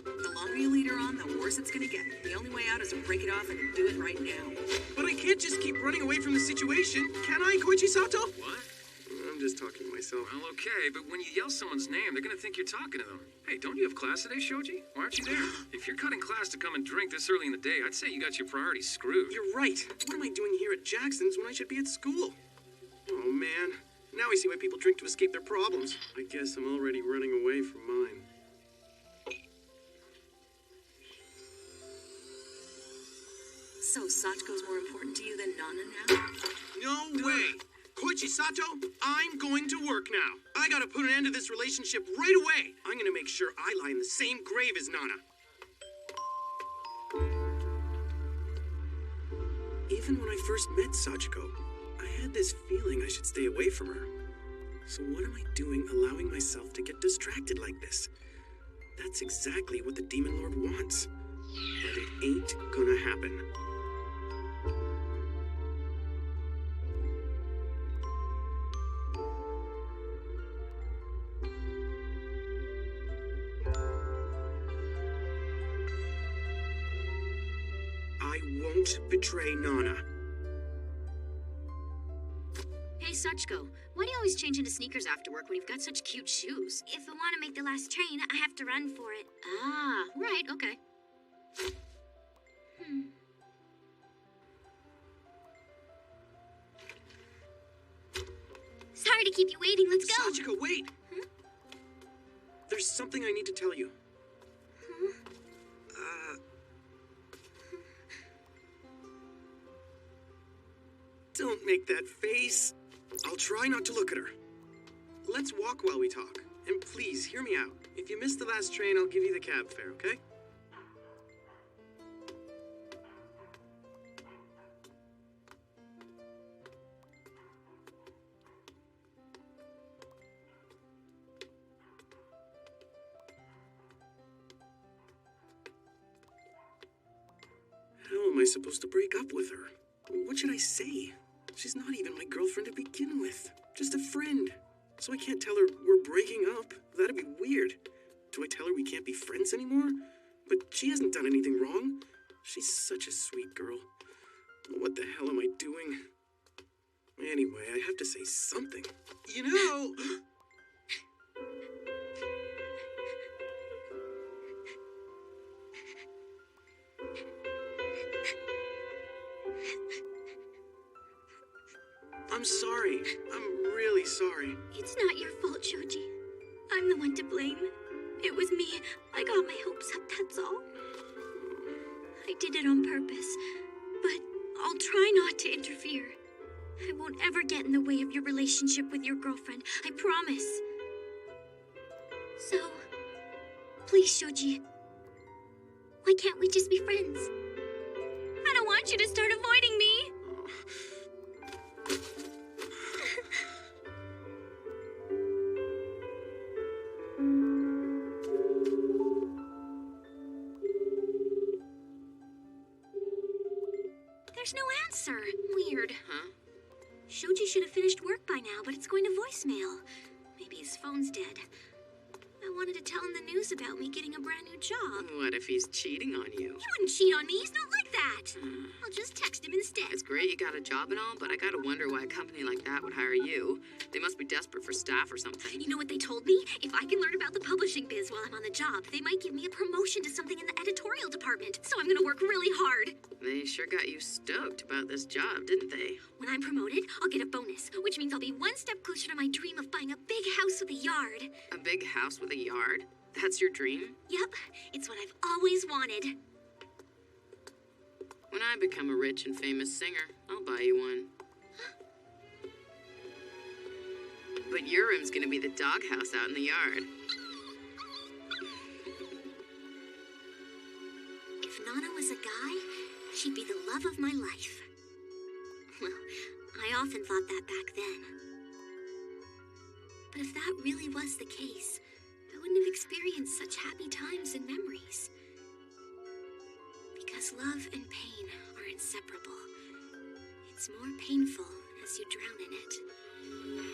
The longer you lead her on, the worse it's gonna get. The only way out is to break it off and to do it right now. But I can't just keep running away from the situation. Can I, Koichi Sato? What? I'm just talking to myself. Well, okay, but when you yell someone's name, they're gonna think you're talking to them. Hey, don't you have class today, Shoji? Why aren't you there? If you're cutting class to come and drink this early in the day, I'd say you got your priorities screwed. You're right. What am I doing here at Jackson's when I should be at school? Oh, man. Now I see why people drink to escape their problems. I guess I'm already running away from mine. So, Sachiko's more important to you than Nana now? No way! Koichi Sato, I'm going to work now. I gotta put an end to this relationship right away. I'm gonna make sure I lie in the same grave as Nana. Even when I first met Sachiko, I had this feeling I should stay away from her. So what am I doing allowing myself to get distracted like this? That's exactly what the Demon Lord wants. But it ain't gonna happen. I won't betray Nana. Hey, Sachiko, why do you always change into sneakers after work when you've got such cute shoes? If I want to make the last train, I have to run for it. Ah, right, okay. Sorry to keep you waiting. Let's go. Sachiko, wait! There's something I need to tell you. Don't make that face. I'll try not to look at her. Let's walk while we talk. And please, hear me out. If you miss the last train, I'll give you the cab fare, okay? How am I supposed to break up with her? What should I say? She's not even my girlfriend to begin with. Just a friend. So I can't tell her we're breaking up. That'd be weird. Do I tell her we can't be friends anymore? But she hasn't done anything wrong. She's such a sweet girl. What the hell am I doing? Anyway, I have to say something. You know... I'm sorry. I'm really sorry. It's not your fault, Shoji. I'm the one to blame. It was me. I got my hopes up, that's all. I did it on purpose, but I'll try not to interfere. I won't ever get in the way of your relationship with your girlfriend, I promise. So, please, Shoji, why can't we just be friends? I don't want you to start avoiding me. There's no answer. Weird. Huh? Shoji should have finished work by now, but it's going to voicemail. Maybe his phone's dead. I wanted to tell him the news about me getting a brand new job. What if he's cheating on you? He wouldn't cheat on me. He's not like that. I'll just text him instead. It's great you got a job and all, but I gotta wonder why a company like that would hire you. They must be desperate for staff or something. You know what they told me? If I can learn about the publishing biz while I'm on the job, they might give me a promotion to something in the editorial department. So I'm gonna work really hard. They sure got you stoked about this job, didn't they? When I'm promoted, I'll get a bonus, which means I'll be one step closer to my dream of buying a big house with a yard. A big house with a yard? That's your dream? Yep, it's what I've always wanted. When I become a rich and famous singer, I'll buy you one. But your room's gonna be the doghouse out in the yard. If Nana was a guy, she'd be the love of my life. Well, I often thought that back then. But if that really was the case, I wouldn't have experienced such happy times and memories. Because love and pain are inseparable. It's more painful as you drown in it.